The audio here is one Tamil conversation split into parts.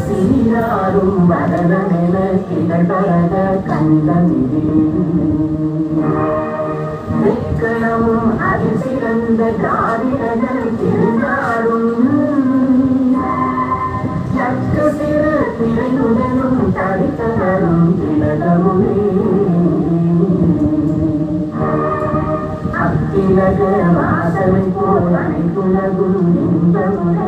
சீராரும் வரதனென கிடபரத கந்தமிதி வெக்கணமும் அதில் சிறந்த காவிரர்கள் திருநாடும் சற்று சிறு திரையுடனும் தரித்தவரும் திலகமுமே அத்திலக வாசனை போல் அனைத்துலகும் இன்பமுட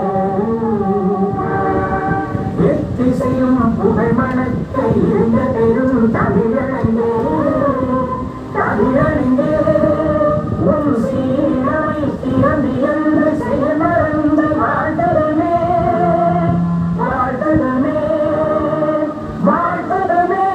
எத்திசையும் புகழ் மணக்க இருந்த பெரும் தமிழனே தமிழனே உன் சீரமை சிறந்து என்று செயமறந்து வாழ்த்ததமே வாழ்த்ததமே வாழ்த்ததமே.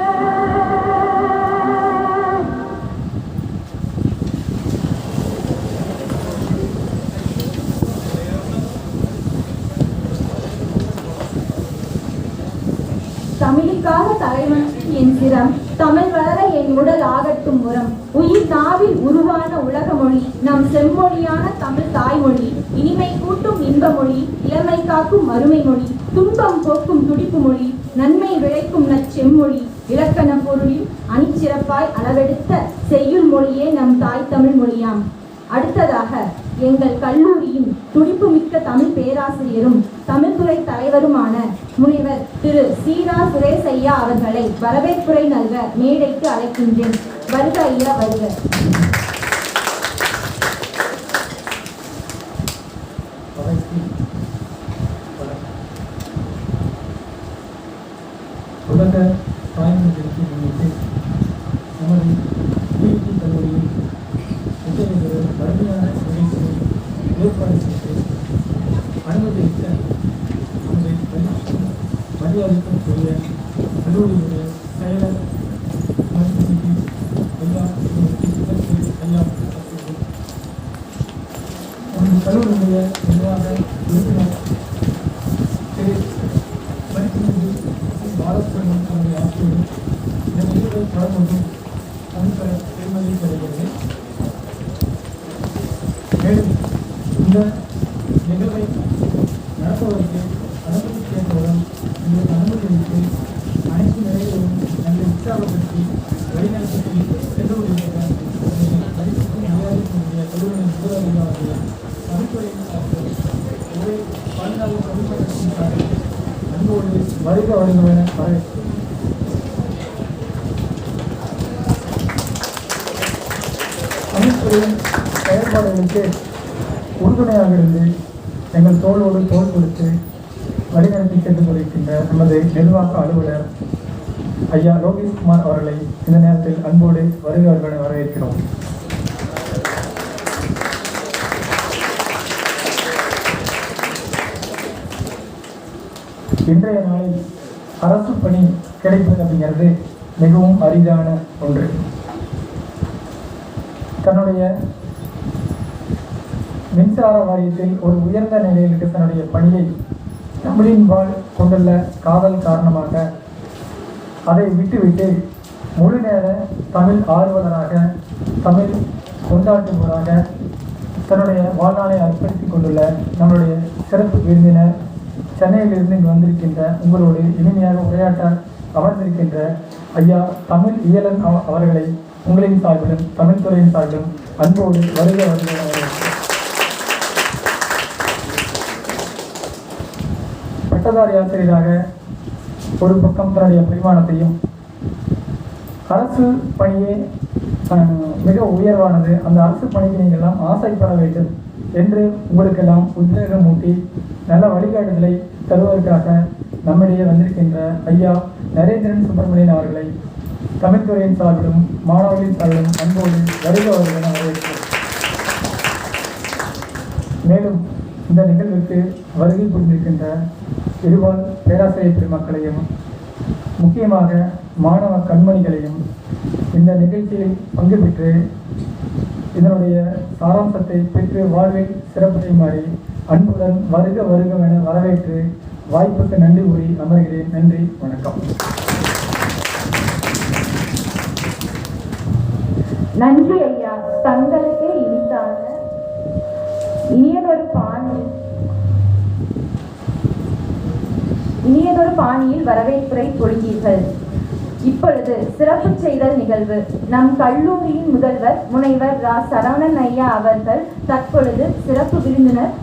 தமிழுக்காக தலைவன் என் சிரம் தமிழ் வளர என் உடல் ஆகட்டும் உரம் உயிர் நாவில் உருவான உலக மொழி நம் செம்மொழியான தமிழ் தாய்மொழி இனிமை கூட்டும் இன்ப மொழி இளமை காக்கும் அருமை மொழி துன்பம் போக்கும் துடிப்பு மொழி நன்மை விளைக்கும் நச்செம்மொழி இலக்கண பொருளில் அணிச்சிறப்பாய் அளவெடுத்த செய்யுள் மொழியே நம் தாய் தமிழ் மொழியாம். அடுத்ததாக எங்கள் கல்லூரியின் துடிப்புமிக்க தமிழ் பேராசிரியரும் தமிழ்துறை தலைவருமான முனைவர் திரு சீரா சுரேஷ் ஐயா அவர்களை வரவேற்புரை நல்க மேடைக்கு அழைக்கின்றேன். வருக ஐயா, வருக. உலக தாய்மொழி தினத்தை முன்னிட்டு நமது பிஎஸ்சி கல்லூரியில் இத்தகைய கடுமையான நிகழ்ச்சியை ஏற்பாடு செய்து அனுமதித்த நமது மரியாதைக்கும் கூடிய கல்லூரியுடைய செயலர் ஐயா ஐயா நமது கல்லூரியுடைய நிர்வாக உறுப்பினர் திரு பாலசுப்ரமணியன் அவருடைய ஆசிரியர் இந்த நிகழ்வை தொடர்ந்தும் தமிழ்பெற பெருமதி பெறுகிறது. மேலும் இந்த நிகழ்வை நடத்துவதற்கு அனுமதி கேட்டவுடன் உங்களுக்கு அனுமதி அளித்து அனைத்து நிலைகளிலும் நல்ல உற்சாகப்படுத்தி வழிநடத்தி சென்று கொண்டிருக்கிற மதிப்புக்கும் மரியாதைக்குரிய கல்லூரியின் முதலாளியாளர்கள் தமிழ்துறையின் ஒரே பாதுகாப்பு தமிழ்படுத்தினார்கள். அன்போடு வருக வருகவென வரவேற்கிறேன். தமிழ்துறையின் செயல்பாடுகளுக்கு உறுதுணையாக இருந்து எங்கள் தோளோடு தோள் கொடுத்து வழிநடத்தி சென்று கொண்டிருக்கின்ற நமது நிர்வாக அலுவலர் ஐயா லோகேஷ்குமார் அவர்களை இந்த நேரத்தில் அன்போடு வருக வருகவென வரவேற்கிறோம். இன்றைய நாளில் அரசு பணி கிடைப்பது அப்படிங்கிறது மிகவும் அரிதான ஒன்று. தன்னுடைய மின்சார வாரியத்தில் ஒரு உயர்ந்த நிலையிற்கு தன்னுடைய பணியை தமிழின்பால் கொண்டுள்ள காதல் காரணமாக அதை விட்டுவிட்டு முழு நேர தமிழ் ஆர்வலராக தமிழ் கொண்டாட்டுபவராக தன்னுடைய வாழ்நாளை அர்ப்பணித்துக் கொண்டுள்ள நம்முடைய சிறப்பு விருந்தினர் சென்னையிலிருந்து இங்கு வந்திருக்கின்ற உங்களோடு இனிமையாக உரையாற்ற அமர்ந்திருக்கின்ற ஐயா தமிழ் இயலன் அவர்களை உங்களின் சார்பிலும் தமிழ்துறையின் சார்பிலும் அன்போடு வருக வருக. பட்டதாரி ஆசிரியராக ஒரு பக்கம் தன்னுடைய பரிமாணத்தையும் அரசு பணியே மிக உயர்வானது, அந்த அரசு பணிக்கு நீங்கள் எல்லாம் ஆசைப்பட வேண்டும் என்று உங்களுக்கெல்லாம் உத்வேகம் ஊட்டி நல்ல வழிகாட்டுதலை தருவதற்காக நம்மிடையே வந்திருக்கின்ற ஐயா நரேந்திரன் சுப்பிரமணியன் அவர்களை தமிழ்துறையின் சார்பிலும் மாணவர்களின் சார்பிலும் அன்போடு வருக வருக வரவேற்கிறோம். மேலும் இந்த நிகழ்வுக்கு வருகை புரிந்திருக்கின்ற இருபால் பேராசிரியர் பெருமக்களையும் முக்கியமாக மாணவ கண்மணிகளையும் இந்த நிகழ்ச்சியில் பங்கு பெற்று இதனுடைய சாராம்சத்தை பெற்று வாழ்வில் சிறப்பு செய்யுமாறு அன்புடன் வருக வருகவென வரவேற்று வாய்ப்புக்கு நன்றி கூறி அமர்கிறேன். நன்றி, வணக்கம். நன்றி ஐயா. தங்களுக்கே இனிதான இனியதொரு பாடல் இனியதொரு பாணியில் வரவேற்புரை பொழிந்தீர்கள். இப்பொழுது சிறப்பு செய்தல் நிகழ்வு. நம் கல்லூரியின் முதல்வர் முனைவர் ரா. சரவணன் ஐயா அவர்கள் தற்பொழுது சிறப்பு விருந்தினர்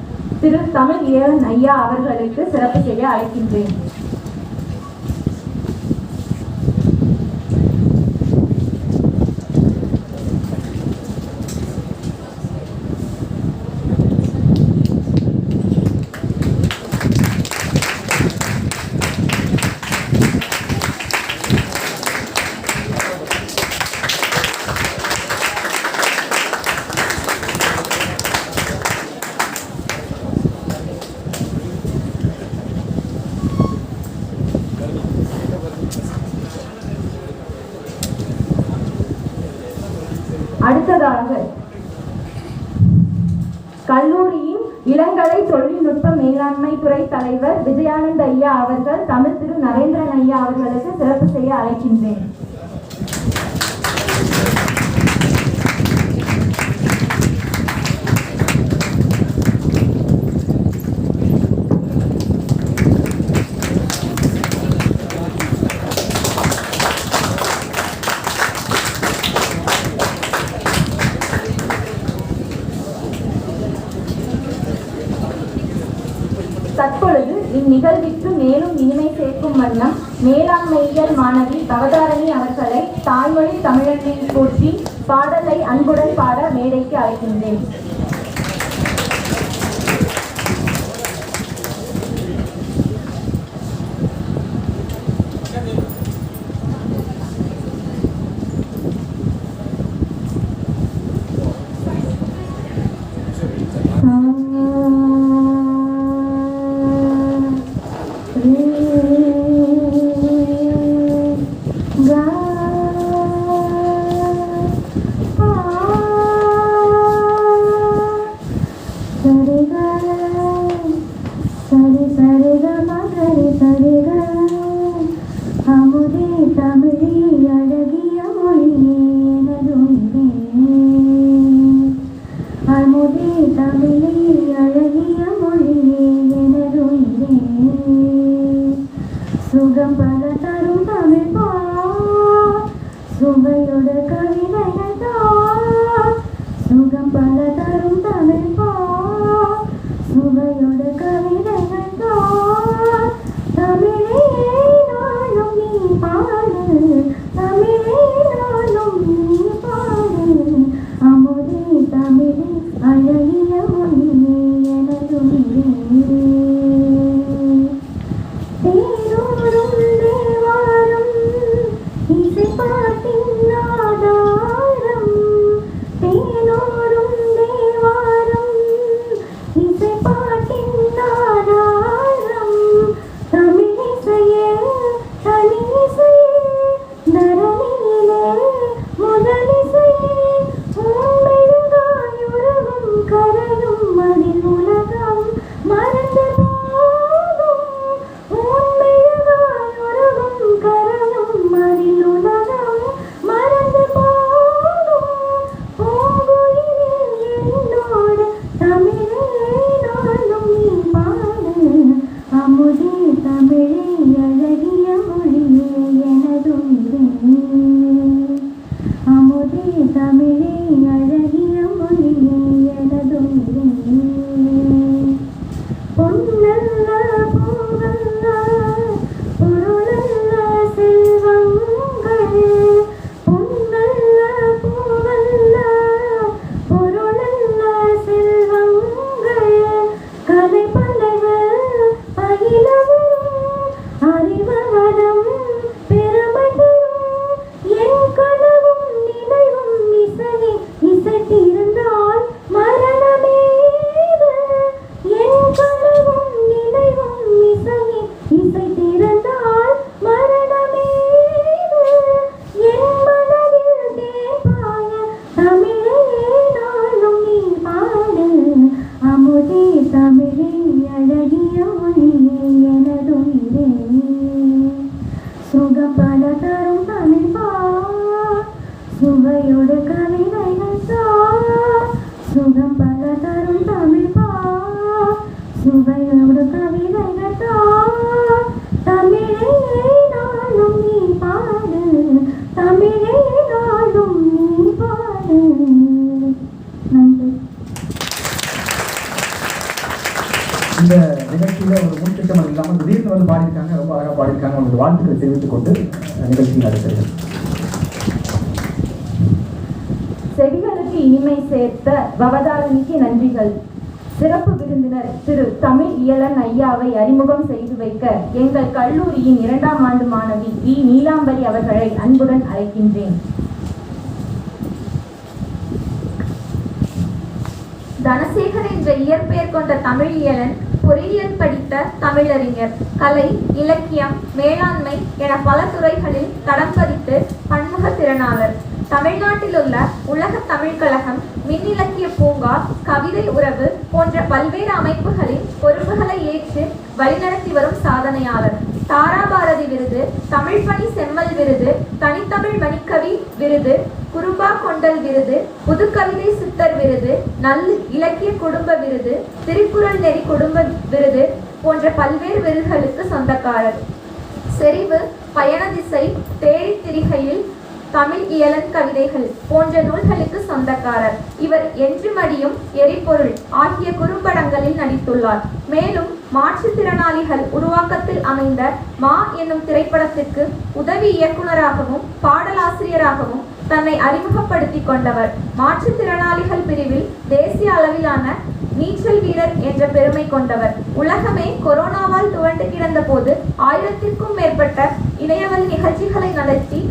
திரு தமிழ் ஏழன் ஐயா அவர்களுக்கு சிறப்பு செய்ய அழைக்கின்றேன். அடுத்ததாக கல்லூரியின் இளங்கலை தொழில்நுட்ப மேலாண்மை துறை தலைவர் விஜயானந்த் ஐயா அவர்கள் தமிழ் திரு நரேந்திரன் ஐயா அவர்களுக்கு சிறப்பு செய்ய அழைக்கின்றேன். தற்பொழுது இந்நிகழ்விற்கு மேலும் இனிமை சேர்க்கும் வண்ணம் மேலாண்மையியல் மாணவி பவதாரணி அவர்களை தாய்மொழி தமிழனை போற்றி பாடலை அன்புடன் பாட மேடைக்கு அழைக்கின்றேன். சுகம் பல தரும் தமிழ் பா சுவையோட கவிதைகள் தான் சுகம் பல தரும் தமிழ் பா சுவையோட கவிதைகள் தான் தமிழே நாளும் நீ பாடு தமிழே நாளும் நீ பாடு அமுதே தமிழே அழகிய மொழி எனது சுவையோடு கவிதைகள் இந்த நிகழ்ச்சியில ஒரு முன்திட்டம் இல்லாமல் திடீர்னு வந்து பாடியிருக்காங்க, ரொம்ப அழகாக பாடியிருக்காங்க. அவங்களுக்கு வாழ்த்துக்களை தெரிவித்துக் கொண்டு நிகழ்ச்சி நடக்கிறது. செவிகளுக்கு இனிமை சேர்த்த பவதாரணிக்கு நன்றிகள். சிறப்பு விருந்தினர் திரு தமிழ் இயலன் ஐயாவை அறிமுகம் செய்து வைக்க எங்கள் கல்லூரியின் 2ஆம் ஆண்டு மாணவி வி நீலாம்பரி அவர்களை அன்புடன் அழைக்கின்றேன். தனசேகர் என்ற இயற்பெயர் கொண்ட தமிழியலன் பொறியியல் படித்த தமிழறிஞர். கலை, இலக்கியம், மேலாண்மை என பல துறைகளில் தடம் பதித்து பன்முக திறனாளர். தமிழ்நாட்டில் உள்ள உலக தமிழ் கழகம், மின்னிலக்கிய பூங்கா, கவிதை உறவு போன்ற பல்வேறு அமைப்புகளின் பொறுப்புகளை ஏற்று வழிநடத்தி வரும் சாதனையாளர். தாராபாரதி விருது, தமிழ் பணி செம்மல் விருது, தனித்தமிழ் மணிக்கவி விருது, குருபா கொண்டல் விருது, புதுக்கவிதை சித்தர் விருது, நல் இலக்கிய குடும்ப விருது, திருக்குறள் நெறி குடும்ப விருது போன்ற பல்வேறு விருதுகளுக்கு சொந்தக்காரர். செறிவு, பயண திசை, தேடி திரிகையில், தமிழ் இயலன் கவிதைகள் போன்ற நூல்களுக்கு சொந்தக்காரர். இவர் என்று மடியும், எரிபொருள் ஆகிய குறும்படங்களில் நடித்துள்ளார். மேலும் மாற்றுத்திறனாளிகள் உருவாக்கத்தில் அமைந்த மா என்னும் திரைப்படத்திற்கு உதவி இயக்குநராகவும் பாடலாசிரியராகவும் தன்னை அறிமுகப்படுத்தி கொண்டவர். மாற்றுத்திறனாளிகள் பிரிவில் தேசிய அளவிலான நீச்சல் வீரர் என்ற பெருமை கொண்டவர். உலகமே கொரோனாவால் துவண்டு கிடந்த போது 1000க்கும் மேற்பட்ட இணையவழி நிகழ்ச்சிகளை நடத்தி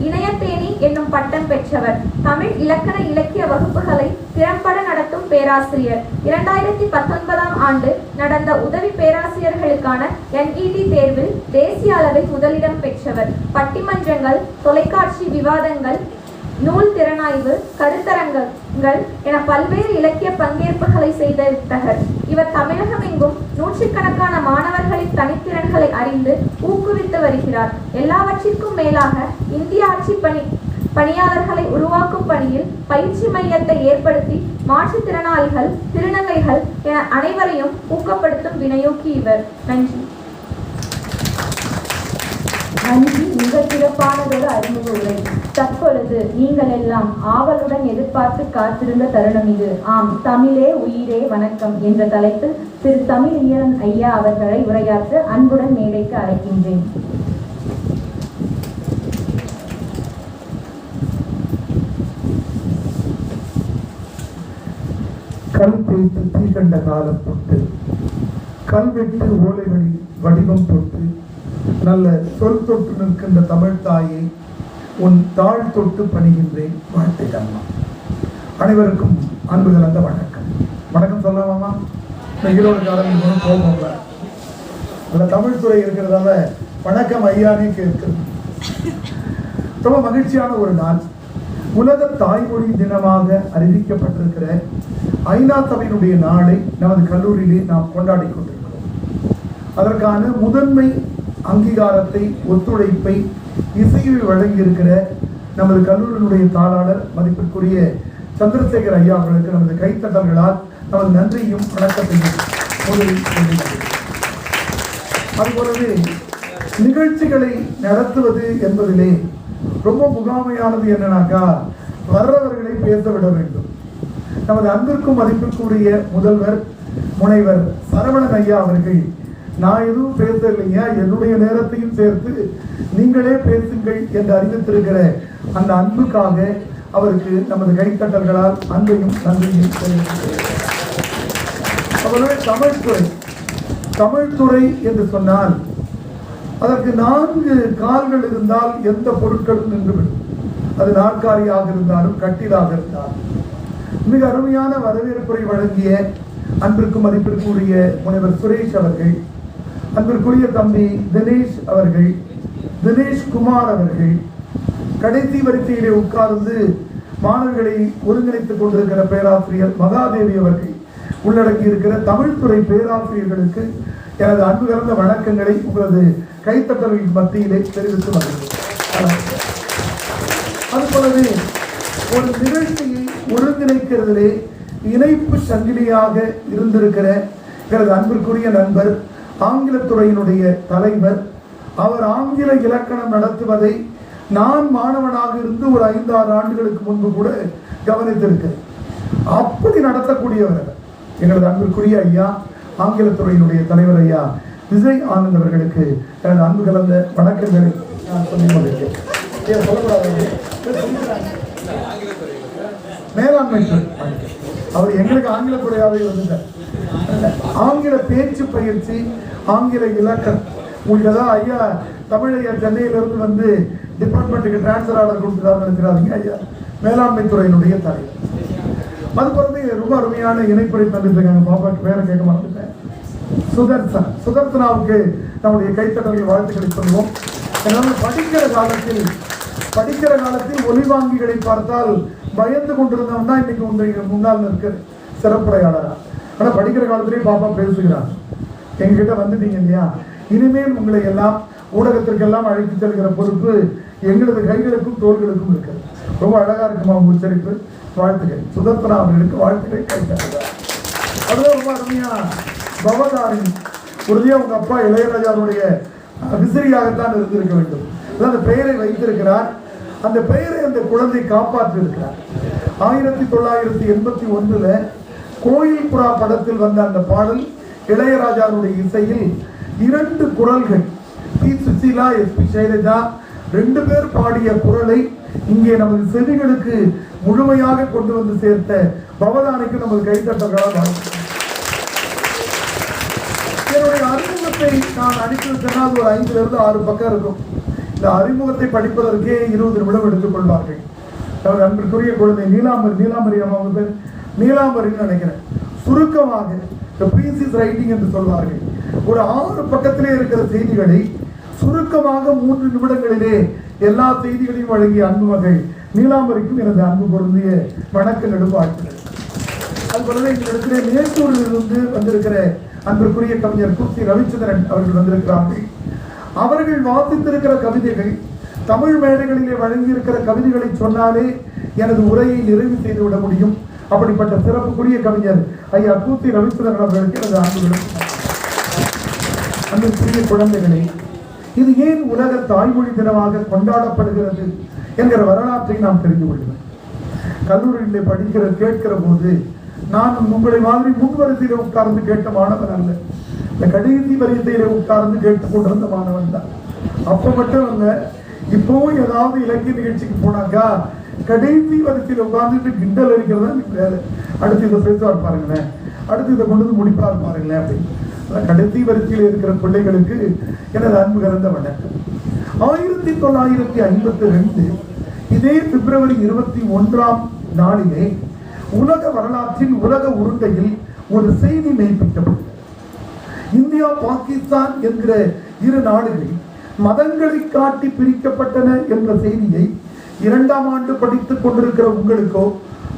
இணையத்தேனி என்னும் பட்டம் பெற்றவர். தமிழ் இலக்கண இலக்கிய வகுப்புகளை திறம்பட நடத்தும் பேராசிரியர். 2019ஆம் ஆண்டு நடந்த உதவி பேராசிரியர்களுக்கான NET தேர்வில் தேசிய அளவில் முதலிடம் பெற்றவர். பட்டிமன்றங்கள், தொலைக்காட்சி விவாதங்கள், நூல் திறனாய்வு, கருத்தரங்கங்கள் என பல்வேறு இலக்கிய பங்கேற்புகளை செய்த வித்தகர். இவர் தமிழகமெங்கும் நூற்றுக்கணக்கான மாணவர்களின் தனித்திறன்களை அறிந்து ஊக்குவித்து வருகிறார். எல்லாவற்றிற்கும் மேலாக இந்திய ஆட்சி பணியாளர்களை உருவாக்கும் பணியில் பயிற்சி மையத்தை ஏற்படுத்தி மாற்றுத்திறனாளிகள், திருநங்கைகள் என அனைவரையும் ஊக்கப்படுத்தும் வினையோக்கி இவர். நன்றி. நன்றி. மிக சிறப்பானதொரு அறிமுக உரை. தற்பொழுது நீங்கள் எல்லாம் ஆவலுடன் எதிர்பார்த்து காத்திருந்த தருணம் இது. ஆம், தமிழே உயிரே வணக்கம் என்ற தலைப்பில் திரு தமிழ் இயலன் ஐயா அவர்களை உரையாற்ற அன்புடன் மேடைக்கு அழைக்கின்றேன். கல் தேய்த்து தீ கண்ட காலம் தொட்டு, கல்வெட்டு ஓலைகளில் வடிவம் தொட்டு, நல்ல சொல் தொட்டு நிற்கின்ற தமிழ் தாயை உன் தாழ் தொட்டு பணிகின்றேன். வாழ்த்துக்கம்மா. அனைவருக்கும் அன்பு கலந்த வணக்கம். வணக்கம் சொல்லலாமா? ஈரோடு காலம் போகும் அந்த தமிழ் துறை இருக்கிறதால வணக்கம் ஐயானே கேட்கிறது. ரொம்ப மகிழ்ச்சியான ஒரு நாள். உலக தாய்மொழி தினமாக அறிவிக்கப்பட்டிருக்கிற ஐநா சபையினுடைய நாளை நமது கல்லூரியிலே நாம் கொண்டாடி கொண்டிருக்கிறோம். அதற்கான முதன்மை அங்கீகாரத்தை, ஒத்துழைப்பை, இசையை வழங்கியிருக்கிற நமது கல்லூரியினுடைய தாளாளர் மதிப்பிற்குரிய சந்திரசேகர் ஐயா அவர்களுக்கு நமது கைத்தட்டல்களால் நமது நன்றியும் வணக்கத்தையும் முதலில் சொல்லுங்கள். அதுபோலவே நிகழ்ச்சிகளை நடத்துவது என்பதிலே ரொம்ப முகாமையானது என்னன்னாக்கா, வர்றவர்களை பேச விட வேண்டும். நமது அன்பிற்கும் மதிப்பிற்குரிய முதல்வர் முனைவர் சரவணன் ஐயா அவர்கள், நான் எதுவும் பேசலையா, என்னுடைய நேரத்தையும் சேர்த்து நீங்களே பேசுங்கள் என்று அறிவித்திருக்கிற அந்த அன்புக்காக அவருக்கு நமது கைத்தட்டல்களால் அன்பையும் நன்றியும் தெரிவிக்கிறேன். அவருடைய தமிழ்துறை என்று சொன்னால் அதற்கு 4 கால்கள் இருந்தால் எந்த பொருட்களும் நின்றுவிடும். அது நாற்காலியாக இருந்தாலும் கட்டிலாக இருந்தாலும். மிக அருமையான வரவேற்புரை வழங்கிய அன்பிற்கும் மதிப்பிற்குரிய முனைவர் சுரேஷ் அவர்கள், அன்பிற்குரிய தம்பி தினேஷ் அவர்கள், தினேஷ் குமார் அவர்கள், கடைசி வரிசையிலே உட்கார்ந்து மாணவர்களை ஒருங்கிணைத்துக் கொண்டிருக்கிற பேராசிரியர் மகாதேவி அவர்கள் உள்ளடக்கி இருக்கிற தமிழ்துறை பேராசிரியர்களுக்கு எனது அன்பு கலந்த வணக்கங்களை உங்களது கைத்தட்டல்களின் மத்தியிலே தெரிவித்து வருகிறேன். அதுபோலவே ஒரு நிகழ்ச்சியை ஒருங்கிணைக்கிறதிலே இணைப்பு சங்கிலியாக இருந்திருக்கிற எனது அன்பிற்குரிய நண்பர், ஆங்கிலத்துறையினுடைய தலைவர், அவர் ஆங்கில இலக்கணம் நடத்துவதை நான் மாணவனாக இருந்து ஒரு 5-6 ஆண்டுகளுக்கு முன்பு கூட கவனித்திருக்கிறேன். அப்படி நடத்தக்கூடியவர் எங்களது அன்பிற்குரிய ஐயா ஆங்கிலத்துறையினுடைய தலைவர் ஐயா விஜய் ஆனந்த் அவர்களுக்கு எனது அன்பு கலந்த வணக்கங்களை நான் சொல்லிக் கொண்டிருக்கிறேன். சொல்லக்கூடாது, மேலாண்மை துறை அவர் எங்களுக்கு ஆங்கிலத்துறையாகவே வந்துட்டார். ஆங்கில பேச்சு பயிற்சி, ஆங்கில இலக்கணம் உங்களுக்கு ஏதாவது ஐயா தமிழ் ஐயா சென்னையிலிருந்து வந்து டிபார்ட்மெண்ட்டுக்கு டிரான்ஸ்ஃபர் ஆர்டர் கொடுத்துட்டாரு நினைக்கிறாதீங்க. ஐயா மேலாண்மை துறையினுடைய தலைவர். அது பிறகு ரொம்ப அருமையான இணைப்படை தந்துட்டு இருக்காங்க. பாப்பாக்கு பேரை கேட்க மாட்டேன். சுதர்சனாவுக்கு நம்முடைய கைத்தட்டல் வாழ்த்துக்களை சொல்லுவோம். படிக்கிற காலத்தில் ஒலிவாங்கிகளை பார்த்தால் பயந்து கொண்டிருந்தவன் தான் இன்னைக்கு முன்னால் இருக்க சிறப்புரையாளரா. ஆனா படிக்கிற காலத்திலேயே பாப்பா பேசுகிறாங்க. எங்ககிட்ட வந்துட்டீங்க இல்லையா, இனிமேல் உங்களை எல்லாம் ஊடகத்திற்கெல்லாம் அழைத்து செல்கிற பொறுப்பு எங்களது கைகளுக்கும் தோள்களுக்கும் இருக்கிறது. ரொம்ப அழகா இருக்குமா உங்க உச்சரிப்பு. வாழ்த்துக்கள். சுதர்சனா அவர்களுக்கு வாழ்த்துக்களை கைத்தட்டுகிறார். அதுவும் ரொம்ப அருமையா பவதாரி உறுதியா உங்க அப்பா இளையராஜாவுடைய விசிறியாகத்தான் இருந்திருக்க வேண்டும். அந்த பெயரை வைத்திருக்கிறார். அந்த பெயரை அந்த குழந்தை காப்பாற்றி இருக்கிறார். 1981 கோயில் புறா படத்தில் வந்த அந்த பாடல் இளையராஜாவுடைய இசையில் 2 குரல்கள் P Susheela, S P Sailaja 2 பேர் பாடிய குரலை இங்கே நமது செவிகளுக்கு முழுமையாக கொண்டு வந்து சேர்த்த பவதானிக்கு நமது கைத்தட்டங்களால் என்னுடைய அறிமுகத்தை நான் அனுப்பி வச்சேன்னா அது ஒரு 5 இருந்து 6 பக்கம் இருக்கும். இந்த அறிமுகத்தை படிப்பதற்கே 20 நிமிடம் எடுத்துக் கொள்வார்கள். அவர் அன்பிற்குரிய குழந்தை நீலாம்பரி அவங்க பேர் நீலாம்பரின்னு நினைக்கிறேன். சுருக்கமாக ரைட்டிங் என்று சொல்வார்கள். ஒரு 6 பக்கத்திலே இருக்கிற செய்திகளை சுருக்கமாக 3 நிமிடங்களிலே எல்லா செய்திகளையும் வழங்கிய அன்பு மகள் நீலாம்பரிக்கும் எனது அன்பு பொருந்திய வணக்கங்களும் வாழ்த்துக்கள். அதுபோலவே இந்த இடத்திலே மேட்டூரில் இருந்து வந்திருக்கிற அன்பிற்குரிய கவிஞர் குர்த்தி ரவிச்சந்திரன் அவர்கள் வந்திருக்கிறார்கள். அவர்கள் வாசித்திருக்கிற கவிதைகள் தமிழ் மேடைகளிலே வழங்கியிருக்கிற கவிதைகளை சொன்னாலே எனது உரையை நிறைவு செய்துவிட முடியும். அப்படிப்பட்ட சிறப்புக்குரிய கவிஞர் ஐயா குர்த்தி ரவிச்சந்திரன் அவர்களுக்கு எனது அன்புகளும். அன்பிற்குரிய குழந்தைகளே, இது ஏன் உலக தாய்மொழி தினமாக கொண்டாடப்படுகிறது என்கிற வரலாற்றை நாம் தெரிந்து கொள்வோம். கல்லூரியிலே கேட்கிற போது நான் உங்களை மாதிரி முன்வரிசையில உட்கார்ந்து கேட்ட மாணவன் அல்ல. இந்த கடைசி வரிசையில உட்கார்ந்து கேட்டுக் கொண்டிருந்த மாணவன் தான். அப்ப மட்டும் இல்ல, இப்பவும் ஏதாவது இலக்கிய நிகழ்ச்சிக்கு போனாக்கா கடைசி வரிசையில உட்கார்ந்துட்டு கிண்டல் அடிக்கிறதா வேலை. அடுத்து இதை பேசுவார் பாருங்களேன், அடுத்து இதை கொண்டு வந்து முடிப்பார் பாருங்களேன் அப்படின்னு. கடைசி வரிசையில் இருக்கிற பிள்ளைகளுக்கு எனது அன்பு கலந்த வணக்கம். 1952 இதே பிப்ரவரி 21 நாளிலே உலக வரலாற்றில் உலக உருண்டையில் ஒரு செய்தி மெய்ப்பிக்கப்பட்டது. இந்தியா பாகிஸ்தான் என்கிற 2 நாடுகள் மதங்களை காட்டி பிரிக்கப்பட்டன என்ற செய்தியை 2ஆம் ஆண்டு படித்துக் கொண்டிருக்கிற உங்களுக்கோ,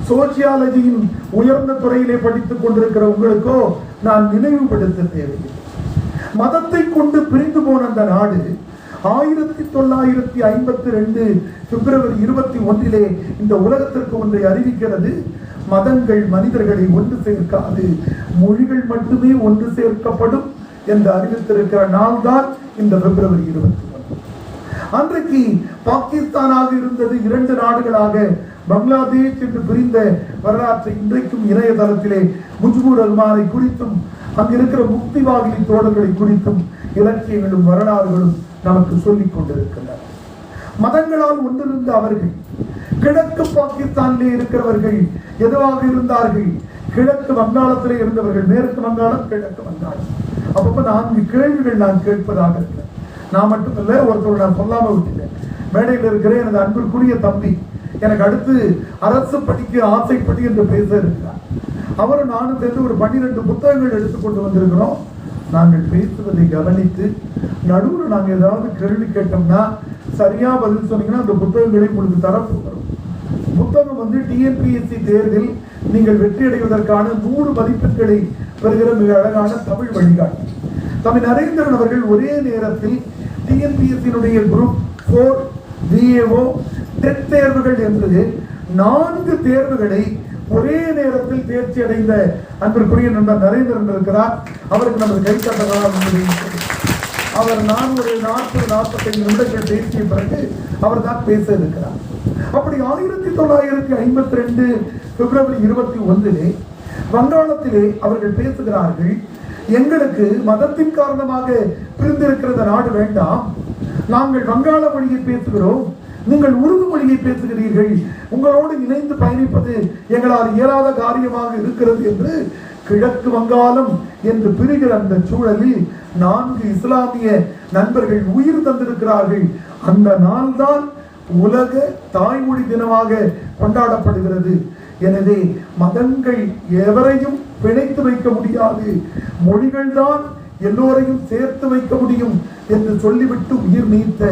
சோசியாலஜியின் உயர்ந்த துறையிலே படித்துக் கொண்டிருக்கிற உங்களுக்கோ நான் நினைவுபடுத்த தேவையில்லை. மதத்தை கொண்டு பிரிந்து போன அந்த நாடு 1952 பிப்ரவரி 21 இந்த உலகத்திற்கு ஒன்றை அறிவிக்கிறது. மதங்கள் மனிதர்களை ஒன்று சேர்க்காது, மொழிகள் மட்டுமே ஒன்று சேர்க்கப்படும் என்று அறிவித்திருக்கிற நாள் தான் இந்த பிப்ரவரி 21. அன்றைக்கு பாகிஸ்தானாக இருந்தது 2 நாடுகளாக பங்களாதேஷ் என்று பிரிந்த வரலாற்றை இன்றைக்கும் இணையதளத்திலே முஜ்பூர் ரஹ்மானை குறித்தும் அங்கிருக்கிற முக்தி வாகிலி தோழர்களை குறித்தும் இலக்கியங்களும் வரலாறுகளும் நமக்கு சொல்லிக் கொண்டிருக்கின்றன. மதங்களால் ஒன்றிருந்த அவர்கள், கிழக்கு பாகிஸ்தானிலே இருக்கிறவர்கள் எதுவாக இருந்தார்கள்? கிழக்கு வங்காளத்திலே இருந்தவர்கள். மேற்கு வங்காளம், கிழக்கு வங்காளம். அப்பப்ப 4 கேள்விகள் நான் கேட்பதாக இருக்கிறேன். நான் மட்டுமல்ல, ஒருத்தர் நான் சொல்லாம விட்டுட்டேன். மேடையில் இருக்கிற எனது அன்பிற்குரிய தம்பி எனக்கு அடுத்து அரசு படிக்க ஆசைப்படி என்று பேச இருக்கிறார். அவரும் நானும் சேர்ந்து ஒரு 12 புத்தகங்கள் எடுத்துக்கொண்டு வந்திருக்கிறோம். நாங்கள் பேசுவதை கவனித்து நடுவில் நாங்கள் ஏதாவது கேள்வி கேட்டோம்னா சரியா பதில் சொன்னீங்கன்னா அந்த புத்தகங்களை உங்களுக்கு தரப்பு வரும். புத்தகம் வந்து டிஎன்பிஎஸ்சி தேர்வில் நீங்கள் வெற்றி அடைவதற்கான 100 மதிப்பெண்களை பெறுகிற மிக அழகான தமிழ் வழிகாட்டி. தம்பி நரேந்திரன் அவர்கள் ஒரே நேரத்தில் டிஎன்பிஎஸ்சியினுடைய குரூப் 4, விஏஓ, டெட் தேர்வுகள் என்று 4 தேர்வுகளை ஒரே நேரத்தில் தேர்ச்சி அடைந்த அன்பிற்குரிய நண்பர் நரேந்திரன் இருக்கிறார். அவருக்கு நமது கைத்தட்டலாம். அவர் நான் ஒரு 40-45 நிமிடங்கள் பேசிய பிறகு அவர் தான் பேச இருக்கிறார். அப்படி 1952 பிப்ரவரி 21 வங்காளத்திலே அவர்கள் பேசுகிறார்கள். எங்களுக்கு மதத்தின் காரணமாக பிரிந்திருக்கிற நாடு வேண்டாம். நாங்கள் வங்காள மொழியை பேசுகிறோம், நீங்கள் உருது மொழியை பேசுகிறீர்கள், உங்களோடு இணைந்து பயணிப்பது எங்களால் இயலாத காரியமாக இருக்கிறது என்று கிழக்கு வங்காளம் என்று பிரிகிற அந்த சூழலில் 4 இஸ்லாமிய நண்பர்கள் உயிர் தந்திருக்கிறார்கள். அந்த நாள் தான் உலக தாய்மொழி தினமாக கொண்டாடப்படுகிறது. எனவே மதங்கள் எவரையும் பிணைத்து வைக்க முடியாது, மொழிகள் தான் எல்லோரையும் சேர்த்து வைக்க முடியும் என்று சொல்லிவிட்டு உயிர் நீத்த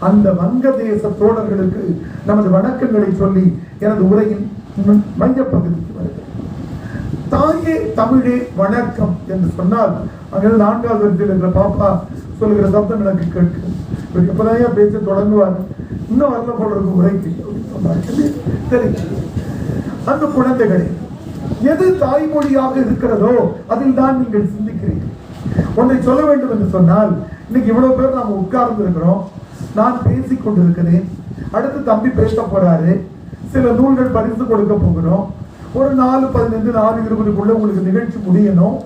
அந்த வங்கதேச தோழர்களுக்கு நமது வணக்கங்களை சொல்லி எனது உரையின் மையப்பகுதிக்கு வருகிறது. தாயே தமிழே வணக்கம் என்று சொன்னால் அங்கே 4வது வரிசையில் இருக்கிற பாப்பா சொல்லுகிற சப்தம் எனக்கு கேட்கும். இவர் எப்பதான் பேச தொடங்குவார், இன்னும் வரல போல இருக்கும் உரைக்கு சரி. அந்த குழந்தைகளே, எது தாய்மொழியாக இருக்கிறதோ அதில் தான் நீங்கள் சிந்திக்கிறீர்கள். ஒன்றை சொல்ல வேண்டும் என்று சொன்னால், இன்னைக்கு இவ்வளவு பேர் நாம உட்கார்ந்து இருக்கிறோம், நான் பேசிக் கொண்டிருக்கிறேன், அடுத்து தம்பி பேச போறாரு, சில நூல்கள் பரிசு கொடுக்க போகிறோம், ஒரு 4:15 4:20 உங்களுக்கு நிகழ்ச்சி முடியணும்.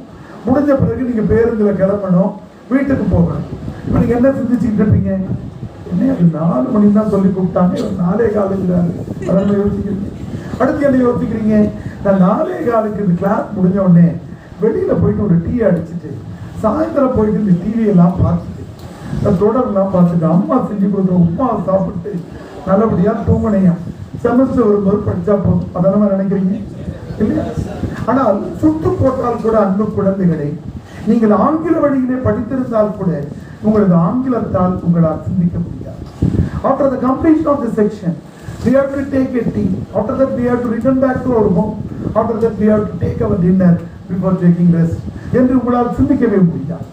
முடிஞ்ச பிறகு நீங்க பேருந்துல கிளம்பணும், வீட்டுக்கு போகணும். இப்ப நீங்க என்ன சிந்திச்சுட்டு இருப்பீங்க? என்ன 4 மணி தான் சொல்லி கூப்பிட்டாங்க, 4:15 அதெல்லாம் யோசிக்கிறீங்க. அடுத்து என்ன யோசிக்கிறீங்க? நான் 4:15 இந்த கிளாஸ் முடிஞ்ச உடனே வெளியில போயிட்டு ஒரு டீ அடிச்சுட்டு சாயந்தரம் போயிட்டு இந்த டிவி எல்லாம் பார்த்துட்டு தொடர்லாம் பார்த்துட்டு அம்மா செஞ்சு கொடுக்குற உப்புமாவை சாப்பிட்டு நல்லபடியா தூங்கினையா, செமஸ்டர் வரும்போது படிச்சா போதும். அதான் நினைக்கிறீங்க இல்லையா? ஆனால் சுட்டு போட்டால் கூட அன்பு குழந்தைகளை, நீங்கள் ஆங்கில வழியிலே படித்திருந்தால் கூட உங்களது ஆங்கிலத்தால் உங்களால் சிந்திக்க முடியாது. After the completion of the section, we have to take a tea. After that, we have to return back to our home. After that, we have to take our dinner before taking rest. என்று உங்களால் சிந்திக்கவே முடியாது.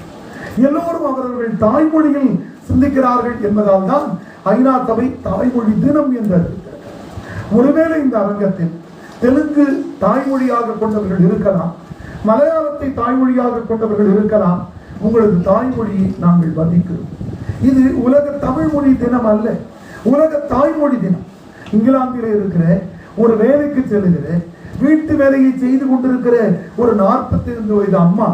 எல்லோரும் அவர்கள் தாய்மொழியில் சிந்திக்கிறார்கள் என்பதால் தான் ஐநா சபை தாய்மொழி தினம் என்று. ஒருவேளை இந்த அரங்கத்தில் தெலுங்கு தாய்மொழியாக கொண்டவர்கள் இருக்கலாம், மலையாளத்தை தாய்மொழியாக கொண்டவர்கள் இருக்கலாம். உங்களது தாய்மொழியை நாங்கள் மதிக்கிறோம். இது உலக தமிழ் மொழி தினம் அல்ல, உலக தாய்மொழி தினம். இங்கிலாந்தில் இருக்கிற ஒரு வேலைக்கு செல்லுகிற, வீட்டு வேலையை செய்து கொண்டிருக்கிற ஒரு 45 வயது அம்மா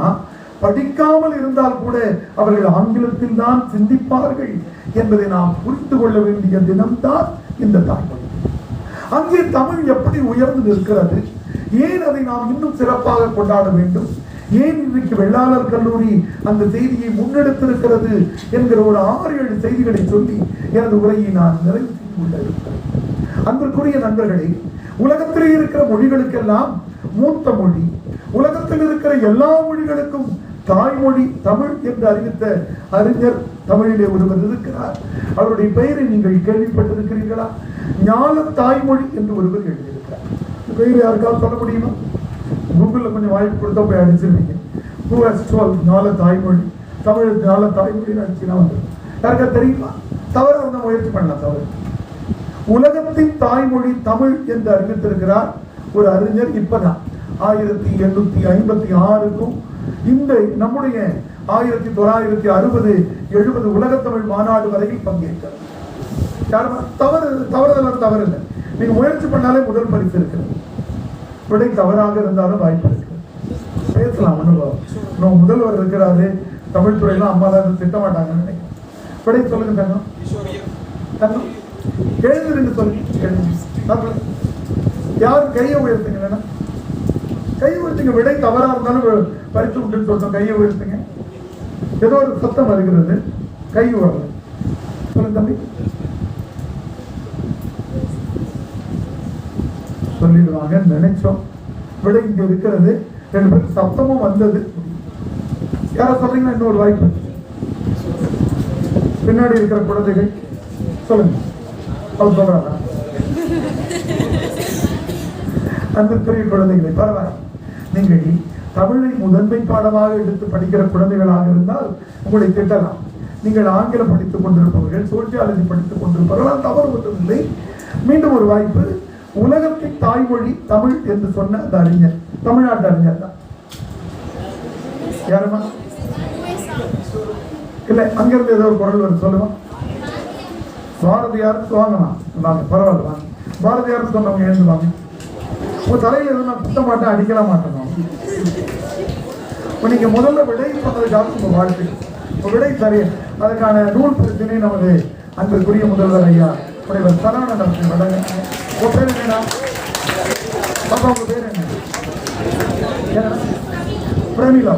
படிக்காமல் இருந்தால் கூட அவர்கள் ஆங்கிலத்தில் தான் சிந்திப்பார்கள் என்பதை நாம் புரிந்து கொள்ள வேண்டிய தினம்தான் இந்த தாய்மொழி. அங்கே தமிழ் எப்படி உயர்ந்து நிற்கிறது, ஏன் அதை நாம் இன்னும் சிறப்பாக கொண்டாட வேண்டும், ஏன் இன்றைக்கு வெள்ளாளர் கல்லூரி அந்த செய்தியை முன்னெடுத்திருக்கிறது என்கிற ஒரு 6-7 செய்திகளை சொல்லி எனது உரையை நான் நிறைவு செய்து கொண்டிருக்கிறேன். அன்பிற்குரிய நண்பர்களே, உலகத்திலே இருக்கிற மொழிகளுக்கெல்லாம் மூத்த மொழி, உலகத்தில் இருக்கிற எல்லா மொழிகளுக்கும் தாய்மொழி தமிழ் என்று அறிவித்த அறிஞர் தமிழிலே ஒருவர் இருக்கிறார். அவருடைய பெயரை நீங்கள் கேள்விப்பட்டிருக்கிறீர்களா? ஞான தாய்மொழி என்று ஒருவர் எழுதியிருக்கிறார். பெயர் யாருக்காவது சொல்ல முடியுமா? கூகுள்ல கொஞ்சம் வாய்ப்பு கொடுத்தா போய் அடிச்சிருவீங்க. Who has told ஞான தாய்மொழி, தமிழ் ஞான தாய்மொழின்னு அடிச்சுன்னா வந்து யாருக்கா தெரியுமா? தவறு வந்து முயற்சி பண்ணலாம். தவறு. உலகத்தின் தாய்மொழி தமிழ் என்று அறிவித்திருக்கிறார் ஒரு அறிஞர். இப்பதான் 1856க்கும் இந்த நம்முடைய 1960-70 உலகத்தமிழ் மாநாடு வரையில் பங்கேற்கிறார். தவறுதெல்லாம் தவறு இல்லை, நீங்க முயற்சி பண்ணாலே முதல் பரிசு இருக்கிறது. விடை தவறாக இருந்தாலும் வாய்ப்பு இருக்கு, பேசலாம். அனுபவம் முதல்வர் இருக்கிறாரு, தமிழ் துறையெல்லாம் அம்மா தான் திட்ட மாட்டாங்கன்னு நினைக்கிறேன். விடை சொல்லுங்க தங்கம். தங்கம் எழுதுன்னு சொல்லுங்க. யாரும் கையை உயர்த்துங்க, கையை உயர்த்துங்க. விடை தவறா இருந்தாலும் பறித்து விட்டுன்னு சொல்றோம், கையை உயர்த்துங்க. ஏதோ ஒரு சத்தம் வருகிறது, கை வரல. சொல்லுங்க தம்பி. சொல்லிடுவாங்க நினைச்சோம். விட இங்க இருக்கிறது. 2 பேருக்கு சத்தமும் வந்தது. யார சொல்றீங்கன்னா இன்னொரு வாய்ப்பு. பின்னாடி இருக்கிற குழந்தைகள் சொல்லுங்க. அவர் சொல்றாரா? அந்த பெரிய குழந்தைகளை பரவாயில்ல. நீங்கள் தமிழை முதன்மை பாடமாக எடுத்து படிக்கிற குழந்தைகளாக இருந்தால் உங்களை திட்டலாம். நீங்கள் ஆங்கிலம் படித்துக் கொண்டிருப்பவர்கள், சோசியாலஜி படித்துக் கொண்டிருப்பவர்கள், தவறு ஒன்றுமில்லை. மீண்டும் ஒரு வாய்ப்பு. உலகத்தின் தாய்மொழி தமிழ் என்று சொன்ன அந்த அறிஞர் தமிழ்நாட்டு அறிஞர் தான். யாருமா? இல்ல, அங்கிருந்து ஏதோ ஒரு குரல் வரும், சொல்லுமா? பாரதியார். வாங்கம்மா, வாங்க, பரவாயில்ல வாங்க. பாரதியார் சொன்னவங்க எழுந்துவாங்க. உங்க தலையில எதுவும் நான் குத்த மாட்டேன், அடிக்கலாம் மாட்டேன். நீங்க முதல்ல விடை சொன்னதுக்காக உங்க வாழ்க்கை விடை சரி. அதற்கான நூல் பிரச்சனை நமது அன்பிற்குரிய முதல்வர் ஐயா முனைவர் சரவணன் அவர்கள் வழங்க. உங்க பேர் என்னடா பாப்பா? உங்க பேர் என்ன? பிரமிளா.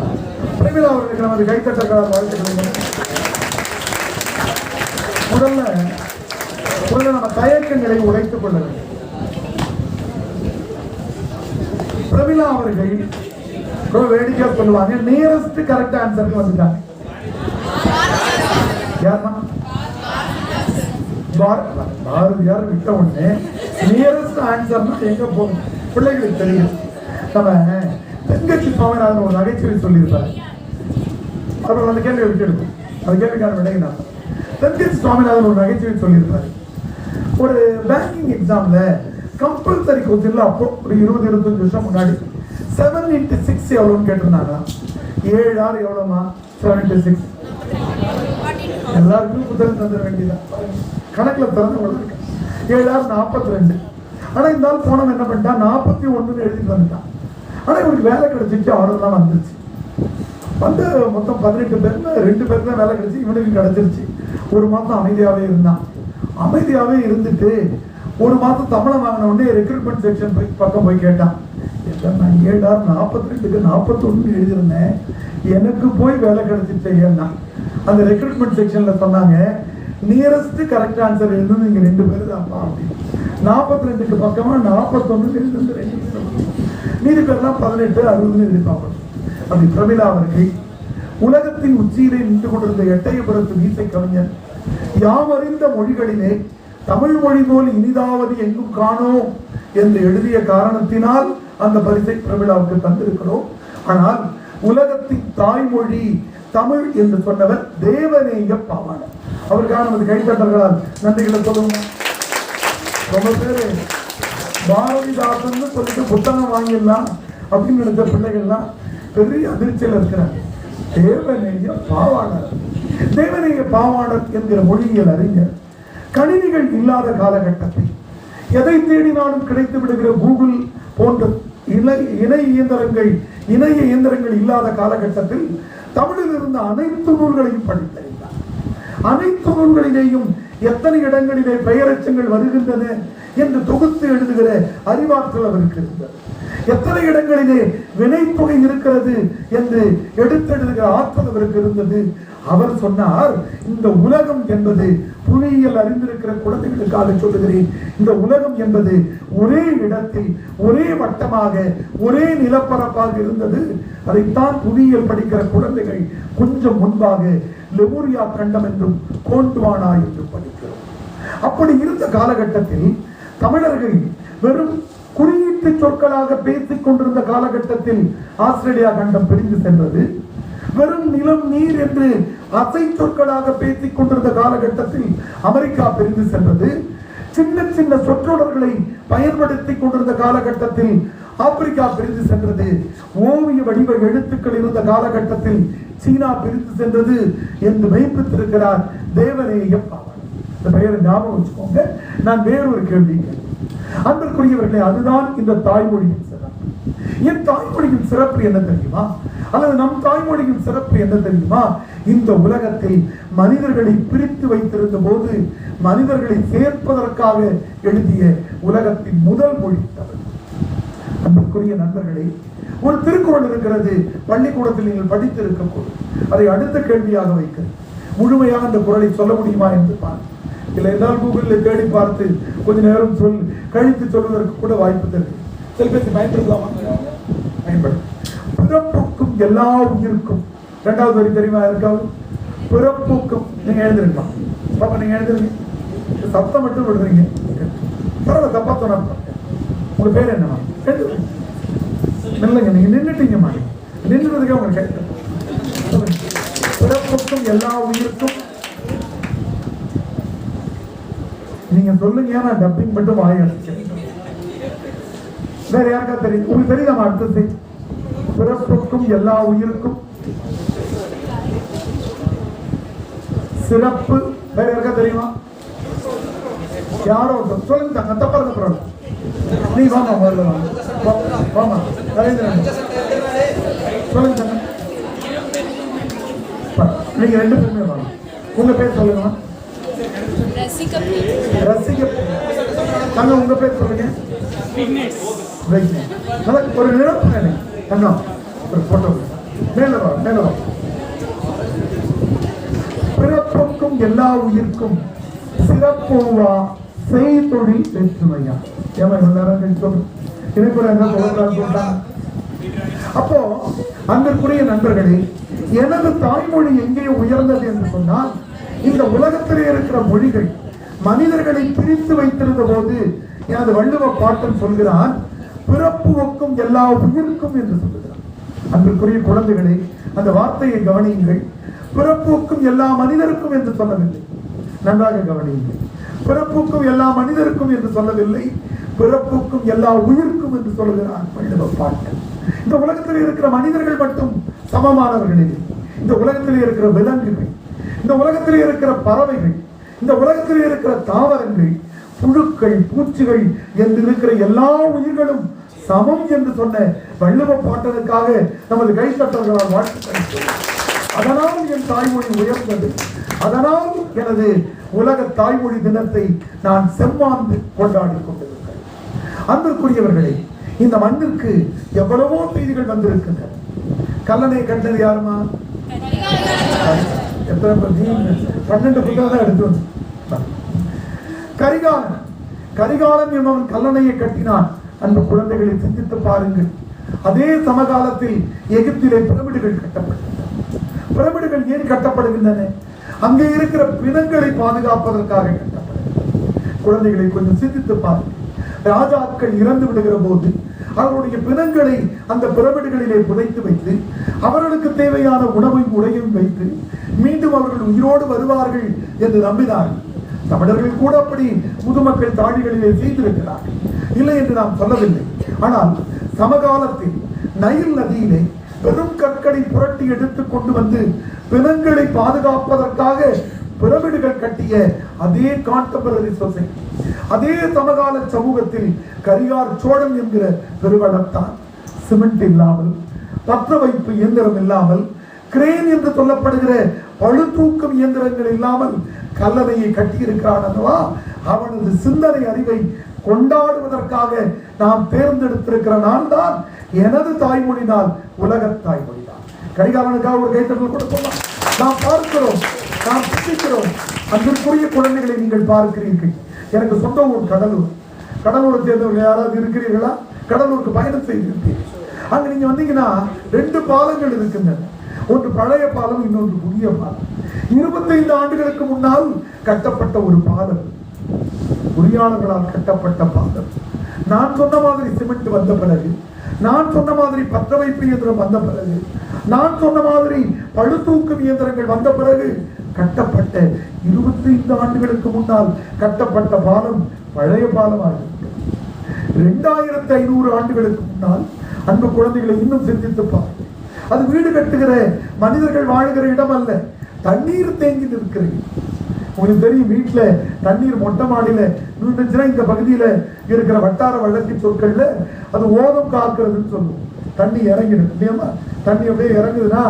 பிரமிளா அவர்களுக்கு நமது கைத்தட்டக்கார வாழ்த்துக்கள். முதல்ல நம்ம தயக்கங்களை உடைத்துக் கொள்ள வேண்டும். பிரமிளா அவர்கள் வேடிக்கையா சொல்லுவாங்க, நியரஸ்ட் கரெக்ட் ஆன்சருக்கு வந்துட்டாங்க. பாரதியார் விட்ட உடனே நியரஸ்ட் ஆன்சர்னா எங்க போகும் பிள்ளைகளுக்கு தெரியும். நம்ம தென்கட்சி சுவாமிநாதன் ஒரு நகைச்சுவை சொல்லியிருப்பாரு. அவர் அந்த கேள்வி விட்டு அந்த கேள்விக்கான விடையினா தென்கட்சி சுவாமிநாதன் ஒரு நகைச்சுவை சொல்லியிருப்பாரு. ஒரு பேங்கிங் எக்ஸாம்ல கம்பல்சரி கொஸ்டின்ல அப்போ ஒரு 20-25 வருஷம் முன்னாடி 7 into 6 எவ்வளோன்னு கேட்டிருந்தாங்க. 7 6 எவ்வளோமா? 7 into 6. எல்லாருக்கும் புத்தகம் தந்துட வேண்டியதான். கணக்கில் திறந்து இருக்கு. 7 6 42. ஆனால் இந்த ஆள் போனவன் என்ன பண்ணிட்டான், 41 எழுதிட்டு வந்துட்டான். ஆனால் இவருக்கு வேலை கிடைச்சிச்சு, ஆர்டர் தான் வந்துருச்சு. வந்து மொத்தம் 18 பேர்ல 2 பேருக்கு தான் வேலை கிடைச்சி, இவனுக்கு கிடைச்சிருச்சு. ஒரு மாதம் அமைதியாகவே இருந்தான். அமைதியாகவே இருந்துட்டு ஒரு மாதம் தமிழை வாங்கின உடனே ரெக்ரூட்மெண்ட் செக்ஷன் பக்கம் போய் கேட்டான். நான் 7 6 42க்கு 41 எழுதிருந்தேன், எனக்கு போய் வேலை கிடைச்சிட்டேன்னா அந்த ரெக்ரூட்மெண்ட் செக்ஷன்ல சொன்னாங்க, நியரஸ்ட் கரெக்ட் ஆன்சர் எழுதுன்னு நீங்க 2 பேர் தான்ப்பா அப்படின்னு. 42க்கு பக்கமா 41 எழுதுந்து 2 பேர், மீதி பேர்லாம் 18 60 எழுதிப்பாங்க. அப்படி பிரமிளா அவர்கள் உலகத்தின் உச்சியிலே நின்று கொண்டிருந்த எட்டயபுரத்து வீசை கவிஞர், யாவறிந்த மொழிகளிலே தமிழ் மொழி போல் இனிதாவது எங்கும் காணோம் என்று எழுதிய காரணத்தினால் அந்த பரிசை பிரமிளாவுக்கு தந்திருக்கிறோம். ஆனால் உலகத்தின் தாய்மொழி தமிழ் என்று சொன்னவர் தேவநேய பாவாணர். அவருக்கான நமது கைத்தட்டர்களால் நன்றிகளை சொல்லுங்க. ரொம்ப பேரு பாரதிதாசன் சொல்லிட்டு புத்தகம் வாங்கிடலாம் அப்படின்னு நினைச்ச பிள்ளைகள்லாம் பெரிய அதிர்ச்சியில் இருக்கிறாங்க. தேவநேய பாவாணர். தேவநேய பாவாணர் என்கிற மொழியியல் அறிஞர் கணினிகள் இல்லாத காலகட்டத்தில் எதை தேடினாலும் கிடைத்து விடுகிற கூகுள் போன்ற இணைய இயந்திரங்கள் இல்லாத காலகட்டத்தில் தமிழில் இருந்த அனைத்து நூல்களையும் படித்தறிந்தார். அனைத்து நூல்களிலேயும் எத்தனை இடங்களிலே பெயரச்சங்கள் வருகின்றன என்று தொகுத்து எழுதுகிற அறிவாற்றல் அவருக்கு இருந்தது. எத்தனை இடங்களிலே வினைத்தொகை இருக்கிறது என்று எடுத்தெழுதுகிற ஆற்றல் அவருக்கு இருந்தது. அவர் சொன்னார், இந்த உலகம் என்பது, புவியியல் அறிந்திருக்கிற குழந்தைகளுக்காக சொல்லுகிறேன், இந்த உலகம் என்பது ஒரே இடத்தில் ஒரே வட்டமாக ஒரே நிலப்பரப்பாக இருந்தது. அதைத்தான் புவியியல் படிக்கிற குழந்தைகள் கொஞ்சம் முன்பாக லெமூரியா கண்டம் என்றும் கோண்டுவானா என்றும் படிக்கிறோம். அப்படி இருந்த காலகட்டத்தில் தமிழர்கள் வெறும் குறியீட்டு சொற்களாக பேசிக் கொண்டிருந்த காலகட்டத்தில் ஆஸ்திரேலியா கண்டம் பிரிந்து சென்றது. வெறும் நிலம் நீர் என்று அசை சொற்களாக பேசிக் கொண்டிருந்த காலகட்டத்தில் அமெரிக்கா பிரிந்து சென்றது. சின்ன சின்ன சொற்றொடர்களை பயன்படுத்திக் கொண்டிருந்த காலகட்டத்தில் ஆப்பிரிக்கா பிரிந்து சென்றது. ஓவிய வடிவ எழுத்துக்கள் இருந்த காலகட்டத்தில் சீனா பிரிந்து சென்றது என்று வைப்பித்திருக்கிறார் தேவநேய பாவாணர். இந்த பெயரை ஞாபகம் வச்சுக்கோங்க. நான் வேறொரு கேள்வி, அன்பிற்குரியவர்களே, அதுதான் இந்த தாய்மொழியின் சிறப்பு. என் தாய்மொழியின் சிறப்பு என்ன தெரியுமா? அல்லது நம் தாய்மொழியின் சிறப்பு என்ன தெரியுமா? இந்த உலகத்தில் மனிதர்களை பிரித்து வைத்திருந்த போது மனிதர்களை சேர்ப்பதற்காக எழுதிய உலகத்தின் முதல் மொழி தமிழ். அன்பிற்குரிய நண்பர்களே, ஒரு திருக்குறள் இருக்கிறது, பள்ளிக்கூடத்தில் நீங்கள் படித்திருக்கக்கூடும். அதை அடுத்த கேள்வியாக வைக்க முழுமையாக அந்த குறளை சொல்ல முடியுமா என்று பாருங்கள். இல்லை என்றால் கூகுளில் தேடி பார்த்து கொஞ்ச நேரம் கழித்து சொல்வதற்கு கூட வாய்ப்பு தருது. செல்பேசி பயன்படுத்தலாமா? பயன்படுத்த. பிறப்புக்கும் எல்லா உயிருக்கும், 2வது வரி தெரியுமா இருக்காது? பிறப்புக்கும். நீங்க எழுந்திருக்கலாம் பாப்பா, நீங்க எழுந்திருங்க. சத்தம் மட்டும் விடுறீங்க, பரவாயில்ல, தப்பா சொன்ன. உங்க பேர் என்னமா? இல்லைங்க, நீங்க நின்றுட்டீங்க மாதிரி நின்றுறதுக்கே உங்களுக்கு கேட்க. பிறப்புக்கும் எல்லா உயிருக்கும். நீங்க சொல்லுங்க, நான் டப்பிங் மட்டும் வாயடிச்சேன். வேற யாருக்கா தெரியும்? உங்களுக்கு தெரியுதாமா? அடுத்தது பிறப்புக்கும் எல்லா உயிருக்கும் சிறப்பு. வேற யாருக்கா தெரியுமா? யாரோ சொல்லுங்க தாங்க. தப்பா இருக்க பரவாயில்ல, நீ வாமா, முதல்ல வாமா, நரேந்திரன் சொல்லுங்க தாங்க. நீங்க 2 பேருமே வாங்க. உங்க பேர் சொல்லுங்க. ரசிக. தங்க உங்க பேர் சொல்லுங்க. ஒரு நிறம் தங்கம் ஒரு போட்டோ மேல வா மேல வா. பிறப்புக்கும் எல்லா உயிர்க்கும் சிறப்புவா செய்தொழில் வேற்றுமையா. ஏமா எல்லாரும் எனக்கு என்ன சொல்றாங்க. அப்போ அன்பிற்குரிய நண்பர்களே, எனது தாய்மொழி எங்கே உயர்ந்தது என்று சொன்னால், இந்த உலகத்திலே இருக்கிற மொழிகள் மனிதர்களை பிரித்து வைத்திருந்த போது எனது வள்ளுவ பாட்டன் சொல்கிறான், பிறப்புக்கும் எல்லா உயிர்க்கும் என்று சொல்லுகிறான். அன்பிற்குரிய குழந்தைகளே, அந்த வார்த்தையை கவனியுங்கள். பிறப்புக்கும் எல்லா மனிதருக்கும் என்று சொல்லவில்லை. நன்றாக கவனியுங்கள். பிறப்புக்கும் எல்லா மனிதருக்கும் என்று சொல்லவில்லை, பிறப்புக்கும் எல்லா உயிர்க்கும் என்று சொல்லுகிறான் வள்ளுவ பாட்டன். இந்த உலகத்தில் இருக்கிற மனிதர்கள் மட்டும் சமமானவர்கள் இல்லை. இந்த உலகத்தில் இருக்கிற விலங்குகள், இந்த உலகத்தில் இருக்கிற பறவைகள், இந்த உலகத்தில் இருக்கிற தாவரங்கள், புழுக்கள், பூச்சிகள் என்று இருக்கிற எல்லா உயிர்களும் சமம் என்று சொன்ன வள்ளுவ பாட்டனுக்காக நமது கைத்தட்டர்களால் வாழ்த்துக்கள். அதனால் என் தாய்மொழி உயர்ந்தது. அதனால் எனது உலக தாய்மொழி தினத்தை நான் செம்மாந்து கொண்டாடி கொண்டிருக்கிறேன். அன்பிற்குரியவர்களே, இந்த மண்ணிற்கு எவ்வளவோ செய்திகள் வந்திருக்கின்றன. கல்லணை கண்டது யாருமா? 12 புத்தகம் எடுத்து வந்து. கரிகாலன் என்பவன் கல்லணையை கட்டினான். அந்த குழந்தைகளை சிந்தித்து பாருங்கள். அதே சமகாலத்தில் எகிப்திலே பிரமிடுகள் கட்டப்பட்டன. பிரமிடுகள் ஏன் கட்டப்படுகின்றன? அங்கே இருக்கிற பிணங்களை பாதுகாப்பதற்காக கட்டப்படுகின்றன. குழந்தைகளை கொஞ்சம் சிந்தித்து பாருங்கள். ராஜாக்கள் இறந்து விடுகிற போது அவருடைய பிணங்களை அந்த பிரமிடுகளிலே புதைத்து வைத்து அவர்களுக்கு தேவையான உணவையும் உடையும் வைத்து மீண்டும் அவர்கள் உயிரோடு வருவார்கள் என்று நம்பினார்கள். தமிழர்கள் கூட அப்படி முதுமக்கள் தாழிகளிலே செய்திருக்கிறார்கள், இல்லை என்று நாம் சொல்லவில்லை. ஆனால் சமகாலத்தில் நைல் நதியிலே பெரும் கற்களை புரட்டி எடுத்து கொண்டு வந்து பிணங்களை பாதுகாப்பதற்காக பிரமிடுகள் கட்டிய அதே கான்டெம்பரரி சொசைட்டி, அதே சமகால சமூகத்தில் கரிகார் சோழன் என்கிற பெருவளத்தான் சிமெண்ட் இல்லாமல், பற்ற வைப்பு இயந்திரம் இல்லாமல், கிரேன் என்று சொல்லப்படுகிற பழுதூக்கும் இயந்திரங்கள் இல்லாமல் கல்லணையை கட்டியிருக்கிறான் அல்லவா? அவனது சிந்தனை அறிவை கொண்டாடுவதற்காக நாம் தேர்ந்தெடுத்திருக்கிற நாள் தான் எனது தாய்மொழி நாள், உலக தாய்மொழி நாள். கரிகாலனுக்காக ஒரு கைத்தட்டல் கொடுப்போம். நாம் பார்க்கிறோம், நாம் சிந்திக்கிறோம். அன்பிற்குரிய குழந்தைகளை நீங்கள் பார்க்கிறீர்கள். எனக்கு சொந்த ஊர் கடலூர். கடலூரை சேர்ந்தவர்கள் யாராவது இருக்கிறீர்களா? கடலூருக்கு பயணம் செய்திருப்பீர்கள். அங்க நீங்க வந்தீங்கன்னா 2 பாலங்கள் இருக்கின்றன. ஒன்று பழைய பாலம், இன்னொன்று புதிய பாலம். 25 ஆண்டுகளுக்கு முன்னால் கட்டப்பட்ட ஒரு பாலம், பொறியாளர்களால் கட்டப்பட்ட பாலம். நான் சொன்ன மாதிரி சிமெண்ட் வந்த பிறகு, நான் சொன்ன மாதிரி பற்ற வைப்பு இயந்திரம் வந்த பிறகு, நான் சொன்ன மாதிரி பழுதூக்கும் இயந்திரங்கள் வந்த பிறகு கட்டப்பட்ட 25 ஆண்டுகளுக்கு முன்னால் கட்டப்பட்ட பாலம் பழைய பாலமாக 2500 ஆண்டுகளுக்கு முன்னால். அன்பு குழந்தைகளை இன்னும் சிந்தித்து பாருங்கள். அது வீடு கட்டுகிற மனிதர்கள் வாழ்கிற இடம் அல்ல, தண்ணீர் தேங்கி நிற்கிறது. உங்களுக்கு தெரியும், வீட்டுல தண்ணீர் மொட்டை மாடியில நின்றுச்சுன்னா இந்த பகுதியில இருக்கிற வட்டார வழக்கு சொற்கள்ல அது ஓதம் காக்கிறதுன்னு சொல்லுவோம். தண்ணி இறங்கிடும் இல்லையா? தண்ணி அப்படியே இறங்குதுன்னா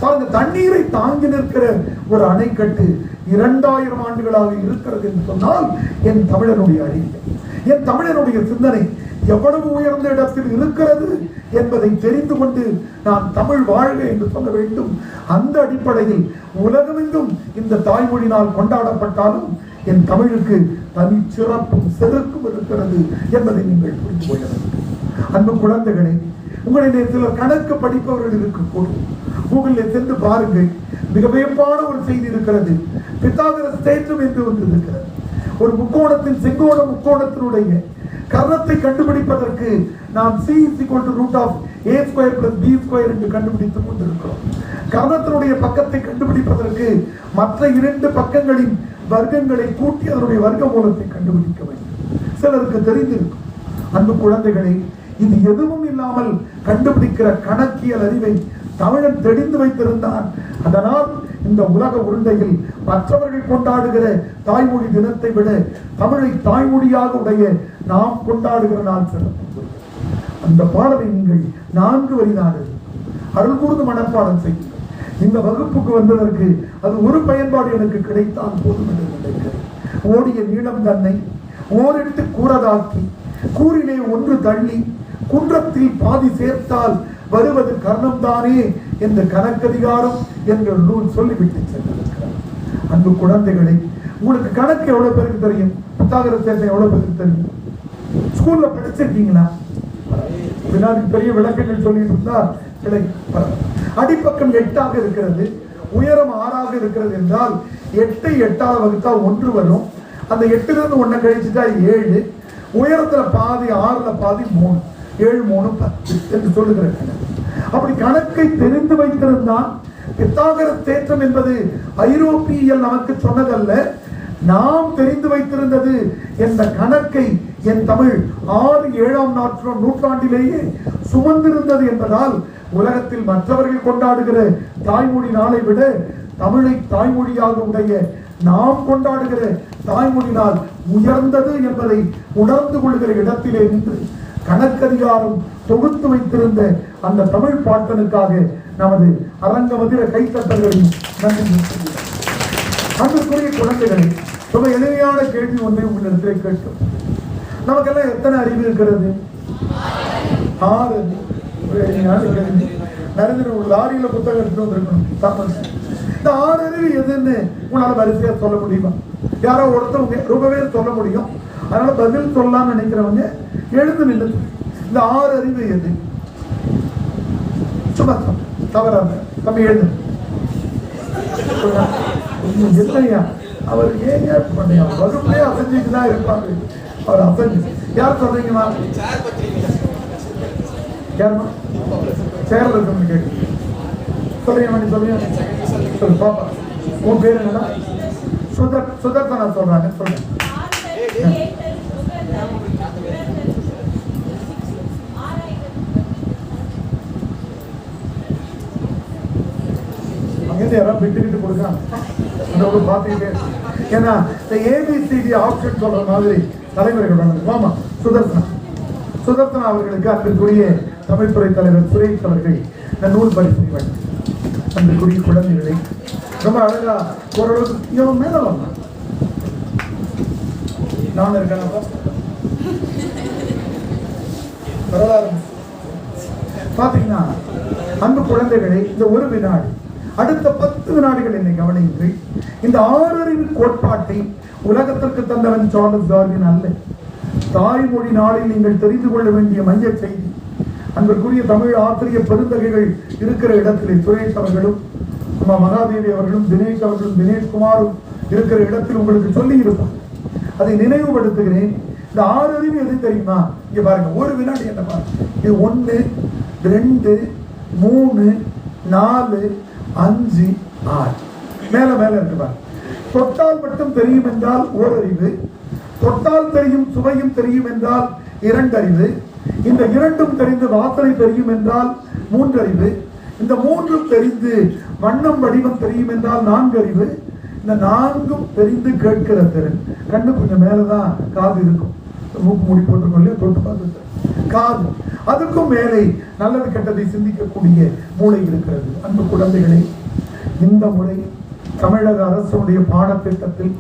பாருங்க, தண்ணீரை தாங்கி நிற்கிற ஒரு அணைக்கட்டு 2000 ஆண்டுகளாக இருக்கிறது என்று சொன்னால் என் தமிழனுடைய அறிவியல், என் தமிழனுடைய சிந்தனை எவ்வளவு உயர்ந்த இடத்தில் இருக்கிறது என்பதை தெரிந்து கொண்டு நான் தமிழ் வாழ்க என்று சொல்ல வேண்டும். அந்த அடிப்படையில் உலகமெங்கும் இந்த தாய்மொழி நாள் கொண்டாடப்பட்டாலும் என் தமிழுக்கு தனி சிறப்பும் செருக்கும் இருக்கிறது என்பதை நீங்கள் புரிந்து கொள்ள வேண்டும். அன்பு குழந்தைகளை, உங்களிலே சிலர் கணக்கு படிப்பவர்கள் இருக்கக்கூடும். கூகுளில் சென்று பாருங்கள், மிக வியப்பான ஒரு செய்தி இருக்கிறது. பித்தாகரஸ் தேற்றம் என்று ஒன்று இருக்கிறது. ஒரு முக்கோணத்தின் செங்கோண முக்கோணத்தினுடைய கர்ணத்தை கண்டுபிடிப்பதற்கு நாம் c √a² + b² என்று கண்டுபிடித்துக் கொண்டிருக்கிறோம். கர்ணத்தினுடைய பக்கத்தை கண்டுபிடிப்பதற்கு மற்ற 2 பக்கங்களின் வர்க்கங்களை கூட்டி அதனுடைய வர்க்க மூலத்தை கண்டுபிடிக்க வேண்டும். சிலருக்கு தெரிந்திருக்கும். அன்பு குழந்தைகளை, இது எதுவும் இல்லாமல் கண்டுபிடிக்கிற கணக்கியல் அறிவை தமிழன் தெரிந்து வைத்திருந்தான். அதனால் இந்த உலக உருண்டையில் மற்றவர்கள் கொண்டாடுகிற தாய்மொழி தினத்தை விட தமிழை தாய்மொழியாக உடைய நாம் கொண்டாடுகிற நாள் சிறப்பு. அந்த பாடலை நீங்கள் 4 வரி நாடு அருள் கூர்ந்து மனப்பாடம் செய்யுங்கள். இந்த வகுப்புக்கு வந்ததற்கு அது ஒரு பயன்பாடு எனக்கு கிடைத்தால் போதும் என்று நினைக்கிறேன். ஓடிய நீளம் தன்னை ஓரிட்டு கூறதாக்கி கூறிலே ஒன்று தள்ளி குன்றத்தில் பாதி சேர்த்தால் வருவது கர்ணம்தானே என்ற கணக்கதிகாரம் என்ற நூல் சொல்லிவிட்டு சென்றிருக்கிறார். அன்பு குழந்தைகளை, உங்களுக்கு கணக்கு எவ்வளவு பேருக்கு தெரியும்? புத்தாகர சேர்க்கை எவ்வளவு பேருக்கு தெரியும்? ஸ்கூல்ல படிச்சிருக்கீங்களா? பின்னாடி பெரிய விளக்கங்கள் சொல்லிட்டு இருந்தா அடிப்பக்கம் 8ஆக இருக்கிறது, உயரம் 6ஆக இருக்கிறது என்றால் 8 8ஆக வகுத்தா 1 வரும். அந்த 8லிருந்து 1 கழிச்சுட்டா 7, உயரத்துல பாதி 6ல பாதி 3, 7 3 10 என்று சொல்லுகிற கணக்கு. அப்படி கணக்கை தெரிந்து வைத்திருந்தான். பித்தாகர தேற்றம் என்பது ஐரோப்பியல் நமக்கு சொன்னதல்ல, நாம் தெரிந்து வைத்திருந்தது. என்ற கணக்கை என் தமிழ் 6 7ஆம் நூற்றாண்டிலேயே சுமந்திருந்தது என்பதால் உலகத்தில் மற்றவர்கள் கொண்டாடுகிற தாய்மொழி நாளை விட தமிழை தாய்மொழியாக உடைய நாம் கொண்டாடுகிற தாய்மொழி நாள் உயர்ந்தது என்பதை உணர்ந்து கொள்கிற இடத்திலே நின்று கணக்கதிகாரம் தொகுத்து வைத்திருந்த அந்த தமிழ் பாட்டனுக்காக நமது அரங்கமதிர கைத்தட்டல்களையும் நன்றி. அன்புக்குரிய குழந்தைகளை, ரொம்ப எளிமையான கேள்வி ஒன்றை உங்களிடத்திலே கேட்கும். நமக்கெல்லாம் எத்தனை அறிவு இருக்கிறது? 6. நரேந்திர ஒரு லாரியில புத்தகம் எடுத்து வந்திருக்கணும். இந்த 6 அறிவு எதுன்னு உங்களால வரிசையா சொல்ல முடியுமா? யாரோ ஒருத்தவங்க ரொம்ப பேர் சொல்ல முடியும். அதனால பதில் சொல்லலாம்னு நினைக்கிறவங்க எழுந்து நின்று இந்த 6 அறிவு எது? சும்மா தவறாங்க தம்பி எழுது. இல்லையா, அவர் ஏங்க பண்ணியா வகுப்பே அசைஞ்சிட்டு தான் இருப்பாரு. அவர் அசைஞ்சு யார் சொல்றீங்களா? யாருமா சேர்ல இருக்கணும்னு கேட்டு சொல்லுங்க சொல்லு பாப்பா. உன் பேர் என்னடா? சுதர்சனா சொல்றாங்க, சொல்லுங்க. அங்கேருந்து யாராவது விட்டுக்கிட்டு கொடுக்காங்க பார்த்துக்கிட்டே. ஏன்னா இந்த ஏபிசிடி ஆப்ஷன் சொல்ற மாதிரி தலைவர்கள் வாமா. சுதர்சனா அவர்களுக்கு அன்றைக்குரிய தமிழ்துறை தலைவர் சுரேஷ் அவர்கள் இந்த நூல் பரிசு வழங்கி அன்றைக்குரிய குழந்தைகளை ரொம்ப அழகா ஓரளவுக்கு இவன் மேல வரலாம். நான் இருக்கேன் வரலாறு பாத்தீங்கன்னா, அன்பு குழந்தைகளை, இந்த ஒரு வினாடி அடுத்த 10 வினாடிகள் என்னை கவனியுங்கள். இந்த 6 அறிவு கோட்பாட்டை உலகத்திற்கு தந்தவன் சார்லஸ் டார்வின் அல்ல. தாய்மொழி நாளில் நீங்கள் தெரிந்து கொள்ள வேண்டிய மைய செய்தி, அன்பிற்குரிய தமிழ் ஆசிரியர் பெருந்தகைகள் இருக்கிற இடத்திலே சுரேஷ் அவர்களும் மகாதேவி அவர்களும் தினேஷ் அவர்களும் தினேஷ்குமாரும் இருக்கிற இடத்தில் உங்களுக்கு சொல்லி இருப்பார். அதை நினைவுபடுத்துகிறேன். இந்த 6 அறிவு எது தெரியுமா? இங்க பாருங்க, ஒரு வினாடி என்ன பாருங்க. இது 1 2 3 4 5 6 மேல மேல இருக்கு பாருங்க. தொட்டால் மட்டும் தெரியும் என்றால் ஓரறிவு, தொட்டால் தெரியும் சுவையும் தெரியும் என்றால் 2 அறிவு, இந்த 2ம் தெரிந்து வாசனை தெரியும் என்றால் 3 அறிவு, இந்த 3ம் தெரிந்து வண்ணம் வடிவம் தெரியும் என்றால் 4 அறிவு, இந்த 4ம் தெரிந்து கேட்கிற திறன். கண்ணு கொஞ்சம் மேலதான் காது இருக்கும், மூக்கு மூடி போட்டுக்கொள்ள தொட்டு பார்த்து காது, அதுக்கும் மேலே நல்லது கெட்டதை சிந்திக்கக்கூடிய மூளை இருக்கிறது. அன்பு குழந்தைகளே, இந்த முறை தமிழக அரசுடைய பாடத்திட்டத்தில்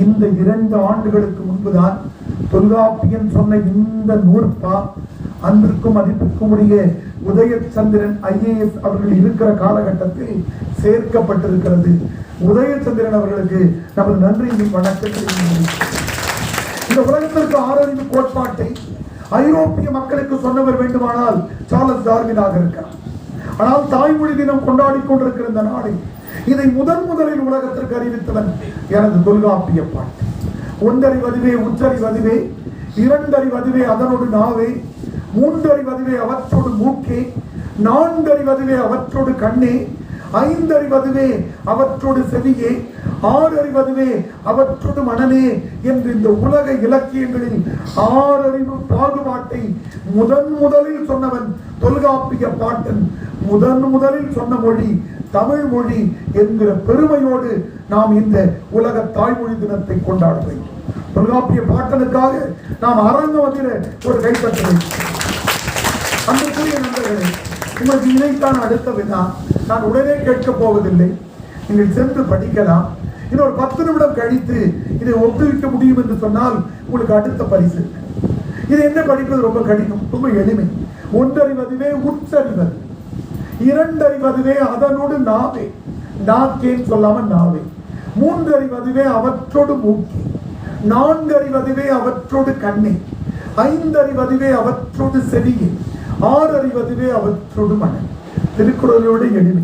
இந்த 2 ஆண்டுகளுக்கு முன்புதான் தொல்காப்பியன் சொன்ன இந்த நூற்பா அன்பிற்கும் மதிப்பிற்கும் உரிய உதயச்சந்திரன் IAS அவர்கள் இருக்கிற காலகட்டத்தில் சேர்க்கப்பட்டிருக்கிறது. உதயச்சந்திரன் அவர்களுக்கு நமது நன்றியின் வணக்கத்தை. இந்த உலகத்திற்கு 6 அறிவு கோட்பாட்டை ஐரோப்பிய மக்களுக்கு சொன்னவர் வேண்டுமானால் சார்லஸ் டார்வினாக இருக்கிறார். ஆனால் தாய்மொழி தினம் கொண்டாடி கொண்டிருக்கிற இந்த நாளை இதை முதலில் உலகத்திற்கு அறிவித்தவன் எனது தொல்காப்பிய பாட்டு. 1 அறிவதுவே உச்சறிவதுவே, 2 அறிவதுவே அதனோடு நாவே, 3 அறிவதுவே அவற்றோடு மூக்கே, 4 அறிவதுவே அவற்றோடு கண்ணே, 5 அறிவதுவே அவற்றோடு செவியே, 6 அறிவதுவே அவற்றோடு மனமே என்று இந்த உலக இலக்கியங்களில் 6 அறிவு பாகுபாட்டை முதலில் சொன்னவன் தொல்காப்பிய பாட்டன். முதலில் சொன்ன மொழி தமிழ் மொழி என்கிற பெருமையோடு நாம் இந்த உலக தாய்மொழி தினத்தை கொண்டாட வேண்டும். தொல்காப்பிய பாட்டனுக்காக நாம் அரங்கம் வந்து ஒரு கைப்பற்ற வேண்டும். அன்புக்குரிய நண்பர்களே, உங்களுக்கு இதைத்தான் அடுத்த வினா. நான் உடனே கேட்கப் போவதில்லை, நீங்கள் சென்று படிக்கலாம். இன்னொரு 10 நிமிடம் கழித்து இதை ஒப்புவிக்க முடியும் என்று சொன்னால் உங்களுக்கு அடுத்த பரிசு. இது என்ன படிப்பது ரொம்ப கடினம், ரொம்ப எளிமை. ஒன்றறிவதுவே உற்றறிவது, இரண்டறிவதுவே அதனோடு நாவே, நாக்கேன்னு சொல்லாம நாவே. மூன்றறிவதுவே அவற்றோடு மூக்கே, நான்கறிவதுவே அவற்றோடு கண்ணே, ஐந்தறிவதுவே அவற்றோடு செவியே, ஆறறிவதுவே அவற்றோடு மனம். திருக்குறளோடு எளிமை.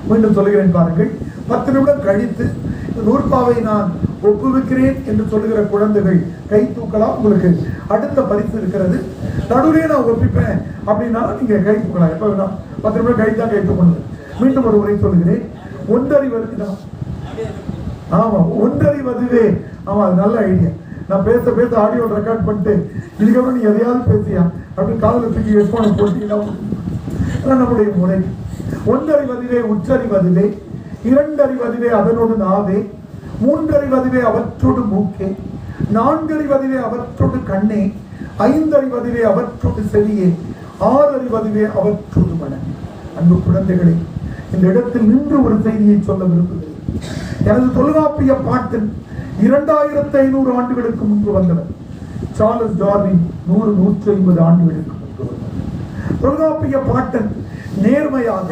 மீண்டும் சொல்லுகிறேன் பாருங்கள். 10 நிமிடம் கழித்து நூற்பாவை நான் ஒப்புவிக்கிறேன் என்று சொல்லுகிற குழந்தைகள் கை தூக்கலாம். உங்களுக்கு அடுத்த பரிசு இருக்கிறது. நடுவே நான் ஒப்பிப்பேன் அப்படின்னா நீங்க கை தூக்கலாம். எப்ப வேணா 10 நிமிடம் கழித்து தான் கை தூக்கணும். மீண்டும் ஒரு முறை சொல்லுகிறேன். ஒன்றறிவது, ஆமா ஒன்றறிவதுவே, ஆமா அது நல்ல ஐடியா. நான் பேச பேச ஆடியோ ரெக்கார்ட் பண்ணிட்டு இதுக்கப்புறம் நீ எதையாவது பேசியா அப்படின்னு காதல தூக்கி ஹெட்போனை போட்டீங்கன்னா நம்முடைய முறை. ஒன்றறிவதுவே உற்றறிவதுவே, இரண்டறிவதுவே அதனோடு நாவே, மூன்றறிவதுவே அவற்றோடு மூக்கே, நான்கறிவதுவே அவற்றோடு கண்ணே, ஐந்தறிவதுவே அவற்றோடு செவியே, ஆறறிவதுவே அவற்றோடு மனம். அன்பு குழந்தைகளே, இந்த இடத்தில் நின்று ஒரு செய்தியை சொல்ல விரும்புகிறேன். எனது தொல்காப்பிய பாட்டன் 2500 ஆண்டுகளுக்கு முன்பு வந்தவர். சார்லஸ் டார்வின் 100-150 ஆண்டுகளுக்கு முன்பு வந்தவர். தொல்காப்பிய பாட்டன் நேர்மையாக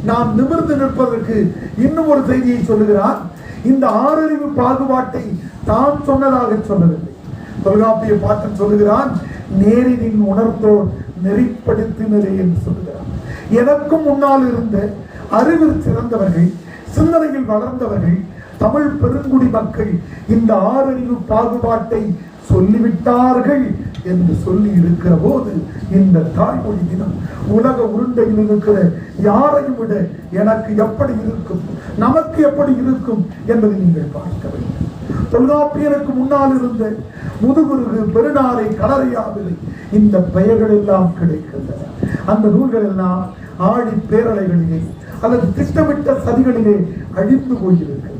நாம் நிமிர்ந்து நிற்பதற்கு இன்னும் ஒரு செய்தியை சொல்லுகிறார். இந்த ஆறறிவு பாகுபாட்டை தான் சொன்னதாக சொல்லவில்லை. தொல்காப்பிய பாட்டன் சொல்லுகிறான், நேரினின் உணர்ந்தோர் நெறிப்படுத்தினரே என்று சொல்லுகிறார். எனக்கும் முன்னால் இருந்த அறிவில் சிறந்தவர்கள், சிந்தனையில் வளர்ந்தவர்கள், தமிழ் பெருங்குடி மக்கள் இந்த ஆறறிவு பாகுபாட்டை சொல்லிவிட்டார்கள் என்று சொல்லி இருக்கிற போது இந்த தாய்மொழி தினம் உலக உருண்டையில் இருக்கிற யாரையும் விட எனக்கு எப்படி இருக்கும், நமக்கு எப்படி இருக்கும் என்பதை நீங்கள் பார்க்க வேண்டும். தொல்காப்பியனுக்கு முன்னால் இருந்த முதுகுருகு, பெருநாரை, களரையாவிலை இந்த பெயர்கள் எல்லாம் கிடைக்கின்றன. அந்த நூல்கள் எல்லாம் ஆடி பேரலைகளிலே அல்லது திட்டமிட்ட சதிகளிலே அழிந்து போயிருக்கின்றன.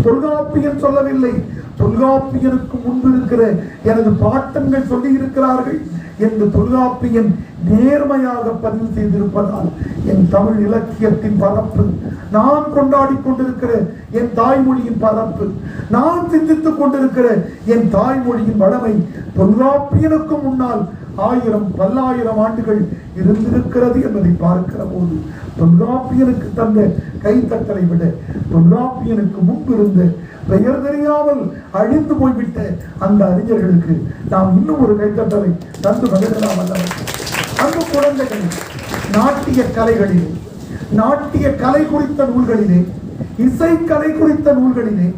தொல்காப்பியன் சொல்லவில்லை, தொல்காப்பியனுக்கு முன்பு இருக்கிற எனது பாட்டங்கள் சொல்லி இருக்கிறார்கள் என்று தொல்காப்பியன் நேர்மையாக பதிவு செய்திருப்பதால் என் தமிழ் இலக்கியத்தின் பரப்பு, நான் கொண்டாடி கொண்டிருக்கிற என் தாய்மொழியின் பரப்பு, நான் சிந்தித்துக் கொண்டிருக்கிற என் தாய்மொழியின் வளமை தொல்காப்பியனுக்கு முன்னால் 1000 பல்லாயிரம் ஆண்டுகள் இருந்திருக்கிறது என்பதை பார்க்கிற போது தொல்காப்பியனுக்கு தந்த கைத்தட்டலை விட தொல்காப்பியனுக்கு முன்பு இருந்த பெயர் தெரியாமல் அழிந்து போய்விட்ட அந்த அறிஞர்களுக்கு நாம் இன்னும் ஒரு கைத்தட்டலை தந்து மகிழலாம் அல்ல. அந்த குழந்தைகள் நாட்டிய கலைகளிலே, நாட்டிய கலை குறித்த நூல்களிலே, இசைக்கலை குறித்த நூல்களிலே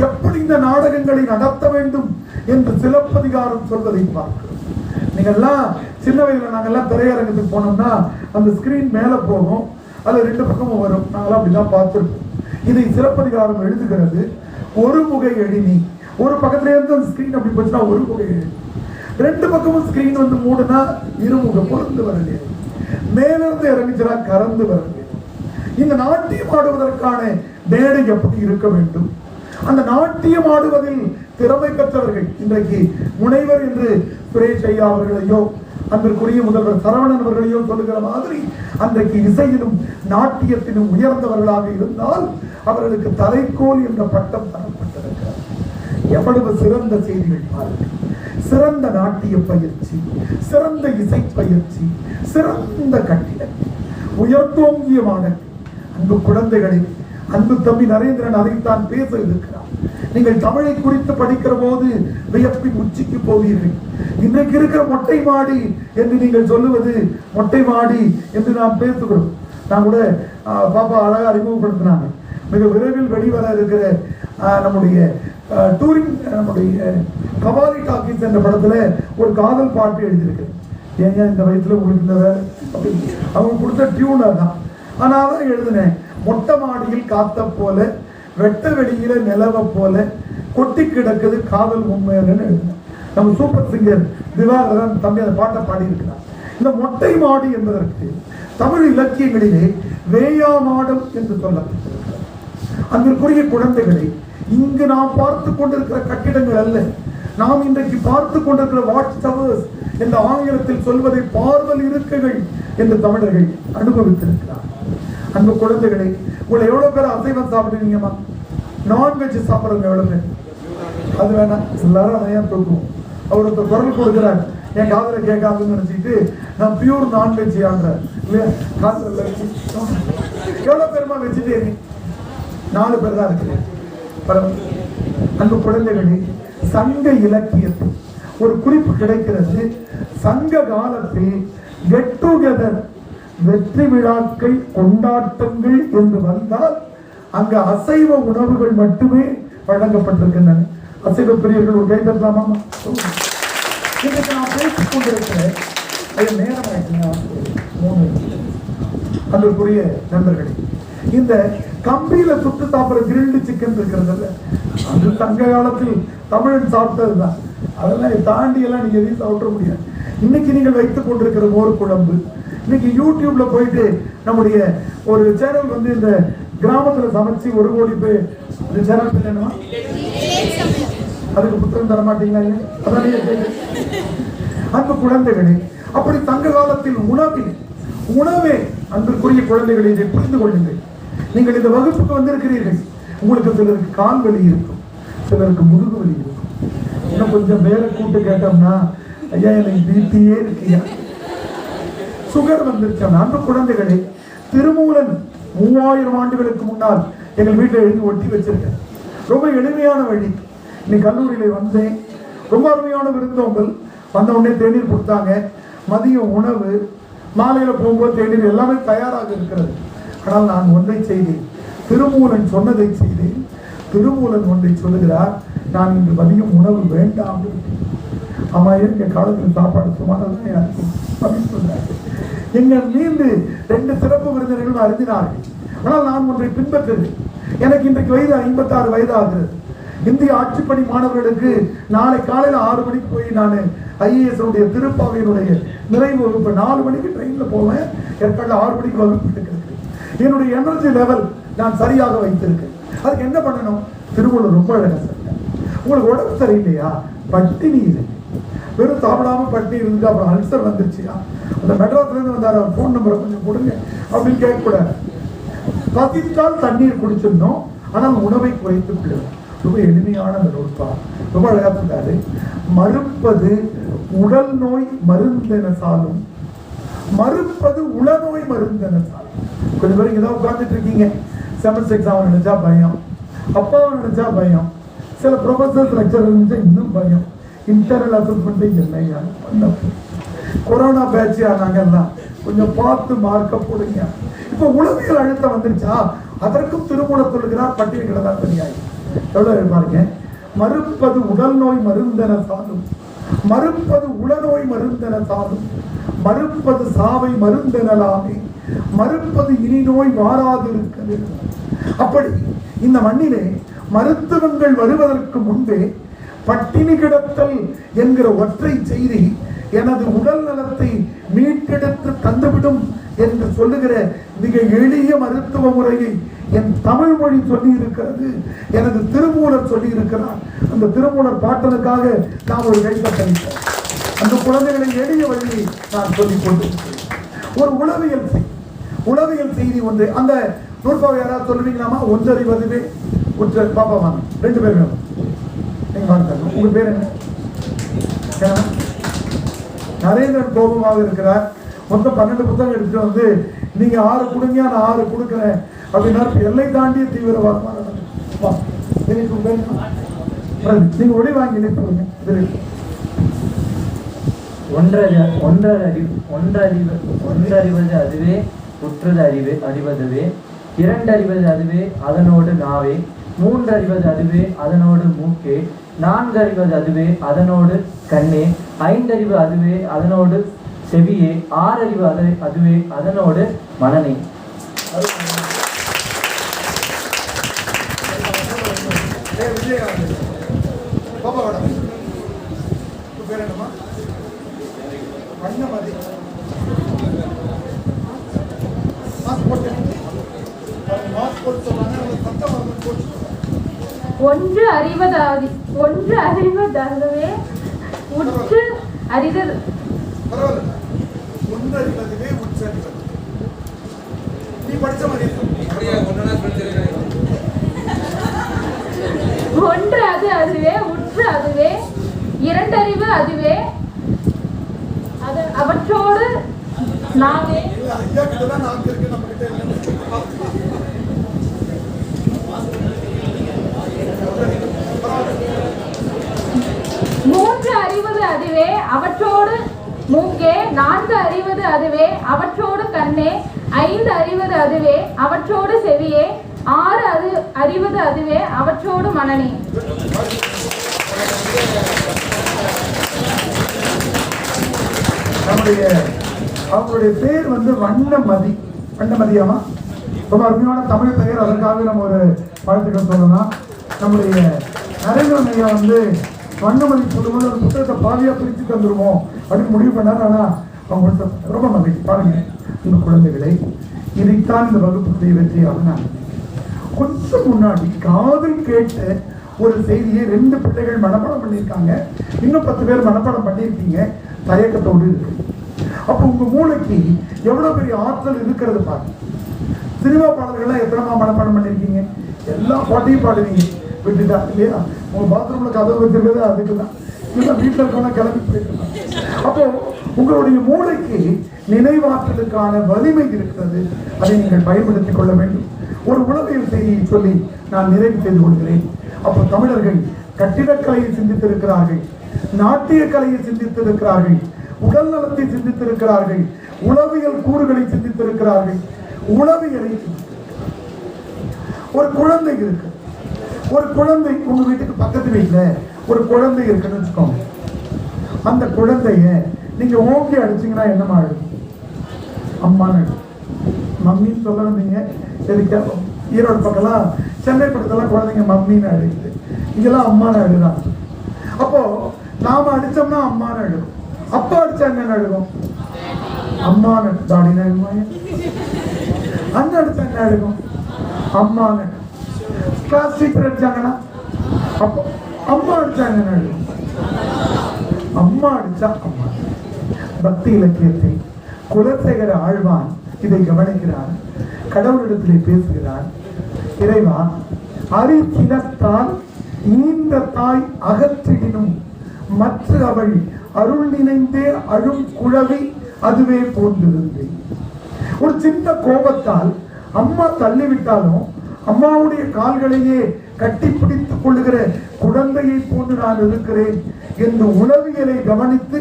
எப்படி இந்த நாடகங்களை நடத்த வேண்டும் என்று சிலப்பதிகாரம் சொல்வதை பார்க்கிறோம். நீங்கள்லாம் சின்ன வயதில் நாங்கள்லாம் திரையரங்கத்துக்கு போனோம்னா அந்த ஸ்கிரீன் மேலே போகும், அது 2 பக்கமும் வரும். நாங்களாம் அப்படிதான் பார்த்துருக்கோம். இதை சிலப்பதிகாரம் எழுதுகிறது. ஒரு முகை எழினி, ஒரு பக்கத்துல இருந்து அந்த ஸ்கிரீன் அப்படி போச்சுன்னா ஒரு முகை எழினி, 2 பக்கமும் ஸ்கிரீன் வந்து மூடுனா இருமுக பொருந்து வரலையே, மேலிருந்து இறங்கிச்சுனா கறந்து வரலையே. இந்த நாட்டியம் ஆடுவதற்கான மேடை எப்படி இருக்க வேண்டும், அந்த நாட்டியம் ஆடுவதில் திறமை பெற்றவர்கள் இன்றைக்கு முனைவர் என்று சுரேஷ் ஐயா அவர்களையோ அன்றைக்குரிய முதல்வர் சரவணன் அவர்களையோ சொல்லுகிற மாதிரி அன்றைக்கு இசையிலும் நாட்டியத்திலும் உயர்ந்தவர்களாக இருந்தால் அவர்களுக்கு தலைக்கோல் என்ற பட்டம் தரப்பட்டிருக்கிறது. எவ்வளவு சிறந்த செய்திகள் பாருங்கள். சிறந்த நாட்டிய பயிற்சி, சிறந்த இசை பயிற்சி, சிறந்த கட்டிடம், உயர்ந்தோங்கிய மாணவர்கள். அன்பு குழந்தைகளை, அன்பு தம்பி நரேந்திரன் அதைத்தான் பேச இருக்கிறார். நீங்கள் தமிழை குறித்து படிக்கிற போது வியப்பின் உச்சிக்கு போவீர்கள். இன்றைக்கு இருக்கிற மொட்டை மாடி என்று நீங்கள் சொல்லுவது மொட்டை மாடி என்று நாம் பேசுகிறோம். நான் கூட பாப்பா அழகா அறிமுகப்படுத்தினாங்க. மிக விரைவில் வெளிவர இருக்கிற நம்முடைய டூரிங், நம்முடைய கபாலி டாக்கீஸ் என்ற படத்துல ஒரு காதல் பாட்டு எழுதியிருக்கிறேன். ஏன் இந்த வயசுல உங்களுக்கு இந்த வேலை அப்படின்னு அவங்க கொடுத்த டியூனர் தான். ஆனால் தான் எழுதினேன், மொட்டை மாடியில் காத்த போல, வெட்ட வெளியில நிலவ போல, கொட்டி கிடக்குது காதல் உண்மைன்னு எழுதினேன். நம்ம சூப்பர் சிங்கர் திவாகரன் தம்பி அந்த பாட்டை பாடியிருக்கிறார். இந்த மொட்டை மாடி என்பதற்கு தமிழ் இலக்கியங்களிலே வேயா மாடம் என்று சொல்லப்பட்டிருக்கிறது. அங்கிருக்கிற குழந்தைகளை இங்கு நாம் பார்த்து கொண்டிருக்கிற கட்டிடங்கள் அல்ல, நாம் இன்றைக்கு பார்த்து கொண்டிருக்கிற வாட்ச் டவர்ஸ் இந்த ஆங்கிலத்தில் சொல்வதை பார்வல் இருக்கைகள் என்று தமிழர்கள் அனுபவித்திருக்கிறார். அன்பு குழந்தைகளை, உங்களை எவ்வளவு பேர் அசைவம் சாப்பிடுவீங்கம்மா? நான்வெஜ் சாப்பிடுறவங்க எவ்வளவு பேர்? அது வேணாம், எல்லாரும் அதையா தூக்குவோம். அவர் ஒருத்தர் குரல் கொடுக்கிறார், என் காதல கேட்காதுன்னு நினைச்சிட்டு நான் பியூர் நான்வெஜ் ஆடுறேன் இல்லையா? காதல வச்சு எவ்வளவு பேருமா வெஜிடேரியன்? 4 பேர் தான் இருக்கிறேன். அன்பு குழந்தைகளே, சங்க இலக்கியத்தில் ஒரு குறிப்பு கிடைக்கிறது. சங்க காலத்தில் கெட் டுகெதர், வெற்றி விழாக்கள், கொண்டாட்டங்கள் என்று வந்தால் அங்க அசைவ உணவுகள் மட்டுமே வழங்கப்பட்டிருக்கின்றன. அசைவ பிரியர்கள் ஒரு கை தட்டலாமா? இன்னைக்கு நான் பேசிக் கொண்டிருக்கிறேன், நேரம் ஆயிடுச்சுங்க. 3 அன்புக்குரிய நண்பர்களே, இந்த கம்பியில சுட்டு சாப்பிட்ற கிரில்டு சிக்கன் இருக்கிறது, அது சங்க காலத்தில் தமிழன் சாப்பிட்டதுதான். அதெல்லாம் தாண்டி எல்லாம் நீங்க எதையும் சாப்பிட முடியாது. இன்னைக்கு நீங்கள் வைத்துக் கொண்டிருக்கிற மோர் குழம்பு, இன்னைக்கு யூடியூப்ல போயிட்டு நம்முடைய ஒரு சேனல் வந்து இந்த கிராமத்துல சமைச்சு 1 கோடி பேர் இந்த சேனல் என்னமா, அதுக்கு புத்தகம் தர மாட்டீங்களா? அதான் அன்பு குழந்தைகளே, அப்படி சங்க காலத்தில் உணவே அன்பிற்குரிய குழந்தைகளை இதை புரிந்து கொள்ளுங்கள். நீங்கள் இந்த வகுப்புக்கு வந்திருக்கிறீர்கள், உங்களுக்கு சிலருக்கு கால் வலி இருக்கும், சிலருக்கு முதுகு வலி இருக்கும். இன்னும் கொஞ்சம் பேரை கூட்டு கேட்டோம்னா, ஐயா எனக்கு பிபியே இருக்கியா, சுகர் வந்துருச்சா? அன்பு குழந்தைகளே, திருமூலன் 3000 ஆண்டுகளுக்கு முன்னால் எங்கள் வீட்டில் எழுதி ஒட்டி வச்சிருக்கேன். ரொம்ப எளிமையான வழி. இன்னைக்கு கல்லூரியில வந்தேன், ரொம்ப அருமையான விருந்தோம்பல். வந்த உடனே தேநீர் கொடுத்தாங்க, மதியம் உணவு, மாலையில போகும்போது தேநீர், எல்லாமே தயாராக இருக்கிறது. ஆனால் நான் ஒன்றை செய்தேன், திருமூலன் சொன்னதை செய்தேன். திருமூலன் ஒன்றை சொல்லுகிறார், நான் இன்று மதியம் உணவு வேண்டாம். ஆமா, எங்க காலத்தில் சாப்பாடு சுமாரதான் சொன்னார். எங்கள் மீது 2 சிறப்பு விருந்தினர்கள் அறிந்தினார்கள். ஆனால் நான் ஒன்றை பின்பற்றுகிறேன். எனக்கு இன்றைக்கு வயது 56 வயது ஆகிறது. இந்திய ஆட்சிப்பணி மாணவர்களுக்கு நாளை காலையில் 6 மணிக்கு போய் நான் IAS உடைய திருப்பாவையினுடைய நிறைவு வகுப்பு 4 மணிக்கு ட்ரெயின்ல போவேன். ஏற்காடு 6 மணிக்கு வகுப்பு எடுக்கிறது. என்னுடைய எனர்ஜி லெவல் நான் சரியாக வைத்திருக்கேன். அதுக்கு என்ன பண்ணணும்? திருமூலர் ரொம்ப அழகா சொல்றார், உங்களுக்கு உடம்பு சரியில்லையா, பட்டினி இல்லை, வெறும் சாப்பிடாம பட்டினி இருந்து அப்புறம் அல்சர் வந்துருச்சியா, அந்த மெட்ராஸ்ல இருந்து வந்தார், அவர் ஃபோன் நம்பரை கொஞ்சம் கொடுங்க அப்படின்னு கேட்கக்கூடாது. பசித்தால் தண்ணீர் குடிச்சிடணும், ஆனால் உணவை குறைத்துக் கொள்ளும். ரொம்ப எளிமையான அந்த நூற்பா, ரொம்ப அழகா சொல்றாரு. மறுப்பது உடல் நோய் மருந்தென சாலும், மறுப்பது உளநோய் மருந்தென சாலும். கொஞ்சம் பேர் இங்கதான் உட்கார்ந்துட்டு இருக்கீங்க, செமஸ்டர் எக்ஸாம் நினைச்சா பயம், அப்பாவை நினைச்சா பயம், சில ப்ரொஃபசர்ஸ் லெக்சரர் நினைச்சா இன்னும் பயம். இன்டர்னல் அசஸ்மெண்ட் இல்லையா, கொரோனா பேட்ச் ஆனாங்கலாம், கொஞ்சம் பார்த்து மார்க்க போடுங்க. இப்போ உளவியல் அழுத்தம் வந்துருச்சா, அதற்கும் திருமூலர் சொல்லுகிறார், பட்டியல் கிடதான் சரியாயி. எவ்வளவு பாருங்க, மறுப்பது உடல் நோய் மருந்தென சாலும், மறுப்பது உளநோய் மருந்தென சாலும், மறுப்பது சாவை மருந்தெனலாமே, மறுப்பது இனி நோய் வாராது இருக்கிறது. அப்படி இந்த மண்ணிலே மருத்துவங்கள் வருவதற்கு முன்பே பட்டினி கிடத்தல் என்கிற ஒற்றை செய்தி எனது உடல் நலத்தை மீட்டெடுத்து தந்துவிடும் என்று சொல்லுகிற மிக எளிய மருத்துவ முறையை என் தமிழ் மொழி சொல்லி இருக்கிறது, எனது திருமூலர் சொல்லி இருக்கிறார். அந்த திருமூலர் பாட்டனுக்காக நான் ஒரு கைத்தட்டளித்தேன். அந்த குழந்தைகளை எளிய வழியை நான் சொல்லிக் கொண்டிருக்கிறேன். ஒரு உளவியல் செய்தி ஒன்று. அந்த நூற்பாவை யாராவது சொல்லுவீங்களாமா? ஒன்றறிவதுவே உற்ற பாப்பா வாங்க, 2 பேர் வேணும். நீங்க வாங்க, உங்க பேர் என்ன? நரேந்திரன் கோபமாக இருக்கிறார். மொத்தம் 12 புத்தகம் எடுத்துட்டு வந்து நீங்க 6 கொடுங்க, நான் 6 கொடுக்குறேன் அப்படின்னா எல்லை தாண்டிய தீவிரவாதமாக நீங்க ஒளி வாங்கி சொல்லுங்க. ஒன்றறிவது அதுவே உற்றது அறிவதுவே, 2 அறிவது அதுவே அதனோடு நாவே, 3 அறிவது அதுவே அதனோடு மூக்கே, 4 அறிவது அதுவே அதனோடு கண்ணே, 5 அறிவு அதுவே அதனோடு செவியே, 6 அறிவு அதுவே அதனோடு மனநே. ஒன்று அறிவதாகவே உற்று அறிதல் பரவாயில்ல, ஒன்றறிவதுவே உற்றறிவது. நீ படிச்ச மாதிரி ஒன்று அது அதுவே, உற்று அதுவே, இரண்டறிவு அதுவே, அது அவற்றோடு நாவே. ஐயா கிட்டதான் நாக்கு இருக்கு, நம்ம கிட்ட இல்லைன்னு. மூன்று அறிவது அதுவே, அவற்றோடு மூக்கே. நான்கு அறிவது அதுவே, அவற்றோடு கண்ணே. ஐந்து அறிவது அதுவே, அவற்றோடு செவியே. ஆறு அறிவது அதுவே, அவற்றோடு மனனே. அவங்களுடைய பேர் வண்ணமதி. வண்ணமதியாமா ரொம்ப அருமையான தமிழ் பெயர். அதற்காக நம்ம ஒரு வாழ்த்துக்கள் சொல்லலாம். நம்முடைய நரேந்திரன் ஐயா வண்ணமதி சொல்லும்போது ஒரு புத்தகத்தை பாதியாக பிரித்து தந்துருவோம் அப்படின்னு முடிவு பண்ணார். ஆனால் அவங்க ரொம்ப மகிழ்ச்சி. பாருங்க இந்த குழந்தைகளை, இதைத்தான் இந்த வகுப்புடைய வெற்றியாக நான் கொஞ்சம் முன்னாடி காதில் கேட்ட ஒரு செய்தியை 2 பிள்ளைகள் மனப்பாடம் பண்ணியிருக்காங்க. இன்னும் 10 பேர் மனப்பாடம் பண்ணியிருக்கீங்க. தயக்கத்தோடு இருக்கு. அப்போ உங்க மூளைக்கு எவ்வளவு பெரிய ஆற்றல் இருக்கிறது பாருங்க. சினிமா பாடல்கள்லாம் எத்தனை மனப்பாடம் பண்ணியிருக்கீங்க? எல்லா பாட்டையும் பாடுவீங்க. விட்டுட்டா இல்லையா? உங்க பாத்ரூம்ல கதவு வச்சிருக்கிறது அதுக்குதான். இல்லை வீட்டில் இருக்கவங்க கிளம்பி போயிருக்காங்க. அப்போ உங்களுடைய மூளைக்கு நினைவாற்றலுக்கான வலிமை இருக்கிறது. அதை நீங்கள் பயன்படுத்திக் கொள்ள வேண்டும். ஒரு உளவியல் செய்தியை சொல்லி நான் நிறைவு செய்து கொள்கிறேன். அப்போ தமிழர்கள் கட்டிடக்கலையை சிந்தித்திருக்கிறார்கள், நாட்டிய கலையை சிந்தித்திருக்கிறார்கள், உடல் நலத்தை சிந்தித்திருக்கிறார்கள், உளவியல் கூறுகளை சிந்தித்திருக்கிறார்கள், உளவியலை. ஒரு குழந்தை இருக்கு, ஒரு குழந்தை உங்க வீட்டுக்கு பக்கத்து வீட்டுல ஒரு குழந்தை இருக்குன்னு வச்சுக்கோங்க. அந்த குழந்தைய நீங்க ஓங்கி அடிச்சீங்கன்னா என்னமா ஆகும்? அம்மான்னு மம்மின்னு சொல்ல வந்தீங்க. ஈரோடு பக்கம்லாம் சென்னை பக்கத்தெல்லாம் குழந்தைங்க மம்மின்னு அழுகுது, இங்கெல்லாம் அம்மான்னு அழுதான். அப்போ நாம அடிச்சோம்னா அம்மான்னு அழுகும். அப்பா அடிச்சா என்ன அழுகும்? அம்மான்னு தாடினா அண்ணன் அடிச்சா என்ன அழுகும்? அம்மான்னு. கிளாஸ் டீச்சர் அடிச்சாங்கன்னா அப்போ அம்மா அடிச்சாங்க என்ன அழுகும்? அம்மா அடிச்சா அம்மா. பக்தி இலக்கியத்தை குலசேகர ஆழ்வான் இதை கவனிக்கிறார். கடவுளிடத்திலே பேசுகிறார். இறைவா, அரிசினத்தால் ஈந்த தாய் அகற்றிடினும் மற்ற அவள் அருள் நினைந்தே அழும் குழவி அதுவே போன்றிருந்தே. ஒரு சின்ன கோபத்தால் அம்மா தள்ளிவிட்டாலும் அம்மாவுடைய கால்களையே கட்டிப்பிடித்துக் கொள்ளுகிற குழந்தையை போன்று நான் இருக்கிறேன் என்று உளவியலை கவனித்து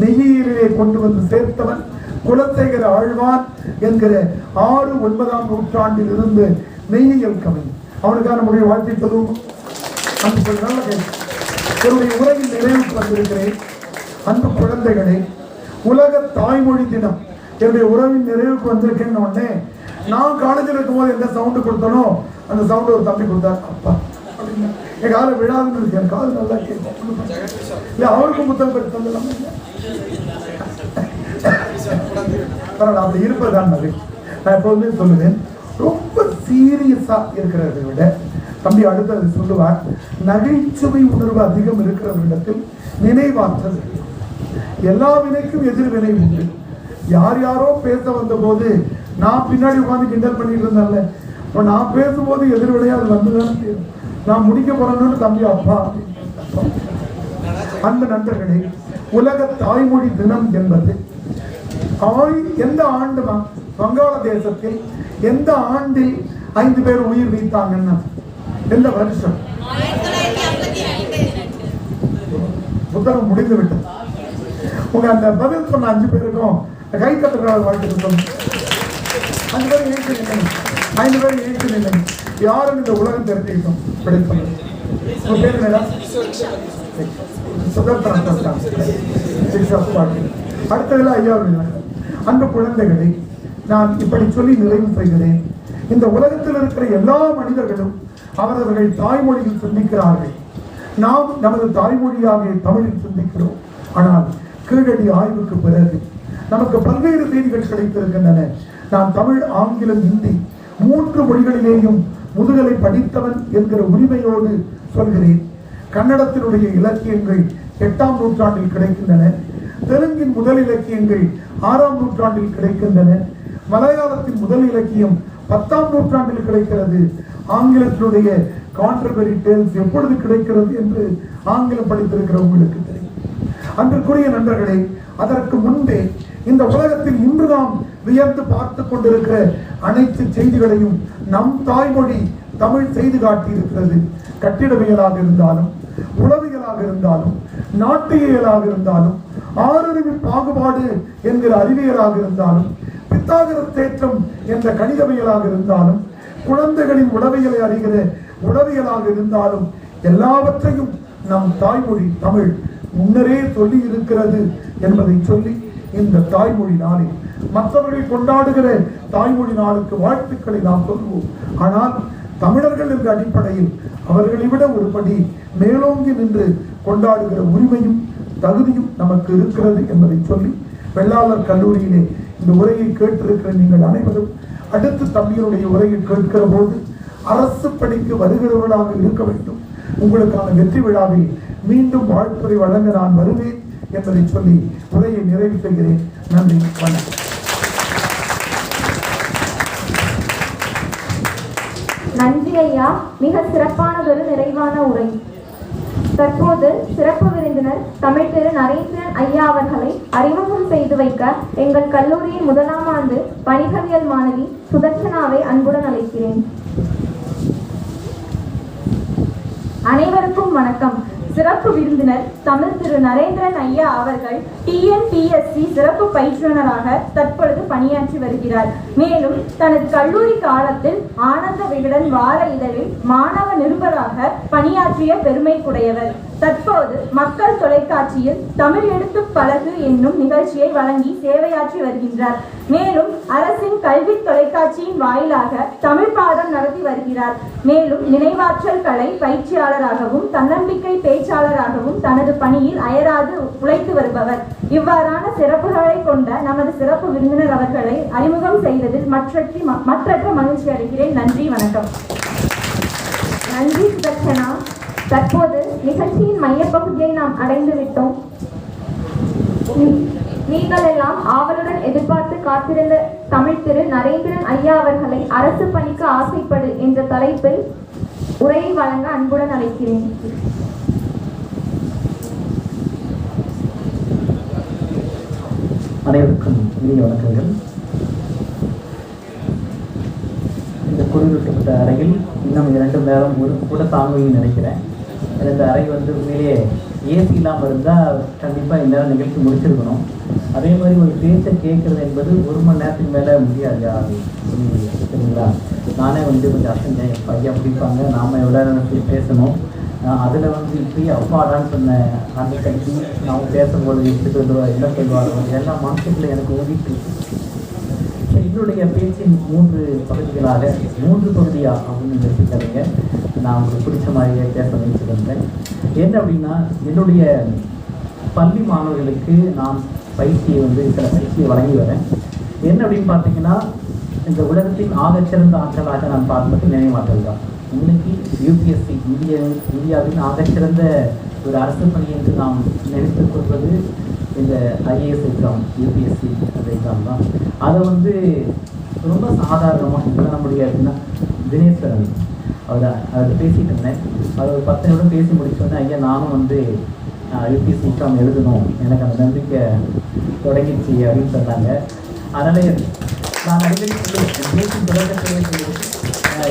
நெய்யிலே கொண்டு வந்து சேர்த்தவன் குலசேகர ஆழ்வான் என்கிற 6-9ஆம் நூற்றாண்டில் இருந்து மெய்யியல் கவிஞன். அவனுக்கான நம்முடைய வாழ்க்கை சொல்லுவோம். அந்த நல்ல என்னுடைய உரையில் நிறைவுக்கு வந்திருக்கிறேன். அந்த குழந்தைகளை உலக தாய்மொழி தினம் என்னுடைய உறவின் நிறைவுக்கு வந்திருக்கேன்னு உடனே நான் காலேஜில் இருக்கும்போது எந்த சவுண்டு கொடுத்தனோ அந்த சவுண்டு ஒரு தம்பி கொடுத்தார். அப்பா அப்படின்னா என் காலை விழாதுன்னு இருக்கு. என் காது நல்லா கேட்கும். இல்லை அவருக்கும் புத்தகம் பெற்று தந்துடலாம். பரவாயில்ல, அப்படி இருப்பதுதான் மகிழ்ச்சி. நான் எப்போதுமே சொல்லுவேன், ரொம்ப சீரியஸா இருக்கிறதை விட தம்பி அடுத்தது சொல்லுவார், நகைச்சுவை உணர்வு அதிகம் இருக்கிறவரிடத்தில் நினைவாற்றல். எல்லா வினைக்கும் எதிர்வினை உண்டு. யார் யாரோ பேச வந்த போது நான் பின்னாடி உட்காந்து கிண்டல் பண்ணிட்டு இருந்தேன்ல, இப்போ நான் பேசும்போது எதிர்வினையா அது வந்துதான் தெரியும். நான் முடிக்க போறேன்னு தம்பி அப்பா. அந்த நண்பர்களே, உலக தாய்மொழி தினம் என்பது எந்த ஆண்டுமா வங்காள தேசத்தில் எந்த ஆண்டில் 5 பேர் உயிர் நீத்தாங்கன்னா எந்த வருஷம்? புத்தகம் முடிந்து விட்டது. உங்க அந்த பதில் சொன்ன 5 பேருக்கும் கை கட்டுற வாழ்க்கை சொல்லுங்க. 5 பேர் ஏற்று நிலைங்க, 5 பேர் ஏற்று நிலைங்க. யாரும் இந்த உலகம் தெரிஞ்சுக்கிட்டோம். உங்க பேர் என்னடா? அடுத்ததுல ஐயா அந்த குழந்தைகளை நான் இப்படி சொல்லி நிறைவு செய்கிறேன். இந்த உலகத்தில் இருக்கிற எல்லா மனிதர்களும் அவரவர்கள் தாய்மொழியில் சிந்திக்கிறார்கள். நாம் நமது தாய்மொழியாக தமிழில் சிந்திக்கிறோம். ஆனால் கீழடி ஆய்வுக்கு பிறகு நமக்கு பல்வேறு செய்திகள் கிடைத்திருக்கின்றன. நான் தமிழ், ஆங்கிலம், ஹிந்தி 3 மொழிகளிலேயும் முதுகலை படித்தவன் என்கிற உரிமையோடு சொல்கிறேன். கன்னடத்தினுடைய இலக்கியங்கள் 8ஆம் நூற்றாண்டில் கிடைக்கின்றன. தெலுங்கின் முதல் இலக்கியங்கள் 6ஆம் நூற்றாண்டில் கிடைக்கின்றன. மலையாளத்தின் முதல் இலக்கியம் 10ஆம் நூற்றாண்டில் கிடைக்கிறது. ஆங்கிலத்தினுடைய கான்ட்ரவரி டேல்ஸ் எப்பொழுது கிடைக்கிறது என்று ஆங்கிலம் படித்திருக்கிற உங்களுக்கு தெரியும். அன்றுக்குரிய நண்பர்களே, அதற்கு முன்பே இந்த உலகத்தில் இன்று நாம் வியந்து பார்த்து கொண்டிருக்கிற அனைத்து செய்திகளையும் நம் தாய்மொழி தமிழ் செய்து காட்டியிருக்கிறது. கட்டிடவியலாக இருந்தாலும், உளவியலாக இருந்தாலும், நாட்டியலாக இருந்தாலும், ஆறறிவு பாகுபாடு என்கிற அறிவியலாக இருந்தாலும், பித்தாகரஸ் தேற்றம் என்ற கணிதவியலாக இருந்தாலும், குழந்தைகளின் உளவியலை அறிகிற உளவியலாக இருந்தாலும், எல்லாவற்றையும் நம் தாய்மொழி தமிழ் முன்னரே சொல்லி இருக்கிறது என்பதை சொல்லி இந்த தாய்மொழி நாளில் மற்றவர்கள் கொண்டாடுகிற தாய்மொழி நாளுக்கு வாழ்த்துக்களை நாம் சொல்வோம். ஆனால் தமிழர்கள் என்ற அடிப்படையில் அவர்களை விட ஒருபடி மேலோங்கி நின்று கொண்டாடுகிற உரிமையும் தகுதியும் நமக்கு இருக்கிறது என்பதை சொல்லி, வெள்ளாளர் கல்லூரியிலே இந்த உரையை கேட்டிருக்கிற நீங்கள் அனைவரும் அடுத்து தம்பியனுடைய உரையை கேட்கிற போது அரசு பணிக்கு வருகிறவர்களாக இருக்க வேண்டும். உங்களுக்கான வெற்றி விழாவில் மீண்டும் வாழ்த்துறை வழங்க நான் வருவேன் என்பதை சொல்லி உரையை நிறைவு செய்கிறேன். நன்றி, வணக்கம். நன்றி ஐயா, மிக சிறப்பானதொரு நிறைவான உரை. தற்போது சிறப்பு விருந்தினர் தமிழ் திரு நரேந்திரன் ஐயா அவர்களை அறிமுகம் செய்து வைக்க எங்கள் கல்லூரியின் 1ஆம் ஆண்டு வணிகவியல் மாணவி சுதர்சனாவை அன்புடன் அழைக்கிறேன். அனைவருக்கும் வணக்கம். சிறப்பு விருந்தினர் தமிழ் திரு நரேந்திரன் ஐயா அவர்கள் TNPSC சிறப்பு பயிற்றுனராக தற்பொழுது பணியாற்றி வருகிறார். மேலும் தனது கல்லூரி காலத்தில் ஆனந்த விகடன் வார இதழில் மாணவ நிருபராக பணியாற்றிய பெருமைக்குடையவர். தற்போது மக்கள் தொலைக்காட்சியில் தமிழ் எடுத்து பழகு என்னும் நிகழ்ச்சியை வழங்கி சேவையாற்றி வருகின்றார். மேலும் அரசின் கல்வி தொலைக்காட்சியின் வாயிலாக தமிழ் பாடம் நடத்தி வருகிறார். மேலும் நினைவாற்றல் கலை பயிற்சியாளராகவும் தன்னம்பிக்கை பேச்சாளராகவும் தனது பணியில் அயராது உழைத்து வருபவர். இவ்வாறான சிறப்புகளை கொண்ட நமது சிறப்பு விருந்தினர் அவர்களை அறிமுகம் செய்ததில் மற்றற்ற மகிழ்ச்சி அடைகிறேன். நன்றி, வணக்கம். நன்றி சுதர்சனா. தற்போது நிகழ்ச்சியின் மையப்பகுதியை நாம் அடைந்து விட்டோம். நீங்கள் எல்லாம் ஆவலுடன் எதிர்பார்த்து காத்திருந்த தமிழ் திரு நரேந்திரன் ஐயா அவர்களை அரசு பணிக்கு ஆசைப்படு என்ற தலைப்பில் உரையை வழங்க அன்புடன் அழைக்கிறேன். அனைவருக்கும் இனிய வணக்கங்கள். இந்த குளிரூட்டப்பட்ட அறையில் இன்னும் 2 மணி நேரம் கூட தாங்குன்னு நினைக்கிறேன். இந்த அறை உண்மையிலேயே ஏசி இல்லாமல் இருந்தால் கண்டிப்பாக இந்நேரம் நிகழ்ச்சி முடிச்சிருக்கணும். அதே மாதிரி ஒரு பேச்சை கேட்குறது என்பது 1 மணி நேரத்துக்கு மேலே முடியாது. சரிங்களா? நானே கொஞ்சம் அசஞ்சேன். என் பையன் பிடிப்பாங்க, நாம் எவ்வளோ நேரம் பேசணும். அதில் இப்படி அப்பாடான்னு சொன்ன அந்த கட்சி நாம் பேசும்போது எப்படி சொல்லுவார், என்ன சொல்லுவாரோ இதெல்லாம் மனசுக்குள்ள எனக்கு ஓடிட்டு. என்னுடைய பேச்சின் 3 பகுதிகளாக 3 பகுதியாக அப்படின்னு நிறுத்திக்காதீங்க. நான் உங்களுக்கு பிடிச்ச மாதிரியே பேச முயற்சி பண்ணுறேன். என்ன அப்படின்னா, என்னுடைய பள்ளி மாணவர்களுக்கு நான் சில பயிற்சியை வழங்கி வரேன். என்ன அப்படின்னு பார்த்தீங்கன்னா, இந்த உலகத்தின் ஆகச்சிறந்த ஆற்றலாக நான் பார்ப்பது நினைவாற்றல் தான். இன்னைக்கு UPSC இந்தியாவின் ஆகச்சிறந்த ஒரு அரசு பணி என்று நாம் நினைத்துக் கொள்வது இந்த IAS எக்ஸாம், UPSC அந்த எக்ஸாம் தான். அதை ரொம்ப சாதாரணமாக இப்போ நம்முடைய தினேஸ்வரன் அவர் பேசிட்டு இருந்தேன். அவர் ஒரு 10 நிமிடம் பேசி முடிச்சோன்னே, ஐயா நானும் UPSC எக்ஸாம் எழுதணும், எனக்கு அந்த நம்பிக்கை தொடங்கிடுச்சு அப்படின்னு சொன்னாங்க. அதனால நான் அடிக்கடி பேசி தொடக்கத்திலே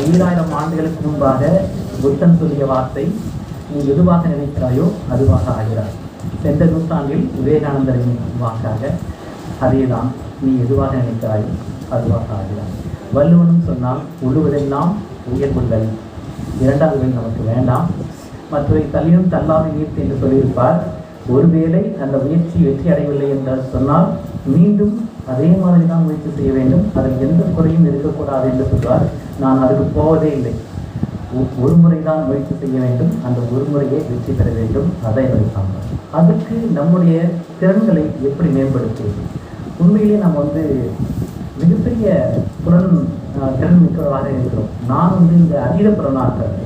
2000 ஆண்டுகளுக்கு முன்பாக புத்தன் சொல்லிய வார்த்தை, நீ எதுவாக நினைக்கிறாயோ அதுவாக ஆகிறாய். சென்ற நூற்றாண்டில் விவேகானந்தரின் வாக்காக அதேதான், நீ எதுவாக நினைக்கிறாயோ அதுவாக ஆகிறாய். வள்ளுவனும் சொன்னால் உழுவதெல்லாம் உயர்வுள்ளல், 2வது வழி நமக்கு வேண்டாம், மற்றவை தள்ளியும் தள்ளாமை நீர்த்து என்று சொல்லியிருப்பார். ஒருவேளை அந்த முயற்சி வெற்றி அடையவில்லை என்று சொன்னால் மீண்டும் அதே மாதிரி தான் முயற்சி செய்ய வேண்டும், அதில் எந்த குறையும் இருக்கக்கூடாது என்று சொல்வார். நான் அதுக்கு போவதே இல்லை. ஒரு முறை தான் முயற்சி செய்ய வேண்டும், அந்த ஒரு முறையை வெற்றி பெற வேண்டும். அதை வைப்பாங்க. அதுக்கு நம்முடைய திறன்களை எப்படி மேம்படுத்துவது? உண்மையிலே நம்ம மிகப்பெரிய திறன் மிக்கவராக இருக்கிறோம். நான் இந்த அதீத புலனாற்றல்,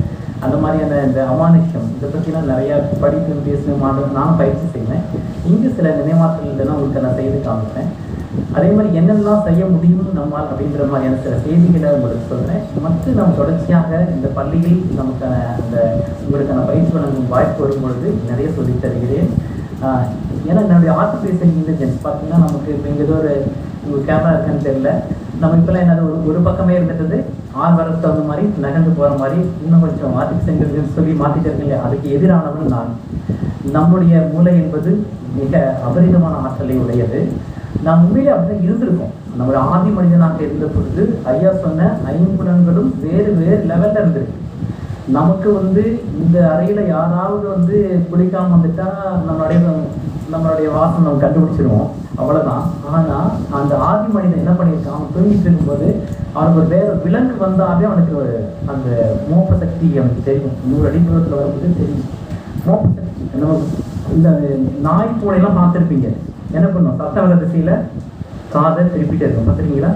அந்த மாதிரியான இந்த அமானுஷ்யம் இதை பற்றிலாம் நிறையா படிப்பு பேசணும் நானும் பயிற்சி செய்வேன். இங்கு சில நினைவாற்றல் இதெல்லாம் உங்களுக்கு நான் செய்து காமிப்பேன். அதே மாதிரி என்னெல்லாம் செய்ய முடியும்னு நம்மால் அப்படிங்கிற மாதிரியான சில செய்திகளை உங்களுக்கு சொல்கிறேன். மற்றும் நம்ம தொடர்ச்சியாக இந்த பள்ளியில் நமக்கான அந்த உங்களுக்கான பயிற்சி வழங்கும் வாய்ப்பு வரும்பொழுது நிறைய சொல்லித் தருகிறேன். ஏன்னா என்னுடைய ஆர்டிஃபிஷியல் இன்டெலிஜென்ஸ் பார்த்தீங்கன்னா நமக்கு இப்போ இங்கே ஏதோ ஒரு கேமரா இருக்குன்னு தெரியல. நம்ம இப்போலாம் என்னது ஒரு பக்கமே இருந்துட்டது 6 வரத்து தகுந்த மாதிரி நகர்ந்து போகிற மாதிரி இன்னும் கொஞ்சம் ஆர்டிஃபிஷியல் இன்டெலிஜென்ஸ் சொல்லி மாற்றிட்டு இல்லையா, அதுக்கு எதிரானவன் நான். நம்முடைய மூளை என்பது மிக அபரிதமான ஆற்றலை உடையது. நாம் உண்மையிலே அப்படிதான் இருந்திருக்கோம். நம்மளோட ஆதி மனிதனாக இருந்த பொழுது ஐயா சொன்ன 5 புலன்களும் வேறு வேறு லெவலில் இருந்திருக்கு. நமக்கு இந்த அறையில் யாராவது குளிக்காமல் வந்துட்டா நம்மளுடைய வாசம் நம்ம கண்டுபிடிச்சிருவோம், அவ்வளோதான். ஆனால் அந்த ஆதி மனிதன் என்ன பண்ணியிருக்கான், அவன் தூங்கிட்டு இருக்கும்போது அவனுக்கு ஒரு வேறு விலங்கு வந்தாலே அவனுக்கு அந்த மோப்ப சக்தி அவனுக்கு தெரியும். 100 அடி தூரத்தில் வரும்போது தெரியும் மோப்ப சக்தி. நம்ம இந்த நாய் பூனையெல்லாம் பார்த்துருப்பீங்க, என்ன பண்ணுவோம், சத்தம் வர திசையில் காதை திருப்பிட்டே இருக்கும், பார்த்துருக்கீங்களா?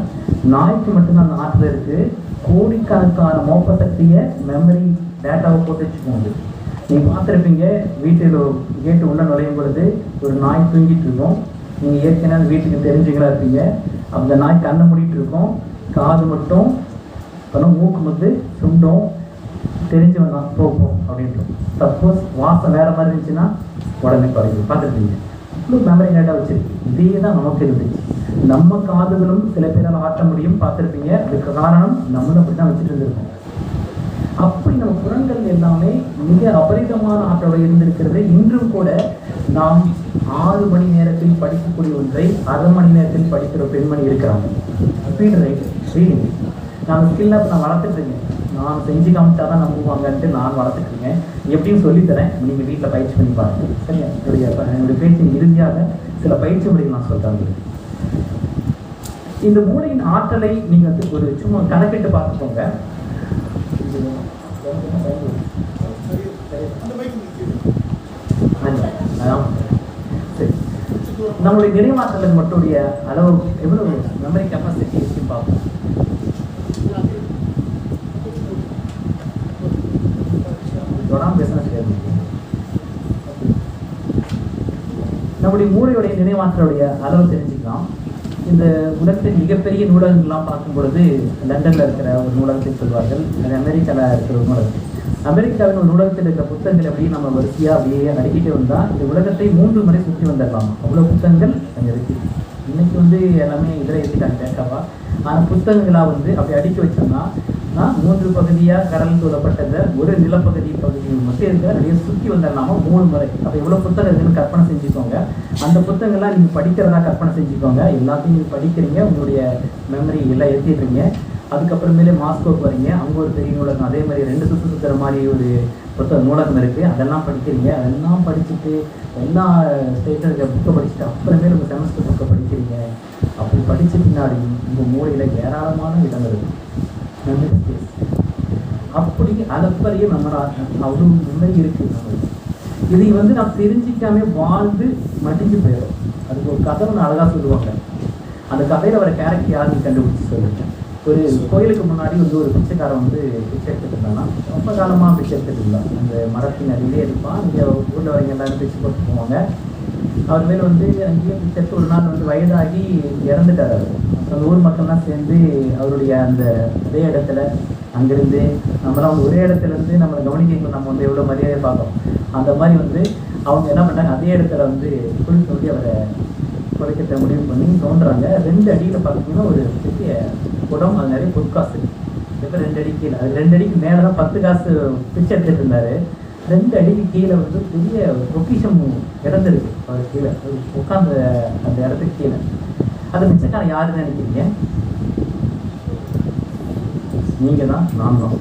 நாய்க்கு மட்டும்தான் அந்த ஆற்றல் இருக்குது. கோடிக்கணக்கான மோப்ப சக்தியை மெமரி டேட்டாவை போட்டு வச்சுக்கோங்க. நீங்கள் பார்த்துருப்பீங்க, வீட்டில் கேட்டு உள்ள நுழையும் பொழுது ஒரு நாய் தூங்கிட்டு இருக்கும். நீங்கள் ஏற்கனவே அந்த வீட்டுக்கு தெரிஞ்சுங்களா இருப்பீங்க. அந்த நாய் கண்ணை மூடிட்டு இருக்கும், காது மட்டும் மூக்கு சுண்டும், தெரிஞ்சு வந்தான் போகும் அப்படின்ட்டு. சப்போஸ் வாசம் வேறு மாதிரி இருந்துச்சுன்னா உடனே குறைக்கும். பார்த்துருப்பீங்க, இவ்வளோ மெமரி டேட்டா வச்சுருக்கு. இதே தான் நமக்கு இருந்துச்சு. நம்ம காதுகளும் சில பேரால் ஆட்ட முடியும், பார்த்துருப்பீங்க. அதுக்கு காரணம் நம்மளும் அப்படி தான் வச்சுட்டு இருந்திருக்கோம். அப்படி நம்ம புலன்கள் எல்லாமே மிக அபரிதமான ஆற்றலை இருந்திருக்கிறது. இன்றும் கூட நாம் 6 மணி நேரத்தில் படிக்கக்கூடிய ஒன்றை 1/2 மணி நேரத்தில் படிக்கிற பெண்மணி இருக்கிறாங்க. ஸ்பீடு ரீடிங் நான் ஸ்கில்ல நான் வளர்த்துட்டு இருக்கேன். நான் செஞ்சு காமிச்சா தான் நம்புவாங்கன்ட்டு நான் வளர்த்துட்டு இருக்கேன். எப்படியும் சொல்லித்தரேன், நீங்கள் வீட்டில் பயிற்சி பண்ணி பாருங்க. சரியா? என்னுடைய பேச்சின் இறுதியாக சில பயிற்சி முறைகள் நான் சொல்கிறேன். இந்த மூளையின் ஆற்றலை நீங்கள் ஒரு சும்மா கணக்கிட்டு பார்த்துக்கோங்க. சரி, நம்மளுடைய நினைவாற்றலுக்கு மட்டும் அளவு எவ்வளவு மெமரி கெப்பாசிட்டி இருக்குன்னு பார்ப்போம். நம்முடைய மூளையுடைய நினைவாற்றலுடைய அளவு தெரிஞ்சுக்கலாம். இந்த உலகத்தின் மிகப்பெரிய நூலகங்கள்லாம் பார்க்கும் பொழுது லண்டனில் இருக்கிற ஒரு நூலகத்தை சொல்வார்கள், அது அமெரிக்காவில் இருக்கிற ஒரு நூலகம். அமெரிக்காவின் ஒரு நூலகத்தில் இருக்கிற புத்தகங்கள் அப்படியே நம்ம வரிசையாக அப்படியே அடுக்கிட்டே வந்தால் இந்த உலகத்தை 3 முறை சுற்றி வந்துடலாம். அவ்வளோ புத்தகங்கள் அங்கே இருக்குது. இன்னைக்கு எல்லாமே இதில் ஏற்றிட்டாங்க டேட்டாவா. ஆனால் புத்தகங்களாக அப்படி அடுக்கி வச்சோம்னா 3 பகுதியாக கடல் சூழப்பட்டதை ஒரு நிலப்பகுதி மட்டும் இருக்கிற நிறைய சுற்றி வந்துடலாமா 3 முறை. அப்போ எவ்வளோ புத்தகம் இருக்குன்னு கற்பனை செஞ்சுக்கோங்க. அந்த புத்தகங்கள்லாம் நீங்கள் படிக்கிறதா கற்பனை செஞ்சுக்கோங்க. எல்லாத்தையும் நீங்கள் படிக்கிறீங்க, உங்களுடைய மெமரி எல்லாம் ஏற்றிடுறீங்க. அதுக்கப்புறமேலே மாஸ்கோக்கு வரீங்க, அங்கே ஒரு பெரிய நூலகம், அதே மாதிரி 2 சுற்றுற மாதிரி ஒரு புத்தக நூலகம் இருக்குது, அதெல்லாம் படிக்கிறீங்க. அதெல்லாம் படிச்சுட்டு எல்லா ஸ்டேட்டில் இருக்கிற புக்கை படிச்சுட்டு அப்புறமேல உங்கள் செமஸ்டர் புக்கை படிக்கிறீங்க. அப்படி படித்த பின்னாடி உங்கள் மூளையில் ஏராளமான இடங்கள் இருக்குது, மெமரி ஸ்பேஸ். அப்படி அளப்பரிய அவ்வளோ மெமரி இருக்குது. இதை நான் தெரிஞ்சிக்காமே வாழ்ந்து மடிஞ்சு போயிடும். அதுக்கு ஒரு கதை ஒன்று அழகாக சொல்லுவாங்க. அந்த கதையில் வர கேரக்டர் யாருன்னு கண்டுபிடிச்சி சொல்லிட்டேன். ஒரு கோயிலுக்கு முன்னாடி ஒரு பிச்சைக்காரன் பிச்சை எடுத்துட்டு இருந்தானா, ரொம்ப காலமாக பிச்சை எடுத்துட்டு இருந்தான். அந்த மரத்தின் அடியிலே இருப்பான். இங்கே ஊரில் வரவங்க எல்லாரும் பிச்சை போட்டு போவாங்க. அவர் மேலே அங்கேயும் பிச்சை எடுத்து ஒரு நாள் வயதாகி இறந்துட்டார். அவர் அந்த ஊர் மக்கள்லாம் சேர்ந்து அவருடைய அந்த அதே இடத்துல அங்கேருந்து நம்மளாம் ஒரே இடத்துலேருந்து நம்மளை கவனிக்க நம்ம எவ்வளோ மரியாதை பார்த்தோம். அந்த மாதிரி அவங்க என்ன பண்ணாங்க, அதே இடத்துல குழி தோண்டி அவரை குறைக்கத்தை முடிவு பண்ணி தோன்றாங்க. 2 அடியில் பார்த்தீங்கன்னா ஒரு பெரிய குடம், அது நிறைய பொற்காசு. இப்போ 2 அடி கீழே, அது 2 அடிக்கு மேலே தான் 10 காசு பிச்சை எடுத்துட்டு இருந்தாரு. 2 அடிக்கு கீழே பெரிய பொக்கிஷம் இறந்துருக்கு. அவர் கீழே உட்காந்து அந்த இடத்துக்கு கீழே. அது பிச்சைக்காரன் யாருன்னு நினைக்கிறீங்க? நீங்கள் தான், நான் தான்.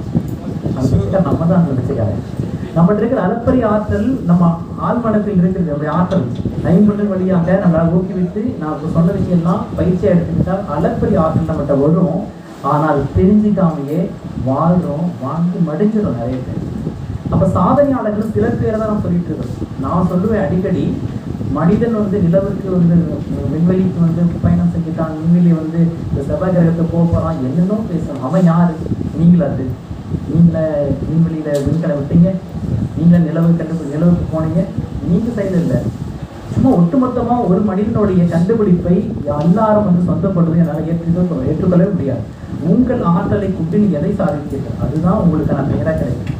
அந்த பிச்சைக்காரன் நம்ம தான். அந்த பிச்சைக்காரன் நம்மகிட்ட இருக்கிற அளப்பரிய ஆற்றல் நம்ம ஆழ்மனத்தில் இருக்கிறது. நம்முடைய ஆற்றல் 5 வழியாக நம்மளால் ஊக்குவித்து நான் இப்போ சொன்ன விஷயம்லாம் பயிற்சியாக எடுத்துக்கிட்டால் அளப்பரிய ஆற்றல் நம்மகிட்ட வரும். ஆனால் தெரிஞ்சிக்காமையே வாழ்கிறோம், வாழ்ந்து மடிஞ்சிடும் நிறைய பேர். அப்போ சாதனையாளர்கள் சில பேரை தான் நான் சொல்லிட்டு இருக்கேன். நான் சொல்லுவேன் அடிக்கடி, மனிதன் நிலவுக்கு விண்வெளிக்கு பயணம் செஞ்சுட்டான், விண்வெளி இந்த செவ்வாய் கிரகத்தை போக போகிறான், என்னென்னோ பேசணும். அவன் யாரு? நீங்களா? அது விண்வெளியில் விண்கலை விட்டீங்க, நீங்களே நிலவுக்கு போனீங்க, நீங்கள் செய்யல இல்லை. சும்மா ஒட்டுமொத்தமாக ஒரு மனிதனுடைய கண்டுபிடிப்பை எல்லாரும் வந்து சொந்தப்படுறது என்னால் ஏற்றுக்கொள்ளவே முடியாது. உங்கள் ஆற்றலை கூட்டி நீங்கள் எதை சாதித்தீர்கள், அதுதான் உங்களுக்கான பெயராக கிடைக்கும்.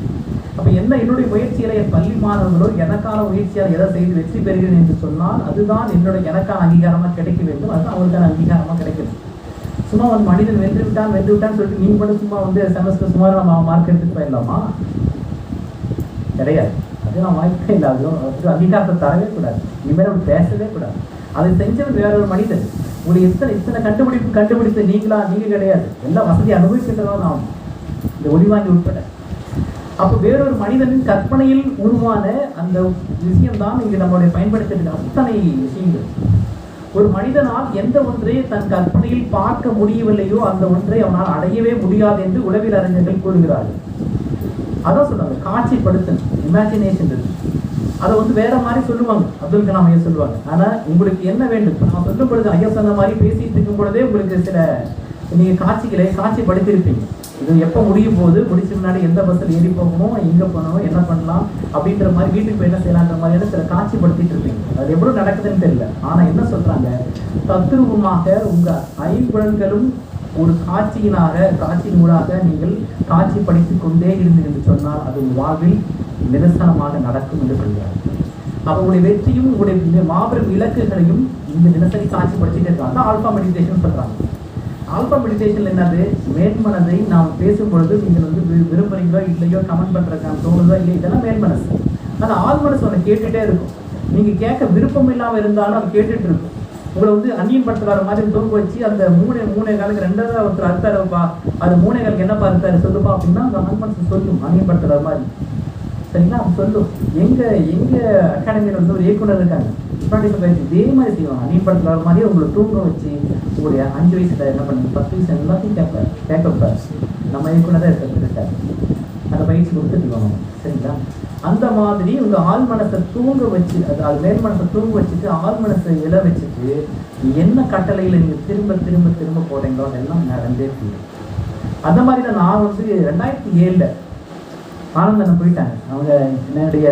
அப்போ என்னுடைய முயற்சியில் என் பள்ளி மாணவர்களோ எனக்கான முயற்சியால் எதை செய்து வெற்றி பெறுகிறேன் என்று சொன்னால் அதுதான் எனக்கான அங்கீகாரமாக கிடைக்க வேண்டும். அதுதான் அவங்களுக்கான அங்கீகாரமாக கிடைக்கும். சும்மா வந்து மனிதன் வென்று விட்டான்னு சொல்லிட்டு நீங்கள் மட்டும் சும்மா வந்து செமஸ்டர் சுமார் நம்ம மார்க் எடுத்துட்டு போயிடலாமா? கிடையாது. அது நான் வாய்ப்பே இல்லை. அது அங்கீகாரத்தை தரவே கூடாது. இனிமேல் அப்படி பேசவே கூடாது. அதை செஞ்சது வேற ஒரு மனிதன். உங்களுக்கு இத்தனை கண்டுபிடித்து நீங்கள் கிடையாது. எல்லாம் வசதி அனுபவிக்கின்றதான் நாம், இந்த ஒளிவாங்கி உட்பட. அப்போ வேறொரு மனிதனின் கற்பனையில் உருவான அந்த விஷயம்தான் இங்கே நம்மளுடைய பயன்படுத்த அத்தனை விஷயங்கள். ஒரு மனிதனால் எந்த ஒன்றை தன் கற்பனையில் பார்க்க முடியவில்லையோ அந்த ஒன்றை அவனால் அடையவே முடியாது என்று உளவியல் அறிஞர்கள் கூறுகிறார்கள். அதான் சொல்லுவாங்க, காட்சிப்படுத்தல், இமேஜினேஷன் இருக்கு. அதை வந்து வேற மாதிரி சொல்லுவாங்க, அப்துல் கலாம் ஐயா சொல்லுவாங்க. ஆனால் உங்களுக்கு என்ன வேண்டும், நான் சொல்லும் பொழுது ஐயா சொன்ன மாதிரி பேசிட்டு இருக்கும் பொழுதே உங்களுக்கு சில நீங்கள் காட்சிப்படுத்தியிருப்பீங்க. இது எப்போ முடியும் போது முடிச்ச முன்னாடி எந்த பஸ்ஸில் ஏறி போகணும், எங்கே போகணும், என்ன பண்ணலாம் அப்படின்ற மாதிரி, வீட்டுக்கு போய் என்ன செய்யலான்ற மாதிரியான சில காட்சிப்படுத்திட்டு இருப்பீங்க. அது எவ்வளோ நடக்குதுன்னு தெரியல. ஆனால் என்ன சொல்கிறாங்க, தத்ரூபமாக உங்கள் ஐம்புலன்களும் ஒரு காட்சியினூடாக நீங்கள் காட்சிப்படுத்தி கொண்டே இருந்தீர்கள் என்று சொன்னால் அது உங்கள் வாழ்வில் நிரசனமாக நடக்கும் என்று சொல்கிறார். அப்போ உங்களுடைய வெற்றியும் உங்களுடைய மாபெரும் இலக்குகளையும் இந்த தினசரி காட்சிப்படுத்திட்டு இருக்காங்க. ஆல்பா மெடிடேஷன் சொல்கிறாங்க. ஆல்பா மெடிடேஷன் என்னது, மேன்மனதை நாம் பேசும் பொழுது நீங்கள் வந்து விரும்புறீங்களோ இல்லையோ, கமெண்ட் பண்ணுறதுக்கான தோணுதோ இல்லை, இதெல்லாம் மேன்மனசு. ஆனால் ஆழ்மனசு ஒன்று கேட்டுகிட்டே இருக்கும். நீங்கள் கேட்க விருப்பம் இல்லாமல் இருந்தாலும் அது கேட்டுட்டு இருக்கும். உங்களை வந்து அந்நியன் படுத்துற மாதிரி தூங்க வச்சு அந்த மூணே காலுக்கு ரெண்டாவது ஒருத்தர் அறுத்தாருப்பா, அது மூணே காலுக்கு என்னப்பா அறுத்தாரு சொல்லுப்பா அப்படின்னா அந்த ஆழ்மனசு சொல்லும், அந்நியன் படுத்துற மாதிரி. சரிங்களா? அவங்க சொல்லும். எங்கள் அகாடமியில் வந்து ஒரு இயக்குனர் இருக்காங்க, இதே மாதிரி செய்வாங்க. அந்நியப்படுத்துற மாதிரியே உங்களை தூங்க வச்சு உங்களுடைய 5 வயசுல என்ன பண்ணி 10 வயசு எல்லாத்தையும் கேட்கப்பாரு. நம்ம இயக்குனரே இருக்காரு, அந்த பயிற்சி கொடுத்துருவாங்க. சரிங்களா? அந்த மாதிரி உங்கள் ஆள் மனசை தூங்க வச்சு, அது மேல் மனசை தூங்க வச்சுட்டு ஆள் மனசை இழ வச்சுட்டு என்ன கட்டளையில் நீங்கள் திரும்ப போடுறீங்களோ அதெல்லாம் நடந்தே போயிடும். அந்த மாதிரி தான் நான் வந்து 2007 ஆனந்தன் போயிட்டாங்க. அவங்க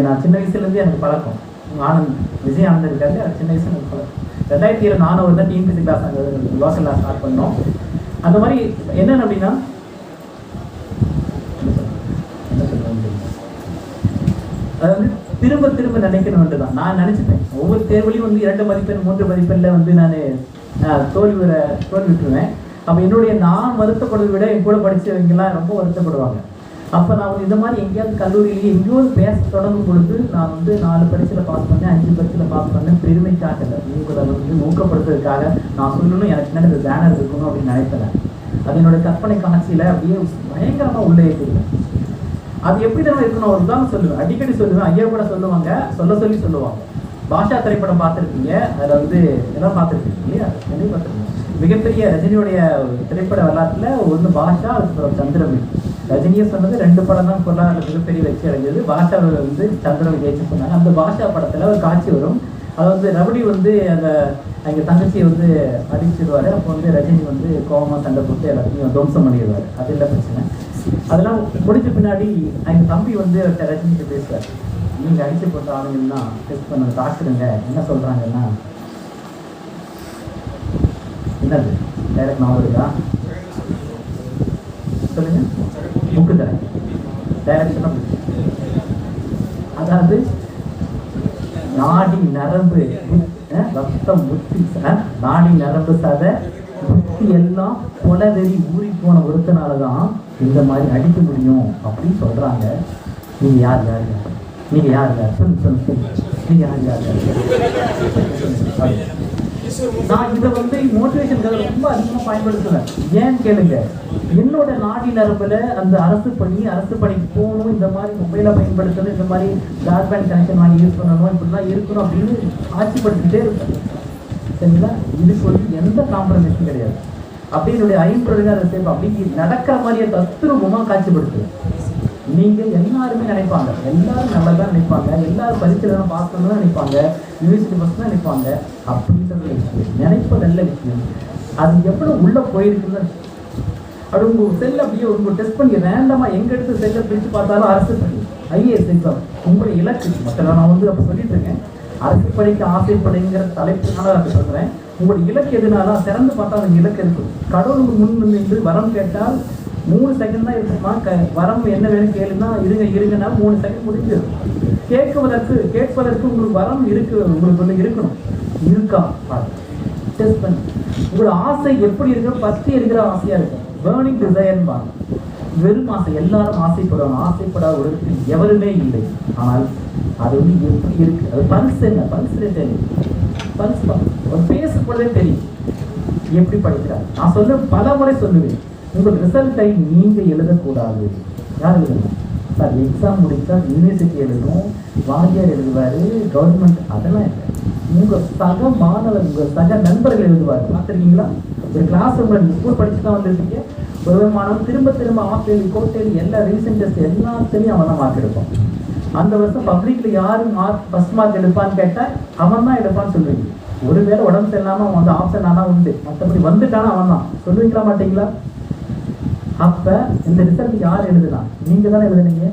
நான் சின்ன வயசுலேருந்தே எனக்கு பழக்கம். விஜய் ஆனந்தன் இருக்காரு, அது சின்ன வயசுல எனக்கு பழக்கம். 2007 நானும் ஒரு தான் டிஎன்பிசி கிளாஸ் அங்கே லோக்கல் ஸ்டார்ட் பண்ணோம். அந்த மாதிரி என்னென்ன அப்படின்னா அதாவது திரும்ப நினைக்கணும் தான் நான் நினச்சிப்பேன். ஒவ்வொரு தேர்வுலையும் வந்து 2 மதிப்பெண் 3 மதிப்பெண்ணில் வந்து நான் தோல்வி விட்டுருவேன். அப்போ நான் வருத்தப்படுவதை விட என் கூட படித்தவங்கெல்லாம் ரொம்ப வருத்தப்படுவாங்க. அப்போ நான் வந்து இந்த மாதிரி எங்கேயாவது கல்லூரியிலேயே எங்கேயாவது பேச தொடங்கும் பொழுது நான் வந்து 4 பரீட்சையில் பாஸ் பண்ணேன், 5 பரீட்சையில் பாஸ் பண்ணேன், பெருமைக்காக இல்லை, உங்களை வந்து ஊக்கப்படுத்துறதுக்காக நான் சொல்லணும், எனக்கு என்ன பேனர் இருக்கணும் அப்படின்னு நினைப்பேன். அது என்னோட கற்பனை காட்சியில் அப்படியே பயங்கரமாக உள்ளே ஏற்றிடுவேன். அது எப்படி தான் இருக்கணும், ஒரு உதாரணம் சொல்லுவேன், அடிக்கடி சொல்லுவேன், ஐயா கூட சொல்லுவாங்க, சொல்லுவாங்க. பாஷா திரைப்படம் பார்த்துருக்கீங்க, அதில் வந்து எல்லாம் பார்த்துருக்கீங்க இல்லையா? கண்டிப்பாக பார்த்துருக்கீங்க. மிகப்பெரிய ரஜினியோடைய திரைப்பட வரலாற்றில் ஒன்று பாஷா, அதுக்கப்புறம் சந்திரமுகி. ரஜினியை சொன்னது 2 படம் தான் பொருளாதார மிகப்பெரிய வெற்றி அடைஞ்சது. பாஷாவை வந்து சந்திரமுகி ஜெயிச்சு சொன்னாங்க. அந்த பாஷா படத்தில் ஒரு காட்சி வரும். அது வந்து ரவுடி வந்து எங்கள் தங்கச்சியை வந்து அடிச்சிடுவார். அப்போ வந்து ரஜினி வந்து கோபமாக சண்டை போட்டு எல்லாத்தையும் துவம்சம் பண்ணிடுவார். அது இல்லை பிரச்சனை. அதெல்லாம் முடிஞ்ச பின்னாடி எங்கள் தம்பி வந்து ரஜினிக்கு பேசுவார், நீங்கள் அடிச்சு போட்ட ஆளுங்கன்னா டெஸ்ட் பண்ண டாக்டருங்க என்ன சொல்கிறாங்கன்னா, என்னது டைரக்ட் நான் இருக்கா சொல்லுங்க, புக்கு தரேன் டைரக்ஷனாக. அதாவது நாடி நரம்பு ரத்தம் புத்தி, நாடி நரம்பு சதை புத்தி எல்லாம் கொலவெறி ஊறி போன ஒருத்தனால தான் இந்த மாதிரி அடிக்க முடியும் அப்படின்னு சொல்றாங்க. நீங்க யார் நீங்க யார் சொல்லு நீங்க யார் நான் இதை வந்து மோட்டிவேஷனுக்காக ரொம்ப அதிகமாக பயன்படுத்துவேன். ஏன்னு கேளுங்க, என்னோட நாடி நரம்புல அந்த அரசு பணிக்கு போகணும், இந்த மாதிரி மொபைலை பயன்படுத்தணும், இந்த மாதிரி பிராட்பேண்ட் கனெக்ஷன் வாங்கி யூஸ் பண்ணணும், இப்படிலாம் இருக்கணும் அப்படின்னு ஆட்சிப்படுத்திக்கிட்டே இருப்பேன். சரிங்களா? இதுக்கு வந்து எந்த காம்ப்ரமைஸும் கிடையாது. அப்படி என்னுடைய 5 அதை சேர்ப்பேன். அப்படி நடக்கிற மாதிரியே தத்ரூபமாக காட்சிப்படுத்துவேன். நீங்கள் எல்லாருமே நினைப்பாங்க, எல்லாரும் நல்லதான் நினைப்பாங்க, எல்லாரும் பரீட்சையில் பாஸ் பண்ணதான் நினைப்பாங்க, யூனிவர்சிட்டி பஸ் தான் நினைப்பாங்க. அப்படின்றது விஷயம் நினைப்பதல்ல விஷயம், அது எவ்வளோ உள்ளே போயிருக்குன்னு. அப்படி உங்கள் செல் அப்படியே உங்கள் டெஸ்ட் பண்ணி ரேண்டமாக எங்கே எடுத்து செல்லை பிரித்து பார்த்தாலும் அரசு பணி ஐஏஎஸ் எக்ஸாம் உங்களுடைய இலக்கு மற்றெல்லாம் நான் வந்து அப்போ சொல்லிட்டு இருக்கேன். அரசு பணிக்க ஆசைப்படுங்கிற தலைப்புனால அப்படி சொல்கிறேன். உங்களுடைய இலக்கு எதுனாலும் திறந்து பார்த்தா அந்த இலக்கு இருக்கும். கடவுளுக்கு முன் நின்று வரம் கேட்டால் 3 செகண்ட் தான் இருக்குமா, வரம் என்ன வேணும் கேளுன்னா இருங்கன்னா 3 செகண்ட் முடிஞ்சிடும். கேட்பதற்கு உங்களுக்கு வரம் இருக்கு, உங்களுக்கு ஒன்று இருக்கணும். இருக்கா டெஸ்ட் பண்ணி உங்களோட ஆசை எப்படி இருக்கிற பற்றி இருக்கிற ஆசையா இருக்கும். பேர்னிங் டிசையர் பாருங்க. வெறும் ஆசை எல்லாரும் ஆசைப்படுவாங்க. ஆசைப்படாத உலகத்தில் எவருமே இல்லை. ஆனால் அது வந்து எப்படி இருக்கு, அது பல்ஸ் என்ன, பல்ஸ் ரேட் பல்ஸ் ஒரு பேசப்படவே தெரியும் எப்படி படிக்கிறார். நான் சொல்ல பல முறை சொல்லுவேன், உங்கள் ரிசல்ட்டை நீங்க எழுதக்கூடாது. யார் எழுதணும் சார்? எக்ஸாம் முடித்தா யூனிவர்சிட்டி எழுதணும், வாத்தியார் எழுதுவாரு, கவர்மெண்ட், அதெல்லாம் இல்லை. உங்க சக மாணவர், உங்க சக நண்பர்கள் எழுதுவார். பார்த்துருக்கீங்களா? ஒரு கிளாஸ் ரூம்ல நீங்க ஸ்கூல் படிச்சு தான் வந்திருக்கீங்க. ஒரு மாணவன் திரும்ப ஆஸ்திரேலியா கோட்டையில் எல்லா ரீசன்ட் டெஸ்ட் எல்லாத்துலேயும் அவன் தான் மார்க் எடுப்பான். அந்த வருஷம் பப்ளிக்ல யாரு ஃபர்ஸ்ட் மார்க் எடுப்பான்னு கேட்டா அவன் தான் எடுப்பான்னு சொல்லுவீங்க. ஒருவேளை உடம்பு சரியில்லாம அவன் வந்து ஆப்ஷன் ஆனா உண்டு, மற்றபடி வந்துட்டானா அவன் தான் சொல்லுவீங்களா மாட்டீங்களா? அப்ப இந்த ரிசல்ட் யார் எழுதுலாம்? நீங்க தானே எழுதுனீங்க.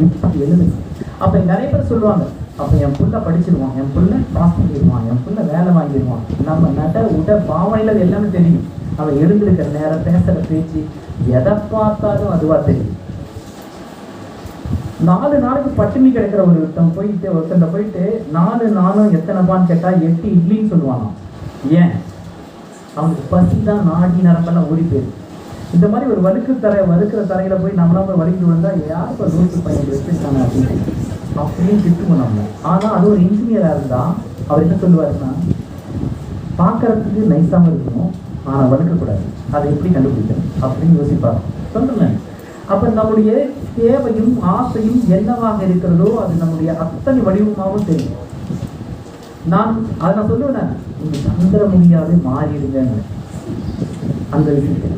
இப்படி எழுதுங்க. அப்ப நிறைய பேர் சொல்லுவாங்க, அப்ப என் புள்ள படிச்சிருவான், என் புள்ள பாஸ் பண்ணிடுவான், என் புள்ள வேலை வாங்கிடுவான். நம்ம உட பாவனையில எல்லாமே தெரியும். அவன் எழுந்திருக்கிற நேரம், பேசுற பேச்சு, எதை பார்த்தாலும் அதுவா தெரியும். 4 நாளைக்கு பட்டினி கிடைக்கிற ஒருத்தன் போயிட்டு 4 நாளும் எத்தனைப்பான்னு கேட்டா 8 இட்லின்னு சொல்லுவானா. ஏன்? அவனுக்கு பசி தான் நாடி நரம்பெல்லாம் ஓடி போயிருக்கு. இந்த மாதிரி ஒரு வறுக்கிற தரையில போய் நம்மளாம் போய் வலிக்கிட்டு வந்தா யாருப்பா ரோட்டு பையன் வச்சுருக்காங்க அப்படின்னு திட்டுவோம் நம்ம. ஆனா அது ஒரு இன்ஜினியரா இருந்தா அவர் என்ன சொல்லுவாருன்னா, பார்க்கறதுக்கு நைஸாம இருக்கணும், ஆனா வறுக்கக்கூடாது, அதை எப்படி கண்டுபிடிக்கணும் அப்படின்னு யோசிப்பாரு. சொல்றேன். அப்ப நம்முடைய தேவையும் ஆசையும் என்னவாக இருக்கிறதோ அது நம்முடைய அத்தனை வடிவமாகவும் தெரியும். நான் சொல்லுவேன், நீங்க தந்திர முடியாது மாறிடுங்க அந்த விஷயத்துல.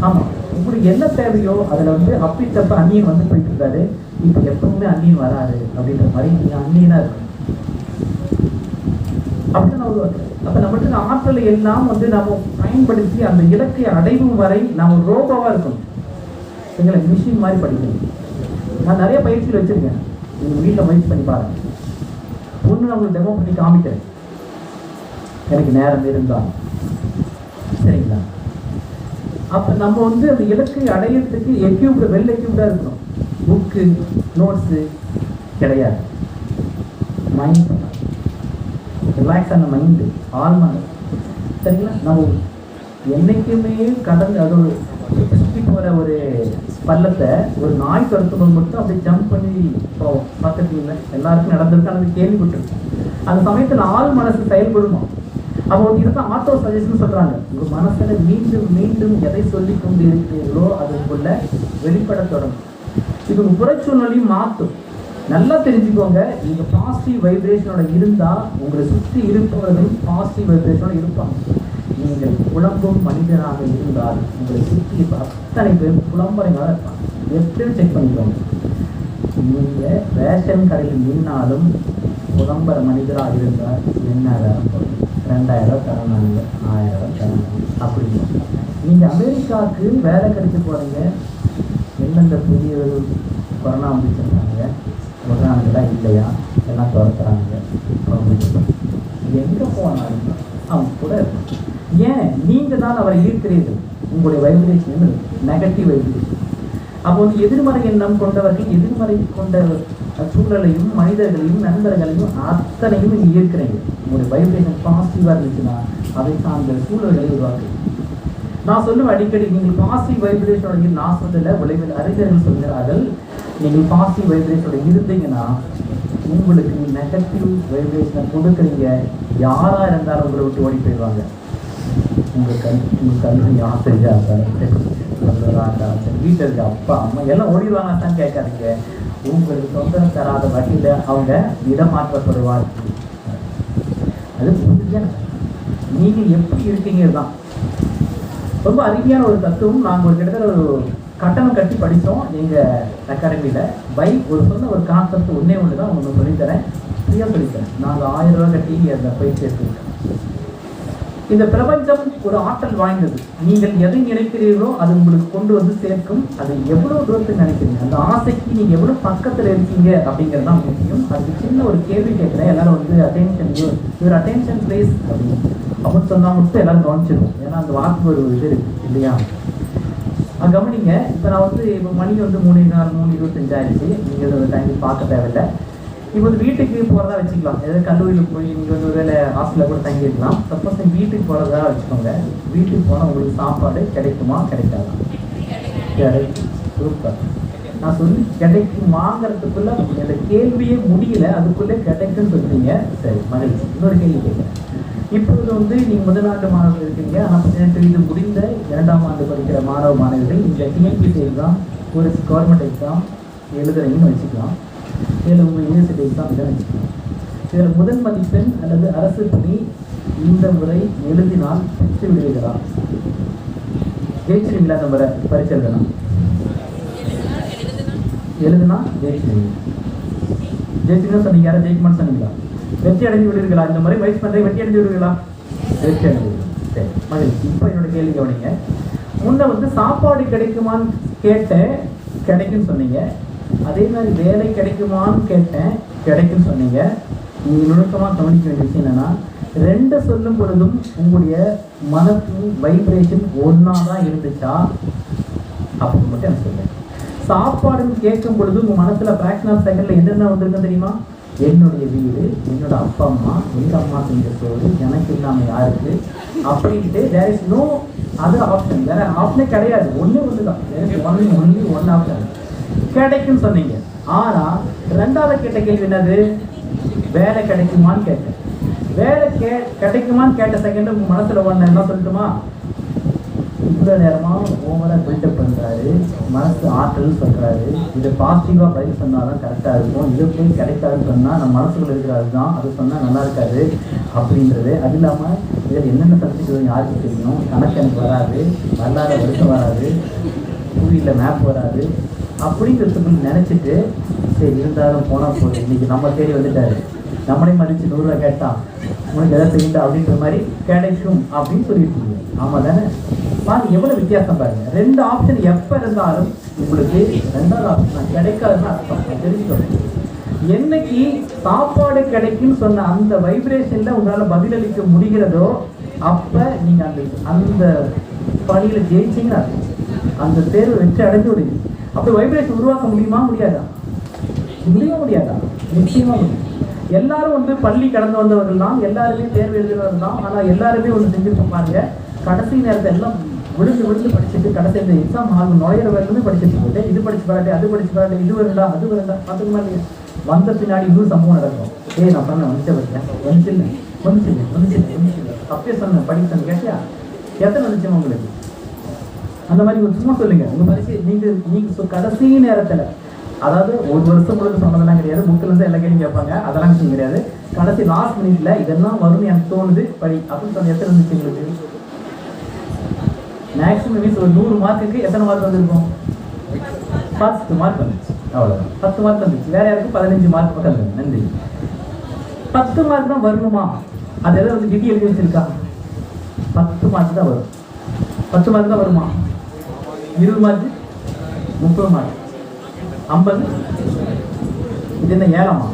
ஆமா, உங்களுக்கு என்ன தேவையோ அதுல வந்து அப்பித்தப்ப அந்நியன் வந்து போயிட்டு இருக்காரு, இப்ப எப்பவுமே அந்நியன் வராது அப்படின்ற மாதிரி நீங்க அந்நியனா இருக்கணும். அப்படிதான் அப்ப நம்மகிட்ட ஆற்றலை எல்லாம் வந்து நம்ம பயன்படுத்தி அந்த இலக்கை அடைவும் வரை நாம ரோபோவா இருக்கணும். எங்களை மிஷின் மாதிரி படிக்கணும். நான் நிறைய பயிற்சிகள் வச்சிருக்கேன், நீங்க வீட்டில் முயற்சி பண்ணி பாருங்க. ஒன்று நான் உங்களுக்கு டெமோ பண்ணி காமிக்கிறேன், எனக்கு நேரம் இருந்தா. சரிங்களா? அப்ப நம்ம வந்து அந்த இலக்கை அடையிறதுக்கு வெல் எக்யூப்டா இருக்கணும். புக்கு நோட்ஸு கிடையாது. மைண்ட் ரிலாக்ஸான மைண்டு, ஆழ்மன. சரிங்களா? நம்ம என்னைக்குமே கடந்து அது சுற்றி போகிற ஒரு பள்ளத்தை ஒரு நாய் துரத்தும்போது மட்டும் அப்படியே ஜம்ப் பண்ணி போவோம். பார்த்துருக்கீங்களா? எல்லாருக்கும் நடந்திருக்கு, அது கேள்விப்பட்டிருக்கு. அந்த சமயத்தில் ஆள் மனசு செயல்படுமா? அப்போ இதுதான் ஆட்டோ சஜஷன் சொல்றாங்க. உங்க மனசுல மீண்டும் மீண்டும் எதை சொல்லி கொண்டு இருக்கிறீர்களோ அது உங்களுக்குள்ள வெளிப்பட தொடங்கும். இது உங்க புறச்சூழ்நிலையும் மாற்றும். நல்லா தெரிஞ்சுக்கோங்க, நீங்க பாசிட்டிவ் வைப்ரேஷனோட இருந்தா உங்களை சுற்றி இருப்பவர்கள் பாசிட்டிவ் வைப்ரேஷனோட இருப்பாங்க. நீங்கள் புலம்பும் மனிதனாக இருந்தால் உங்களை சுற்றி அத்தனை பேர் புலம்பரையாக இருப்பாங்க. எப்படியும் செக் பண்ணிக்கோங்க. நீங்க ரேஷன் கடையில் நின்னாலும் புலம்பர மனிதராக இருந்தால் என்ன வேலை போகும்? 2000 தரனாங்க, 1000 தரனாங்க அப்படின்னு. நீங்க அமெரிக்காவுக்கு வேலை கிடைச்சி போறீங்க, எந்தெந்த புதிய கொரோனா வந்துச்சுருக்காங்க, கொரோனாங்கெல்லாம் இல்லையா, எல்லாம் துரத்துறாங்க அப்படின்னு எங்க போனாலும் அவங்க கூட இருக்கும். ஏன்? நீங்க தான் அவரை ஈர்க்கிறீர்கள். உங்களுடைய வைப்ரேஷன் நெகட்டிவ் வைப்ரேஷன். அப்போ வந்து எதிர்மறை எண்ணம் கொண்டவர்கள் எதிர்மறை கொண்ட சூழலையும் மனிதர்களையும் நண்பர்களையும் அத்தனையும் நீங்க ஈர்க்கிறீங்க. உங்களுடைய வைப்ரேஷன் பாசிட்டிவா இருந்துச்சுன்னா அதை சார்ந்த சூழல்களை உருவாக்கு. நான் சொல்லுவேன் அடிக்கடி, நீங்கள் பாசிட்டிவ் வைப்ரேஷனோட, நான் சொல்லல, விளைவில் அறிஞர்கள் சொல்கிறார்கள், நீங்கள் பாசிட்டிவ் வைப்ரேஷனோட இருந்தீங்கன்னா உங்களுக்கு நெகட்டிவ் வைப்ரேஷனை கொடுக்குறீங்க, யாரா இருந்தாலும் உங்களை விட்டு ஓடி போயிடுவாங்க. உங்க கல்வி ஆசிரியா வீட்டில் இருக்க அப்பா அம்மா எல்லாம் ஓடிடுவாங்க தான் கேட்காதீங்க. உங்களுக்கு சொந்தம் தராத வகையில அவங்க இடமாற்றப்படுவார். அது புரிஞ்ச நீங்க எப்படி இருக்கீங்க தான் ரொம்ப அருமையான ஒரு தத்துவம். நாங்கள் ஒரு கிட்டத்தட்ட ஒரு கட்டணம் கட்டி படித்தோம் எங்கள் அகாடமியில். ஒரு சொன்ன ஒரு கான்செப்ட் ஒன்றே ஒன்று தான் உங்களுக்கு சொல்லித்தரேன், ஃப்ரீயாக சொல்லித்தரேன். நாங்கள் 1000 ரூபா கட்டி அந்த பயிற்சி எடுத்துக்கிட்டோம். இந்த பிரபஞ்சம் ஒரு ஆற்றல் வாய்ந்தது. நீங்கள் எதை நினைக்கிறீர்களோ அது உங்களுக்கு கொண்டு வந்து சேர்க்கும். அது எவ்வளவு தூரத்துக்கு நினைக்கிறீங்க, அந்த ஆசைக்கு நீங்க எவ்வளவு பக்கத்துல இருக்கீங்க அப்படிங்கிறது தான் முக்கியம். அதுக்கு சின்ன ஒரு கேள்வி கேட்கிறேன். எல்லாரும் வந்து அட்டென்ஷன், யுவர் அட்டென்ஷன் பிளேஸ் அப்படின்னு சொன்னா மட்டும் எல்லாரும் கவனிச்சிடும். ஏன்னா அந்த வாக்கு ஒரு இது இருக்கு இல்லையா? கவனிங்க. இப்போ நான் வந்து இப்போ மணி வந்து 3:25 ஆயிடுச்சு. நீங்கள் அந்த டைம் பார்க்க தேவையில்லை. இப்போ வந்து வீட்டுக்கு போகிறதா வச்சுக்கலாம். ஏதாவது கல்லூரியில் போய் நீங்கள் வந்து ஒரு வேலை ஹாஸ்டலில் கூட தங்கியிருக்கலாம். சப்போஸ் நீங்கள் வீட்டுக்கு போகிறதா வச்சுக்கோங்க. வீட்டுக்கு போனால் உங்களுக்கு சாப்பாடு கிடைக்குமா கிடைக்காதா? கிடைக்கும். சூப்பர். நான் சொல்லி கிடைக்குமாங்கிறதுக்குள்ள அந்த கேள்வியே முடியல, அதுக்குள்ளே கிடைக்குன்னு சொல்றீங்க. சரி, மகிழ்ச்சி. இன்னொரு கேள்வி கேட்குறேன். இப்பொழுது வந்து நீங்கள் முதலாண்டு மாணவர்கள் இருக்கீங்க. ஆனால் 18 இது முடிந்த 2ஆம் ஆண்டு படிக்கிற மாணவ மாணவர்கள் இந்த டிஎன்பிசி எக்ஸாம், ஒரு கவர்மெண்ட் எக்ஸாம் எழுதுறீங்கன்னு வச்சுக்கலாம். இதில் உங்கள் யூனிவர்சிட்டி எக்ஸாம் தான் வச்சுக்கலாம். இதில் முதல் மதிப்பெண் அல்லது அரசு பணி இந்த முறை எழுதினால் பெற்று விடுவீர்களா? ஜெயிச்சிருங்களா? அந்த முறை பரிசு எழுதுனா ஜெயிச்சிருவீங்க. ஜெயிச்சிருந்தா சொன்னீங்க. யாரும் ஜெயிக்குமான்னு சொன்னீங்களா? வெற்றி அடைஞ்சு விடுவீர்களா? இந்த மாதிரி வயசு பண்ணுறீங்க, வெற்றி அடைஞ்சு விடுவீங்களா? வெற்றி அடைஞ்சு. சரி, மகிழ்ச்சி. இப்போ என்னோட கேள்வி கவனிங்க. முன்ன வந்து சாப்பாடு கிடைக்குமான்னு கேட்டேன், கிடைக்குன்னு சொன்னீங்க. அதே மாதிரி வேலை கிடைக்குமான்னு கேட்டேன், கிடைக்குன்னு சொன்னீங்க. நீங்கள் நுணுக்கமாக கவனிக்க வேண்டிய விஷயம் என்னன்னா, ரெண்டு சொல்லும் பொழுதும் உங்களுடைய மனத்தின் வைப்ரேஷன் ஒன்றா தான் இருந்துச்சா அப்படின்னு மட்டும் எனக்கு சொல்லுங்க. சாப்பாடுன்னு கேட்கும் பொழுது உங்கள் மனசில் ஃப்ராக்ஷன் ஆஃப் செகண்டில் என்னென்ன வந்திருக்குன்னு தெரியுமா? என்னுடைய வீடு, என்னோட அப்பா அம்மா, எங்கள் அம்மா செஞ்ச சோறு, எனக்கு இல்லாமல் யாருக்கு அப்படின்ட்டு there is no other option. வேற ஆப்ஷனே கிடையாது. ஒன்று தான். Only one option. கிடைக்குன்னு சொன்னீங்க. ஆனால் ரெண்டாவது கேட்ட கேள்வி என்னது? வேலை கிடைக்குமான்னு கேட்டேன். வேலை கிடைக்குமான்னு கேட்ட செகண்ட் உங்கள் மனசில் ஒன்று என்ன சொல்லட்டுமா? இவ்வளோ நேரமாக ஓவராக பில்டப் பண்ணுறாரு, மனசு ஆற்றல் சொல்கிறாரு, இதை பாசிட்டிவாக பதில் சொன்னால் தான் கரெக்டாக இருக்கும், இதை போய் கிடைக்காதுன்னு சொன்னால் நம்ம மனசுக்குள்ள இருக்கிறது தான், அது சொன்னால் நல்லா இருக்காது அப்படின்றது. அது இல்லாமல் இதில் என்னென்ன சப்ஜெக்ட் யாருக்கு தெரியும், கணக்கு எனக்கு வராது, வரலாறு வருஷம் வராது, கூலியில் மேப் வராது அப்படிங்கிறதுக்கு நினச்சிட்டு சரி இருந்தாலும் போனால் போதும், இன்றைக்கி நம்ம தேடி வந்துட்டாரு, நம்மளே மதித்து 100 ரூபா கேட்டான், உங்களுக்கு எதாவது செய்யுண்டா அப்படின்ற மாதிரி கிடைக்கும் அப்படின்னு சொல்லியிருக்கீங்க. ஆமாம் தானே? பாருங்க எவ்வளோ வித்தியாசம் பாருங்க. ரெண்டு ஆப்ஷன் எப்போ இருந்தாலும் உங்களுக்கு ரெண்டாவது ஆப்ஷன் கிடைக்காதுன்னு அர்த்தம் தெரிஞ்சுக்கணும். என்னைக்கு சாப்பாடு கிடைக்குன்னு சொன்ன அந்த வைப்ரேஷனில் உங்களால் பதிலளிக்க முடிகிறதோ அப்போ நீங்கள் அந்த பணியில் ஜெயிச்சிங்கன்னு அர்த்தம். அந்த தேர்வு வெற்றி அடைஞ்சு விடுங்க. அப்படி வைப்ரேஷன் உருவாக்க முடியுமா முடியாதா? முடியாதா? நிச்சயமாக முடியும். எல்லாரும் வந்து பள்ளி கடந்து வந்தவர்கள் தான், எல்லாருமே தேர்வு எழுதுறவர்கள் தான். ஆனால் எல்லாருமே ஒன்று செஞ்சுருப்போம் பாருங்க, கடைசி நேரத்தை எல்லாம் விழுந்து படிச்சுட்டு கடைசி இந்த எக்ஸாம் ஹால் நுழையிற வரைக்கும் படிச்சுட்டு போட்டு இது படிச்சு பாராட்டி அது படிச்சு பாராட்டி இது வருண்டா அது வருண்டா பார்த்துக்குமா இல்லையா? வந்த பின்னாடி இன்னும் சம்பவம் நடக்கும். நான் சொன்னேன் வந்துச்சு அப்பயே சொன்னேன் படிப்பேன் கேட்டியா? எத்தனை வந்துச்சுமா உங்களுக்கு? அந்த மாதிரி ஒரு சும்மா சொல்லுங்க. உங்க பரிசு நீங்க கடைசி நேரத்தில், அதாவது ஒரு வருஷம் முழுக்க சொன்னதெல்லாம் கிடையாது, புக்கிலேருந்து எல்லா கேள்வியும் கேட்பாங்க, அதெல்லாம் விஷயம் கிடையாது. கடைசி லாஸ்ட் மினிட்ல இதெல்லாம் வரும்னு எனக்கு தோணுது படி அப்படின்னு சொன்ன எத்தனை இருந்துச்சு உங்களுக்கு? மேக்ஸிமம் மீன்ஸ் ஒரு 100 மார்க்குக்கு எத்தனை மார்க் வந்திருக்கும்? 10 மார்க் வந்துச்சு. அவ்வளோதான், 10 மார்க் வந்துச்சு. வேற யாருக்கும் 15 மார்க் பக்கம் இருக்கு. நன்றி. 10 மார்க் தான் வரணுமா? அது எதாவது வந்து டிடி எழுதி வச்சிருக்கா? 10 மார்க் தான் வரும். 10 மார்க் தான் வருமா? 20 மார்க், 30 மார்க், 50, இது என்ன ஏழாமா?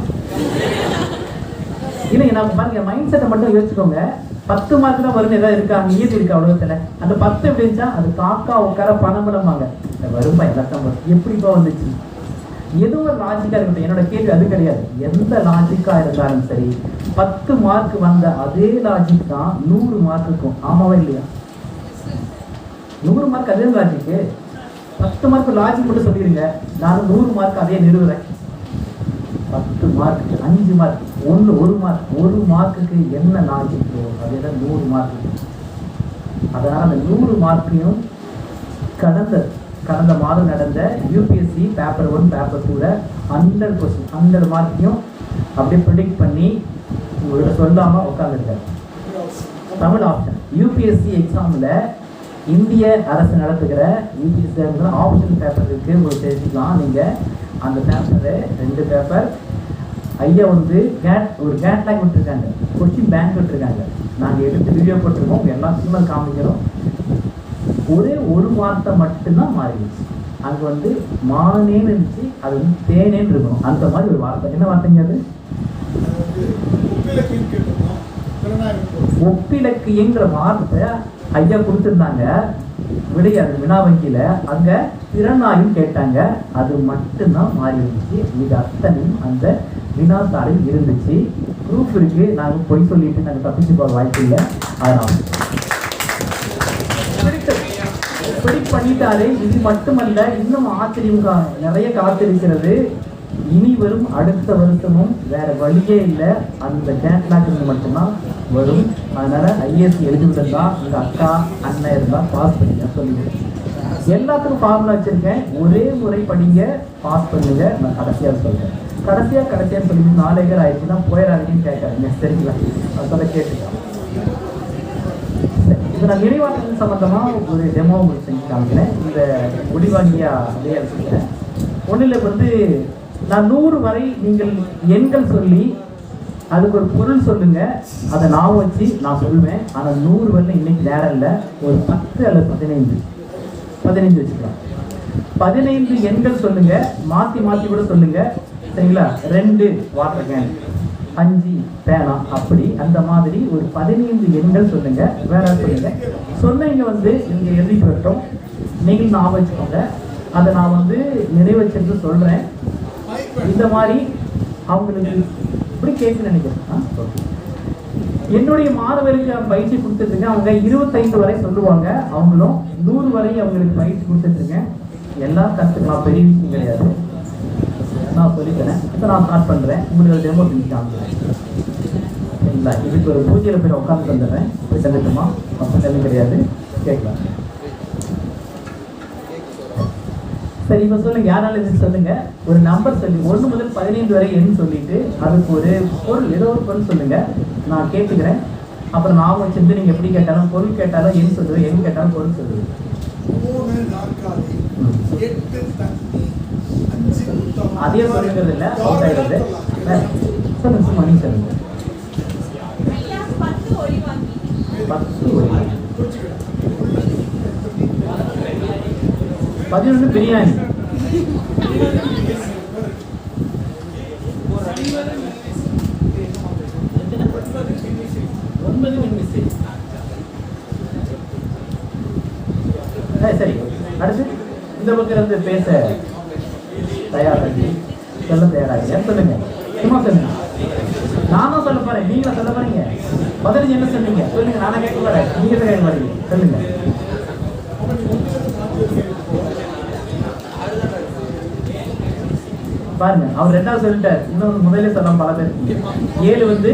இல்லைங்க, நான் பாருங்க மைண்ட் செட்டை மட்டும் யோசிச்சுக்கோங்க. 10 மார்க் தான் வரும்னு ஏதாவது இருக்கா? நியதி இருக்கா உலகத்துல? அந்த 10 எப்படி இருந்துச்சா? அது காக்கா உட்கார பணம்பலமாங்க வரும்பா எல்லாத்தான் வரும். எப்படிப்பா வந்துச்சு? ஏதோ ஒரு லாஜிக்கா இருக்கட்டும். என்னோட கேள்வி அது கிடையாது. எந்த லாஜிக்கா இருந்தாலும் சரி, 10 மார்க் வந்த அதே லாஜிக் தான் 100 மார்க் இருக்கும். ஆமாவா இல்லையா? 100 மார்க் அதே லாஜிக்கு. 10 மார்க் லாஜிக் மட்டும் சொல்லிடுங்க, நான் 100 மார்க் அதே நிறுவுறேன். 10 மார்க், 5 மார்க், ஒரு மார்க், ஒரு மார்க்குக்கு என்ன லாஜிக்கோ அதே தான் 100 மார்க். அதனால் அந்த 100 மார்க்கையும் கடந்த மாதம் நடந்த யூபிஎஸ்சி பேப்பர் 1 பேப்பர் 2 100 கொஸ்டின் 100 மார்க்கையும் அப்படியே ப்ரிடிக்ட் பண்ணி உங்கள்கிட்ட சொல்லாமல் உட்காந்துருக்காரு. தமிழ் ஆப்ஷன் யூபிஎஸ்சி எக்ஸாமில் இந்திய அரசு நடத்துகிற யூபிஎஸ்சி ஆப்ஷன் பேப்பர் இருக்குது, உங்களுக்கு தெரிஞ்சுக்கலாம். நீங்கள் அந்த பேப்பரை 2 பேப்பர் ஐயா வந்து ஒரு கேட்லாக் விட்டுருக்காங்க, கொஸ்டின் பேங்க் விட்டுருக்காங்க. நாங்கள் எடுத்து வீடியோ போட்டிருக்கோம், எல்லாத்துக்குமே காமிக்கிறோம். ஒரே ஒரு வார்த்தை மட்டும்தான் மாறிடுச்சு. அங்கே வந்து மானேன்னு இருந்துச்சு, அது வந்து தேனேன்னு இருக்கணும். அந்த மாதிரி ஒரு வார்த்தை. என்ன வார்த்தைங்க அது? ஒப்பிலக்கியங்கிற வார்த்தை ஐயா கொடுத்துருந்தாங்க. விடையாது வினா வங்கியில அங்க திறனாயும் கேட்டாங்க. அது மட்டும்தான் மாறி இருந்துச்சு. இது அத்தனையும் அந்த வினாத்தாளில் இருந்துச்சு. ப்ரூஃப் இருக்கு. நாங்கள் பொய் சொல்லிட்டு நாங்கள் தப்பிச்சு போக வாய்ப்பு இல்லை. அதனால இப்படி பண்ணிட்டாலே இது மட்டுமல்ல, இன்னும் ஆச்சரியம் நிறைய காத்திருக்கிறது. இனி வரும் அடுத்த வருஷமும் வேற வழியே இல்லை, அந்த கேட்லாக் மட்டும்தான் வரும். அதனால ஐஏஎஸ் எழுதிவிட்டு தான் உங்க அக்கா அண்ணன் இருந்தா பாஸ் பண்ணுங்க சொல்லிடுறேன். எல்லாத்துக்கும் ஃபார்முலா வச்சிருக்கேன். ஒரே முறை படிங்க, பாஸ் பண்ணுங்க. நான் கடைசியா சொல்றேன். கடைசியா சொல்லி 4 ஏக்கர் ஆயிடுச்சுன்னா போயிடாதீங்கன்னு கேட்காதீங்க, சரிங்களா? அதை கேட்டுக்கலாம். இப்போ நான் நினைவாற்றல் சம்பந்தமா ஒரு டெமோ செஞ்சு காமிக்கிறேன். இந்த முடிவாங்கியா அதே எடுத்துக்கிறேன். ஒன்றில் வந்து நான் 100 வரை நீங்கள் எண்கள் சொல்லி அதுக்கு ஒரு பொருள் சொல்லுங்க. அதை நான் வச்சு நான் சொல்லுவேன். ஆனால் 100 வரல இன்னைக்கு நேரம் இல்லை. ஒரு 10 அல்லது 15 வச்சுக்கலாம். 15 எண்கள் சொல்லுங்க, மாற்றி கூட சொல்லுங்க, சரிங்களா? 2 வாட்டர் கேன், 5 பேனா, அப்படி அந்த மாதிரி ஒரு 15 எண்கள் சொல்லுங்க. வேற சொல்லுங்க. சொன்னீங்க வந்து இங்கே எழுதிட்டு வரட்டும். நீங்கள் நான் வச்சுக்கோங்க. அதை நான் வந்து நினைவு வச்சிருந்து சொல்றேன். இந்த மாதிரி அவங்களுக்கு இப்படி கேட்க நினைக்கிறேன். என்னுடைய மாணவருக்கு பயிற்சி கொடுத்துருக்கேன். அவங்க 25 வரை சொல்லுவாங்க. அவங்களும் 100 வரை அவங்களுக்கு பயிற்சி கொடுத்துருக்கேன். எல்லாம் கற்றுக்கலாம், பெரிய விஷயம் கிடையாது. நான் சொல்லிக்கிறேன். இப்போ நான் ஸ்டார்ட் பண்ணுறேன். உங்களுக்கு டெமோ செஞ்சு காமிக்கிறேன், சரிங்களா? இதுக்கு ஒரு பூஜையில் போய் உட்காந்து வந்துடுறேன். போய் தந்துட்டுமா? மொத்தம் தண்ணி கிடையாது, கேட்கலாம். சரி, இப்போ சொல்லுங்க. யாராலும் இது சொல்லுங்க. ஒரு நம்பர் சொல்லி 1 முதல் 15 வரை எண் சொல்லிட்டு அதுக்கு ஒரு பொருள், ஏதோ ஒரு பொருள் சொல்லுங்க. நான் கேட்டுக்கிறேன். அப்புறம் நான் வச்சிருந்து நீங்க எப்படி கேட்டாலும் பொருள் கேட்டாலும் எண் சொல்லுவேன், எண் கேட்டாலும் பொருள் சொல்லுவேன். அதே சொல்லுங்கிறது இல்லை, அவுட் ஆயிடுது. சொல்லுங்க, சும்மா நீ சொல்லுங்க. 10 ஒலிவாங்கி, 11 பிரியாணி, 9 மின்விசை. சரி, அடுத்து இந்த பக்கம் இருந்து பேச தயாராகி சொல்ல தயாராக சொல்லுங்க. சும்மா சொல்லுங்க. நானும் சொல்ல போறேன், நீங்க சொல்ல போறீங்க. 15 என்ன சொன்னீங்க சொல்லுங்க. நானும் கேட்க போறேன், நீங்க தான் கேட்க போறீங்க. சொல்லுங்க. பாருங்க, அவர் 2வது சொல்லிட்டார். இன்னொன்று முதலே சொல்லாம பல பேர். 7 வந்து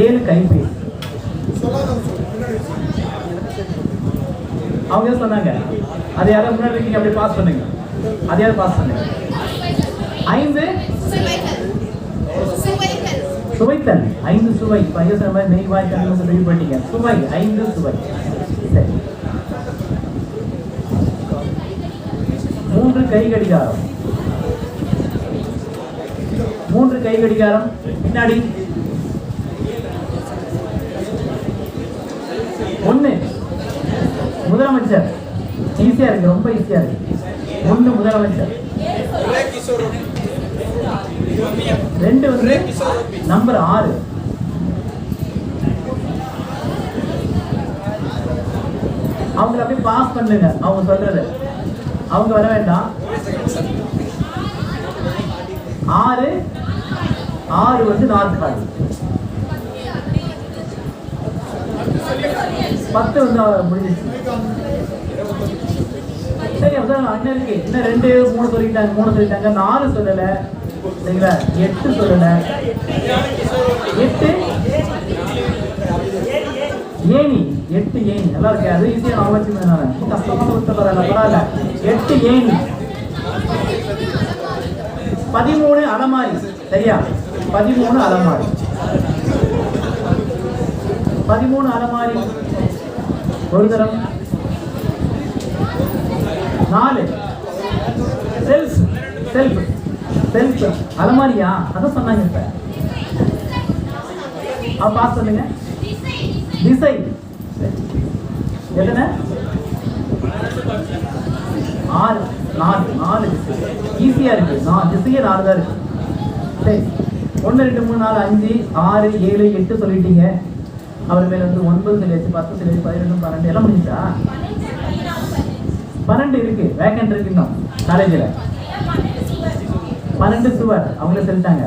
7 கைபேசி. அவங்க சொன்னாங்க. அது யாராவது முன்னாடி இருக்கீங்க, அப்படி பாஸ் பண்ணுங்க. அதையாவது பாஸ் பண்ணுங்க. 5 சுவைத்தல். 5 சுவை. பையன் சொன்ன மாதிரி நெய் வாய் தண்ணி சொல்லி போயிட்டீங்க. சுவை, 5 சுவை. சரி. 3 கை கடிகாரம். 3 கை கடிகாரம் பின்னாடி. 1 முதலமைச்சர். ஈஸியா இருக்கு, ரொம்ப ஈஸியா இருக்கு. 1 முதலமைச்சர். 2 வந்து நம்பர் 6. அவங்களை அப்படியே பாஸ் பண்ணுங்க. அவங்க சொல்றது அவங்க வர வேண்டாம். 6 வந்து நாற்காலி. 10 வந்து முடிஞ்சிச்சு. சரி, அப்பதான் அண்ணனுக்கு இன்னும் 2 3 சொல்லிட்டாங்க. 4 சொல்லல, சரிங்களா? 8 சொல்லல. 8 ஏணி. 8 ஏணி. நல்லா இருக்கு. அது ஈஸியா நான் வச்சுருந்தேன். கஷ்டமான உத்தரவு பரவாயில்ல. 8 ஏணி. 13 அலமாரி. சரியா? 13 அலமாரி. 13 அலமாரி ஒரு தரம். 4 செல்ஃப். செல்ஃப் அலமாரியா அதான் சொன்னாங்க இப்ப. பாஸ் பண்ணுங்க. திசை எத்தனை? 6 4 திசை. ஈஸியா இருக்கு. திசையே 4 தான் இருக்கு. சரி 1 2 3 4 5 6 7 8 சொல்லிட்டீங்க. அவர் மேல வந்து 9 சொல்லியாச்சு, 10 சொல்லியாச்சு, 11 12 எல்லாம் முடிஞ்சா? 12 இருக்கு, வேக்கன்ட் இருக்கு இன்னும் காலேஜில். 12 சுவர் அவங்களே சொல்லிட்டாங்க.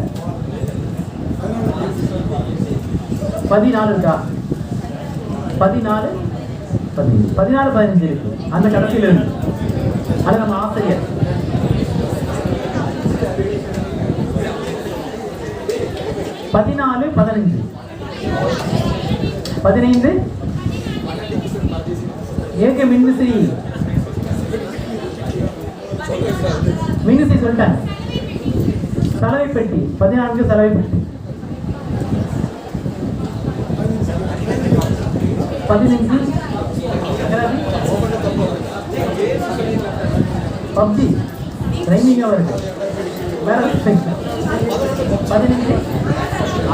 14 இருக்கா? 14 15 இருக்கு அந்த கடைசியில் இருக்கு. அது நம்ம ஆசிரியர். 14 15 15 ஏக மின்விசிறி சொல்லிட்டாங்க. சலவை பெட்டி 14 சலவை பெட்டி. 15 பப்ஜி ட்ரைனிங் இருக்கு. வேற 15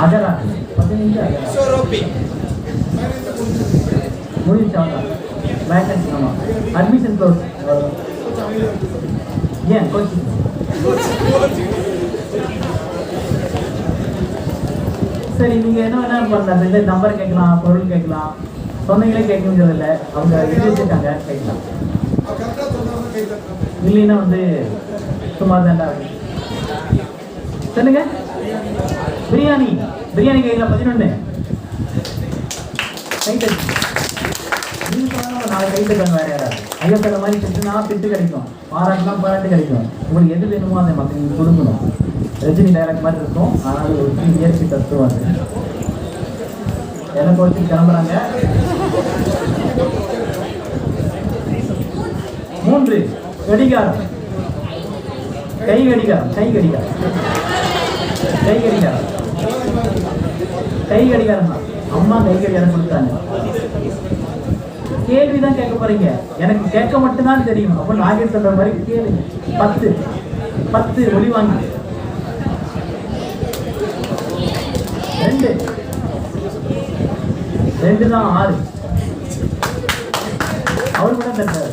அகரா 15 முடிச்சாங்க. வேகன்சி ஆமா. Admission close. ஏன் கோச்சிங்? சரி நீங்க என்ன வேணா பண்ணலாம். இந்த நம்பர் கேட்கலாம், பொருள் கேட்கலாம், சொன்னீங்களே கேட்கறது இல்லை. அவங்க எழுதி வச்சுட்டாங்க, கேட்கலாம். இல்லைன்னா வந்து சுமார் தாண்டா சொல்லுங்க. பிரியாணி கேட்கலாம். 11 கைட்டு. நீங்க சொன்னாலும் 4 கைட்டு வேற யாராவது ஐயோ சொல்ற மாதிரி திட்டுனா திட்டு கிடைக்கும், பாராட்டுனா பாராட்டு கிடைக்கும். உங்களுக்கு எது வேணுமோ அதை மற்ற நீங்க கொடுக்கணும். ரஜினி டைரக்ட் மாதிரி இருக்கும். ஆனால் ஒரு இயற்கை தத்துவம் அது. எனக்கு வச்சு கிளம்புறாங்க. 3 கடிகாரம். கை கடிகாரம் தான். அம்மா கை கடிகாரம் கொடுத்தாங்க. கேள்விதான் கேட்க போறீங்க. எனக்கு கேட்க மட்டும்தான் தெரியும். அப்ப நாகேஷ் சொல்ற மாதிரி கேளுங்க. 10 ஒளி வாங்கி. 2 தான் 6. அவரு கூட தட்டாரு.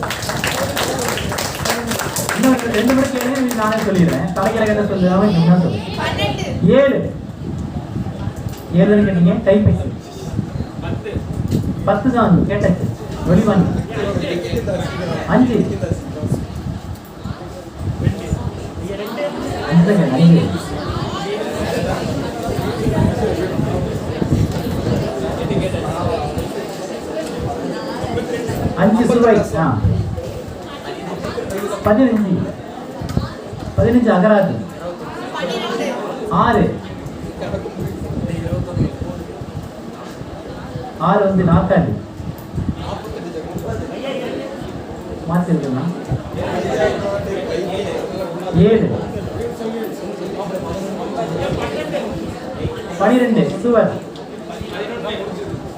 இன்னும் 2 முறை கேள்வி நானே சொல்லிடுறேன். தலைக்கிற கட்ட சொல்லுவாங்க. 7 கேட்டீங்க. கைப்பேசி 10 தான் கேட்டாச்சு. வெளிவாங்கி 5 5 சுவை. 15 அகராதி. 6 வந்து நாற்காலி. மாற்றிருக்கா? 7 12 சுவர்.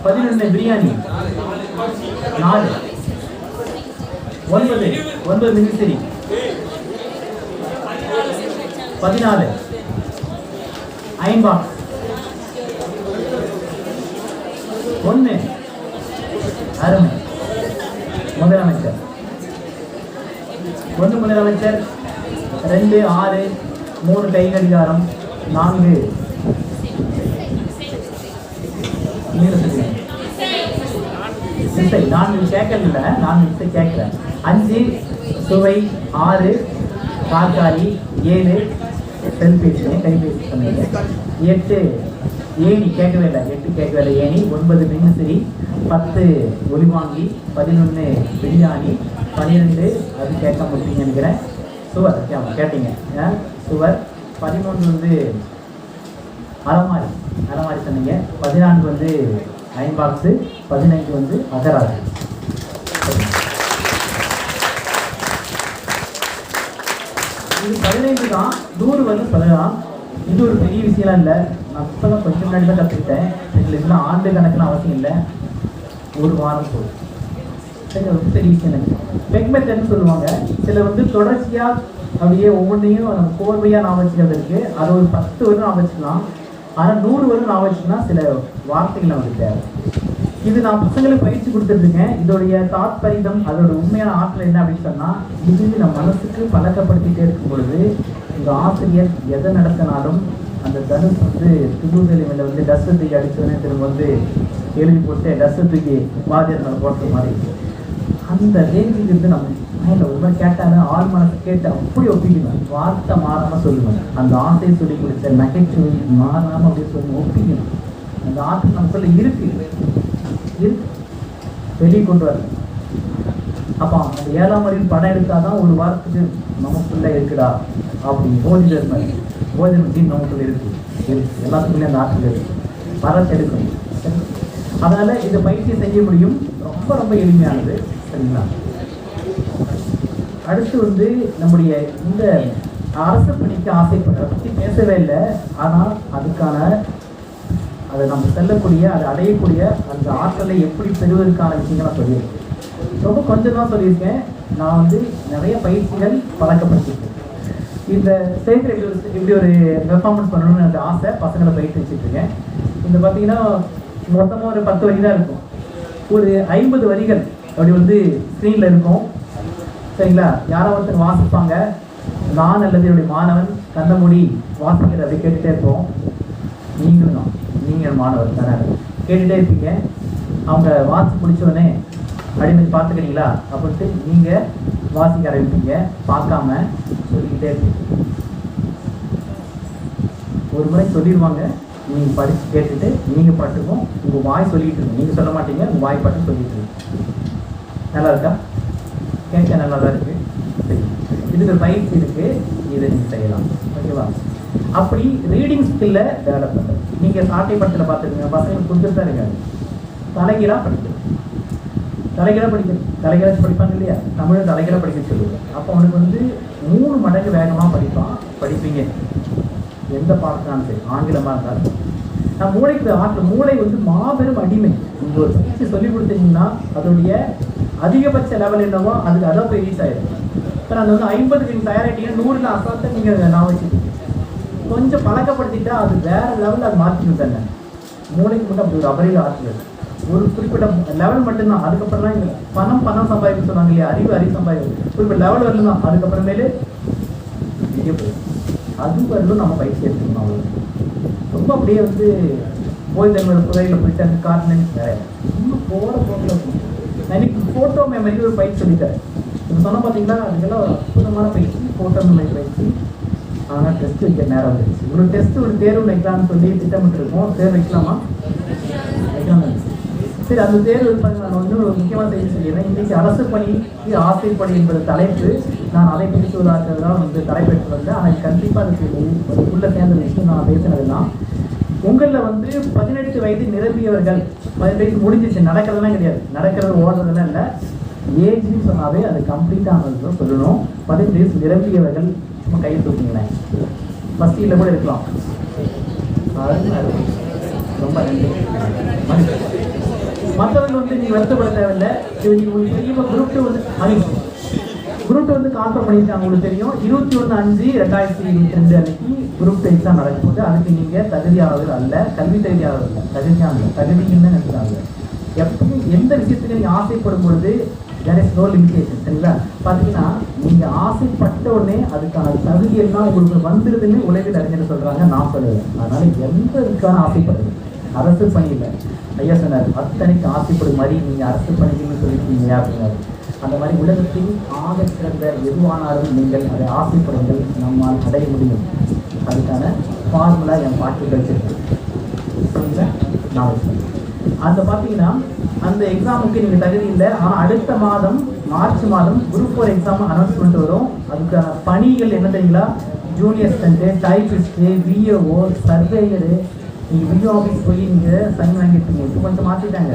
11 பிரியாணி. 4 9 மின்விசிறி. 14 அயன் பாக்ஸ். 1 அருமை முதலமைச்சர். 1 முதலமைச்சர். 2 6 3 கை கடிகாரம். 4 திசை. 4 கேட்கல, 4 திசை கேட்கிறேன். 5 சுவை. 6 காற்றாடி. 7 செல்பேசி கைபேசி சொன்னீங்க. 8 ஏணி கேட்கவே இல்லை. 8 கேட்கவே இல்லை. ஏணி. 9 மின்விசிறி. 10 ஒலிவாங்கி. 11 பிரியாணி. 12 அது கேட்க முடியுங்க நினைக்கிறேன். சுவர் கேட்டீங்க. சுவர். 13 வந்து அலமாரி சொன்னீங்க. 14 வந்து அயன் பாக்ஸு. 15 வந்து அகராது. இது 15 தான். 100 வந்து சொல்லலாம். இது ஒரு பெரிய விஷயம்லாம் இல்லை. நான் இப்போதான் கொஞ்சம் முன்னாடி தான் கற்றுக்கிட்டேன். இதில் இதெல்லாம் ஆண்டு கணக்குன்னு அவசியம் இல்லை. 1 வாரம் போதும். பெரிய விஷயம் எனக்கு பெக் மெத்தட்னு சொல்லுவாங்க. சில வந்து தொடர்ச்சியாக அப்படியே ஒவ்வொன்றையும் நம்ம கோர்வையாக ஞாபகம் வச்சுக்கிறது இருக்குது. அது ஒரு 10 வருடம் ஞாபகம் வச்சுக்கலாம். ஆனால் 100 வருடம் ஞாபகம் வச்சுன்னா சில வார்த்தைகள் நமக்கு தேவை. இது நான் பசங்களுக்கு பயிற்சி கொடுத்துட்ருக்கேன். இதோடைய தாத்பரியம், அதோட உண்மையான ஆற்றல் என்ன அப்படின்னு சொன்னால், இது நம்ம மனசுக்கு பழக்கப்படுத்திகிட்டே இருக்கும் பொழுது இந்த ஆசிரியர் எதை நடத்தினாலும் அந்த தனுஷ் வந்து துடுதலி மேலே வந்து டஸ்ட்டு தூக்கி அடித்தோடனே திரும்ப வந்து எழுதி போட்டு டஸ்ட்டு தூக்கி வாத்தியார் மேலே போடுற மாதிரி அந்த ரேஞ்சுக்கு இருந்து நம்ம மைண்டில் ஒவ்வொரு கேட்டாலும் ஆள் மனசு கேட்டு அப்படி ஒப்பிக்கணும். வார்த்தை மாறாமல் சொல்லுவேன். அந்த ஆசையை சொல்லி கொடுத்த நகைச்சுவை மாறாமல் அப்படியே சொல்லி ஒப்பிக்கணும். அந்த ஆற்றல் நமக்குள்ள இருக்கு வெளியே கொண்டு வரல. அப்போ அந்த 7ஆம் அறிவு படம் எடுத்தாதான் ஒரு வாரத்துக்கு நமக்குள்ள இருக்குடா அப்படி போதிடர் மாதிரி போதிடர் டீம் நமக்குள்ள இருக்கு எல்லாத்துக்குள்ளே அந்த ஆற்றல் இருக்கு. வரத்து எடுக்கணும். அதனால இதை பயிற்சி செய்ய முடியும். ரொம்ப ரொம்ப எளிமையானது. சரிங்களா? அடுத்து வந்து நம்முடைய இந்த அரசு பணிக்கு ஆசைப்படுறத பற்றி பேசவே இல்லை. ஆனால் அதுக்கான அதை நம்ம செல்லக்கூடிய அதை அடையக்கூடிய அந்த ஆற்றலை எப்படி பெறுவதற்கான விஷயங்களை சொல்லியிருக்கேன். ரொம்ப கொஞ்சம் தான் சொல்லியிருக்கேன். நான் வந்து நிறைய பயிற்சிகள் பழக்கப்படுத்திருக்கேன். இந்த ஸ்டேஜில் இப்படி ஒரு பெர்ஃபார்மன்ஸ் பண்ணணும்னு எனக்கு ஆசை. பசங்களை பயிற்சி வச்சுட்ருக்கேன். இந்த பார்த்தீங்கன்னா மொத்தமாக ஒரு 10 வரி தான் இருக்கும். ஒரு 50 வரிகள் அப்படி வந்து ஸ்க்ரீனில் இருக்கும். சரிங்களா? யாராவது ஒருத்தர் வாசிப்பாங்க. நான் அல்லது என்னுடைய மாணவன் கண்ணமூடி வாசிக்கிற அப்படி கேட்டுகிட்டே இருப்போம். நீங்களும் தான், நீங்கள் மாணவர் தானே கேட்டுகிட்டே இருப்பீங்க. அவங்க வாசி முடித்தோடனே அப்படின்னு பார்த்துக்கிறீங்களா அப்படின்ட்டு நீங்கள் வாசிக்க ஆரம்பிப்பீங்க. பார்க்காம சொல்லிக்கிட்டே இருப்பீங்க. ஒரு முறை சொல்லிடுவாங்க. நீங்கள் படித்து கேட்டுட்டு நீங்கள் பாட்டுக்கும் உங்கள் வாய் சொல்லிகிட்டு இருக்கீங்க. நீங்கள் சொல்ல மாட்டீங்க, உங்கள் வாய் பாட்டு சொல்லிட்டு இருக்கீங்க. நல்லா இருக்கா? கேட்க நல்லா தான் இருக்குது. சரி, இதுக்கு பயிற்சி இருக்குது. இதை நீங்கள் செய்யலாம். ஓகேவா? அப்படி ரீடிங் ஸ்கில்லை டெவலப் பண்ணுறது. நீங்கள் சாட்டை படத்தில் பார்த்துருக்கீங்க. பசங்களுக்கு கொடுத்துட்டு தான் இருக்காங்க. தலைகீழாக படிக்கணும். தலைகீழாக படிக்கணும். தலைகீழாக படிப்பாங்க இல்லையா? தமிழை தலைகீழாக படிக்க சொல்லுவாங்க. அப்போ அவனுக்கு வந்து 3 மடங்கு வேகமாக படிப்பீங்க. எந்த பாடத்தினாலும் சரி, ஆங்கிலமாக இருந்தாலும். நான் மூளைக்கு ஆற்றல். மூளை வந்து மாபெரும் அடிமை. நீங்கள் ஒரு பயிற்சி சொல்லிக் கொடுத்தீங்கன்னா அதோடைய அதிகபட்ச லெவல் என்னவோ அதுக்கு அதான் போய் ரீச் ஆகிடும். இப்போ நான் வந்து 50க்கு நீங்கள் தயாரிட்டீங்கன்னா 100ல் அசால்ட்டாக நீங்கள் நான் வச்சுக்கிட்டீங்க. கொஞ்சம் பழக்கப்படுத்திட்டா அது வேறு லெவலில் அது மாற்றிக்கும் தானே. மூளைக்கு மட்டும் அப்படி ஒரு அபரித ஆற்றல். ஒரு குறிப்பிட்ட லெவல் மட்டும்தான். அதுக்கப்புறம்லாம் இல்லை. பணம் சம்பாதிக்க சொன்னாங்க இல்லையா? அறிவு சம்பாதிக்கும். குறிப்பிட்ட லெவல் வரலாம் தான். அதுக்கப்புறமேலே வெளியே போயிடும். அது வரலும் நம்ம பயிற்சி எடுத்துக்கணும். அவ்வளோ ரொம்ப அப்படியே வந்து போய் தன்மை புதையில் போயிட்டு அந்த கார்ட்னு வேறு ரொம்ப போகிற போக்கில் நான் இன்னைக்கு ஃபோட்டோ மெமரி ஒரு பயிற்சி சொல்லித்தரேன். இப்போ சொன்ன பார்த்தீங்கன்னா அதுக்கெல்லாம் ஒரு அற்புதமான பயிற்சி ஃபோட்டோ மெமரி பயிற்சி. ஆனால் டெஸ்ட் வைக்க நேரம் வந்துருச்சு. ஒரு டெஸ்ட் ஒரு தேர்வு வைக்கலாம்னு சொல்லி திட்டமிட்டுருக்கோம். தேர்வு வைக்கலாமா? வைக்கலாம். சரி, அந்த தேர்வு நான் வந்து ஒரு முக்கியமான செய்தி சொல்லிடுறேன். இன்றைக்கி அரசு பணிக்கு ஆசைப்பணி என்பது தலைப்பு. நான் அதை பேசுவதாக தான் வந்து தலைப்பெற்று வந்தேன். ஆனால் கண்டிப்பாக அதுக்குள்ளே சேர்ந்த விஷயம் நான் பேசினதுதான். உங்களில் வந்து 18 வயது நிரம்பியவர்கள், 18 வயசு முடிஞ்சிச்சு, நடக்கிறதுலாம் கிடையாது. நடக்கிறது ஓடுறதுலாம் இல்லை. ஏஜ்னு சொன்னாவே அது கம்ப்ளீட்டாக சொல்லணும். 18 வயசு நிரம்பியவர்கள் சும்மா கையை தூக்குங்களேன். ஃபஸ்ட் இயரில் கூட இருக்கலாம். ரொம்ப நன்றி. மற்றவர்கள் வந்து நீங்கள் வருத்தப்பட தேவையில்லை. உங்களுக்கு தெரியும் குரூப் 2 வந்து குரூப் 2 வந்து கான்ஃபர் பண்ணியிருக்காங்க. உங்களுக்கு தெரியும் 21/5/2022 அன்னைக்கு குரூப் 2 எக்ஸாம் நடக்கும்போது அதுக்கு நீங்கள் தகுதியானவர் அல்ல, கல்வி தகுதியானவர் இல்லை, தகுதின்னு நினைக்கிறாங்க. எப்பவும் எந்த விஷயத்துக்கு நீங்கள் ஆசைப்படும் பொழுது there is no limitation. சரிங்களா? பார்த்தீங்கன்னா நீங்கள் ஆசைப்பட்ட உடனே அதுக்கான தகுதி எல்லாம் உங்களுக்கு வந்துடுதுன்னு உலகில் அறிஞர் சொல்கிறாங்க. நான் சொல்லுவேன். அதனால் எந்த இதுக்கான ஆசைப்படுறது அரசு பணியில் ஐயா சொன்னார், அத்தனைக்கு ஆசைப்படும் மாதிரி நீங்கள் அரசு பணிக்குன்னு சொல்லியிருக்கீங்க அப்படின்னாரு. அந்த மாதிரி உலகத்தில் ஆக சிறந்த எதுவானாலும் நீங்கள் அதை ஆசைப்படுங்கள், நம்மால் அடைய முடியும். அதுக்கான ஃபார்முலா என் பாட்டுக்கு வச்சிருக்கேன். சரிங்களா? நான் அந்த பார்த்தீங்கன்னா அந்த எக்ஸாமுக்கு நீங்கள் தகுதி இல்லை. ஆனால் அடுத்த மாதம் மார்ச் மாதம் குரூப் 4 எக்ஸாம் அனௌன்ஸ்மெண்ட் வரும். அதுக்கான பணிகள் என்ன தெரியுங்களா? Junior assistant, typist, VAO, surveyor. நீங்கள் விஏஓ ஆஃபீஸ் போய் நீங்கள் சைன் வாங்கியிருப்பீங்க. இப்போ கொஞ்சம் மாற்றிட்டாங்க.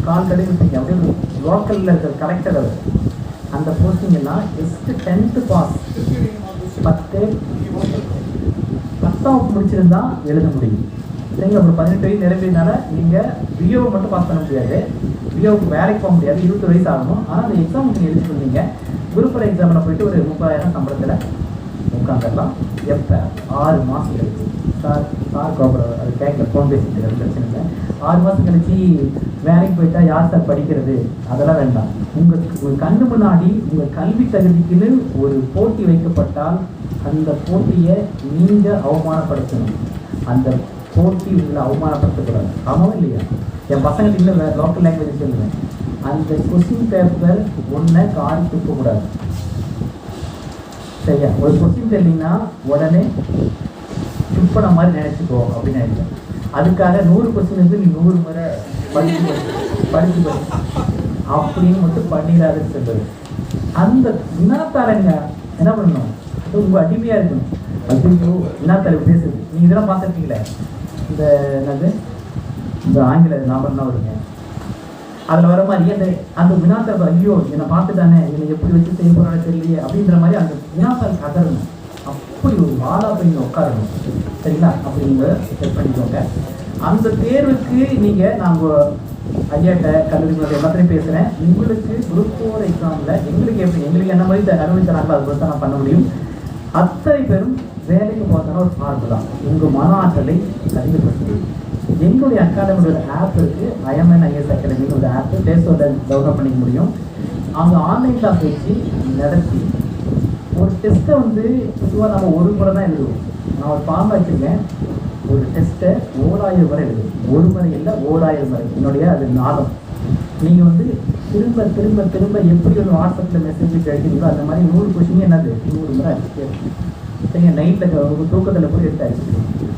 கால் கடைபிடிப்பீங்க. அப்படியே லோக்கலில் இருக்கிற கலெக்டர் அவர். அந்த போஸ்டிங் எல்லாம் ஜஸ்ட் 10th பாஸ் 10ஆம் முடிச்சிருந்தா எழுத முடியும். சரிங்க? ஒரு 18 வயது நிரம்பினால நீங்கள் விஓ மட்டும் பாஸ் பண்ண முடியாது. விஓக்கு வேலைக்கு போக முடியாது, 21 வயசு ஆகணும். ஆனால் அந்த எக்ஸாம் நீங்கள் எழுதி சொன்னீங்க, குரூப் 4 எக்ஸாமில் போயிட்டு ஒரு 30,000 சம்பளத்தில் உட்காந்துடலாம். எப்போ? 6 மாதம் கழிச்சு. சார் கோபுரம் அது கேட்கல, ஃபோன் பேசிட்டு பிரச்சனை இல்லை. 6 மாதம் கழிச்சு வேலைக்கு போயிட்டா யார் சார் படிக்கிறது? அதெல்லாம் வேண்டாம். உங்கள் கண்ணு முன்னாடி உங்கள் கல்வி தகுதிக்குன்னு ஒரு போட்டி வைக்கப்பட்டால் அந்த போட்டியை நீங்கள் அவமானப்படுத்தணும். அந்த போட்டி உங்களை அவமானப்படுத்தக்கூடாது. ஆமாம் இல்லையா? என் பசங்களுக்கு இன்னும் வேறு லோக்கல் லாங்குவேஜ் சொல்லுவேன். அந்த கொஸ்டின் பேப்பர் ஒன்றை காரி துப்பக்கூடாது. சரியா? ஒரு கொஸ்டின் தெரியலீங்கன்னா உடனே துப்பன மாதிரி நினைச்சுக்கோ அப்படின்னு நினைக்கிறேன். அதுக்காக 100 கொஸ்டின் வந்து நீ 100 முறை படிச்சு அப்படின்னு மட்டும் பண்ணிடாதுன்னு சொல்லுது. அந்த வினாத்தாரங்க என்ன பண்ணணும்? ரொம்ப அடிமையாக இருக்கணும். ஐயோ வினாத்தார பேசுது. நீ இதெல்லாம் பார்த்துருக்கீங்களே, இந்த என்னது இந்த ஆங்கில நாவல்லாம் வருங்க, அதில் வர மாதிரி அந்த வினாத்தார் ஐயோ என்னை பார்த்துட்டானே, என்னை எப்படி வச்சு செய்ய போறானே தெரியலையே அப்படின்ற மாதிரி அந்த வினாத்தார் கதறணும். அப்படி ஒரு வாழா போய் உட்காரணும். சரிங்களா? அப்படி நீங்கள் செக் பண்ணிக்கோங்க. அந்த தேர்வுக்கு நீங்கள் நாங்கள் ஐயாட்ட கல்லூரி எல்லாத்தையும் பேசுகிறேன். உங்களுக்கு குரூப் 4 எக்ஸாமில் எங்களுக்கு என்ன மாதிரி அனுமதி தராங்களோ அது பொறுத்து நான் பண்ண முடியும். அத்தனை பேரும் வேலைக்கு போகிறதுனா ஒரு மார்க்கு தான். உங்கள் மன ஆற்றலை அதிகப்படுத்தி எங்களுடைய அகாடமியோட ஆப் இருக்குது, IMN IAS அகாடமின்னு ஒரு ஆப்பு ப்ளே ஸ்டோரில் டவுன்லோட் பண்ணிக்க முடியும். அவங்க ஆன்லைன் கிளாஸ் வச்சு நடத்தி ஒரு டெஸ்ட்டை வந்து பொதுவாக நம்ம ஒரு முறை தான் எழுதுவோம். நான் ஒரு ஃபார்ம் வச்சுருக்கேன். ஒரு டெஸ்ட்டை 1000 முறை எழுதுவோம். ஒரு முறை இல்லை 1000 முறை. என்னுடைய அது நாளம். நீங்கள் வந்து திரும்ப திரும்ப திரும்ப எப்படி ஒரு வாட்ஸ்அப்பில் மெசேஜ் எழுதிங்களோ அந்த மாதிரி 100 கொஸ்டின் என்னது 100 முறை அடிச்சுட்டே இருக்கும். சரிங்க? நைட்டில் தூக்கத்தில் போய் எடுத்து அடிச்சுட்டு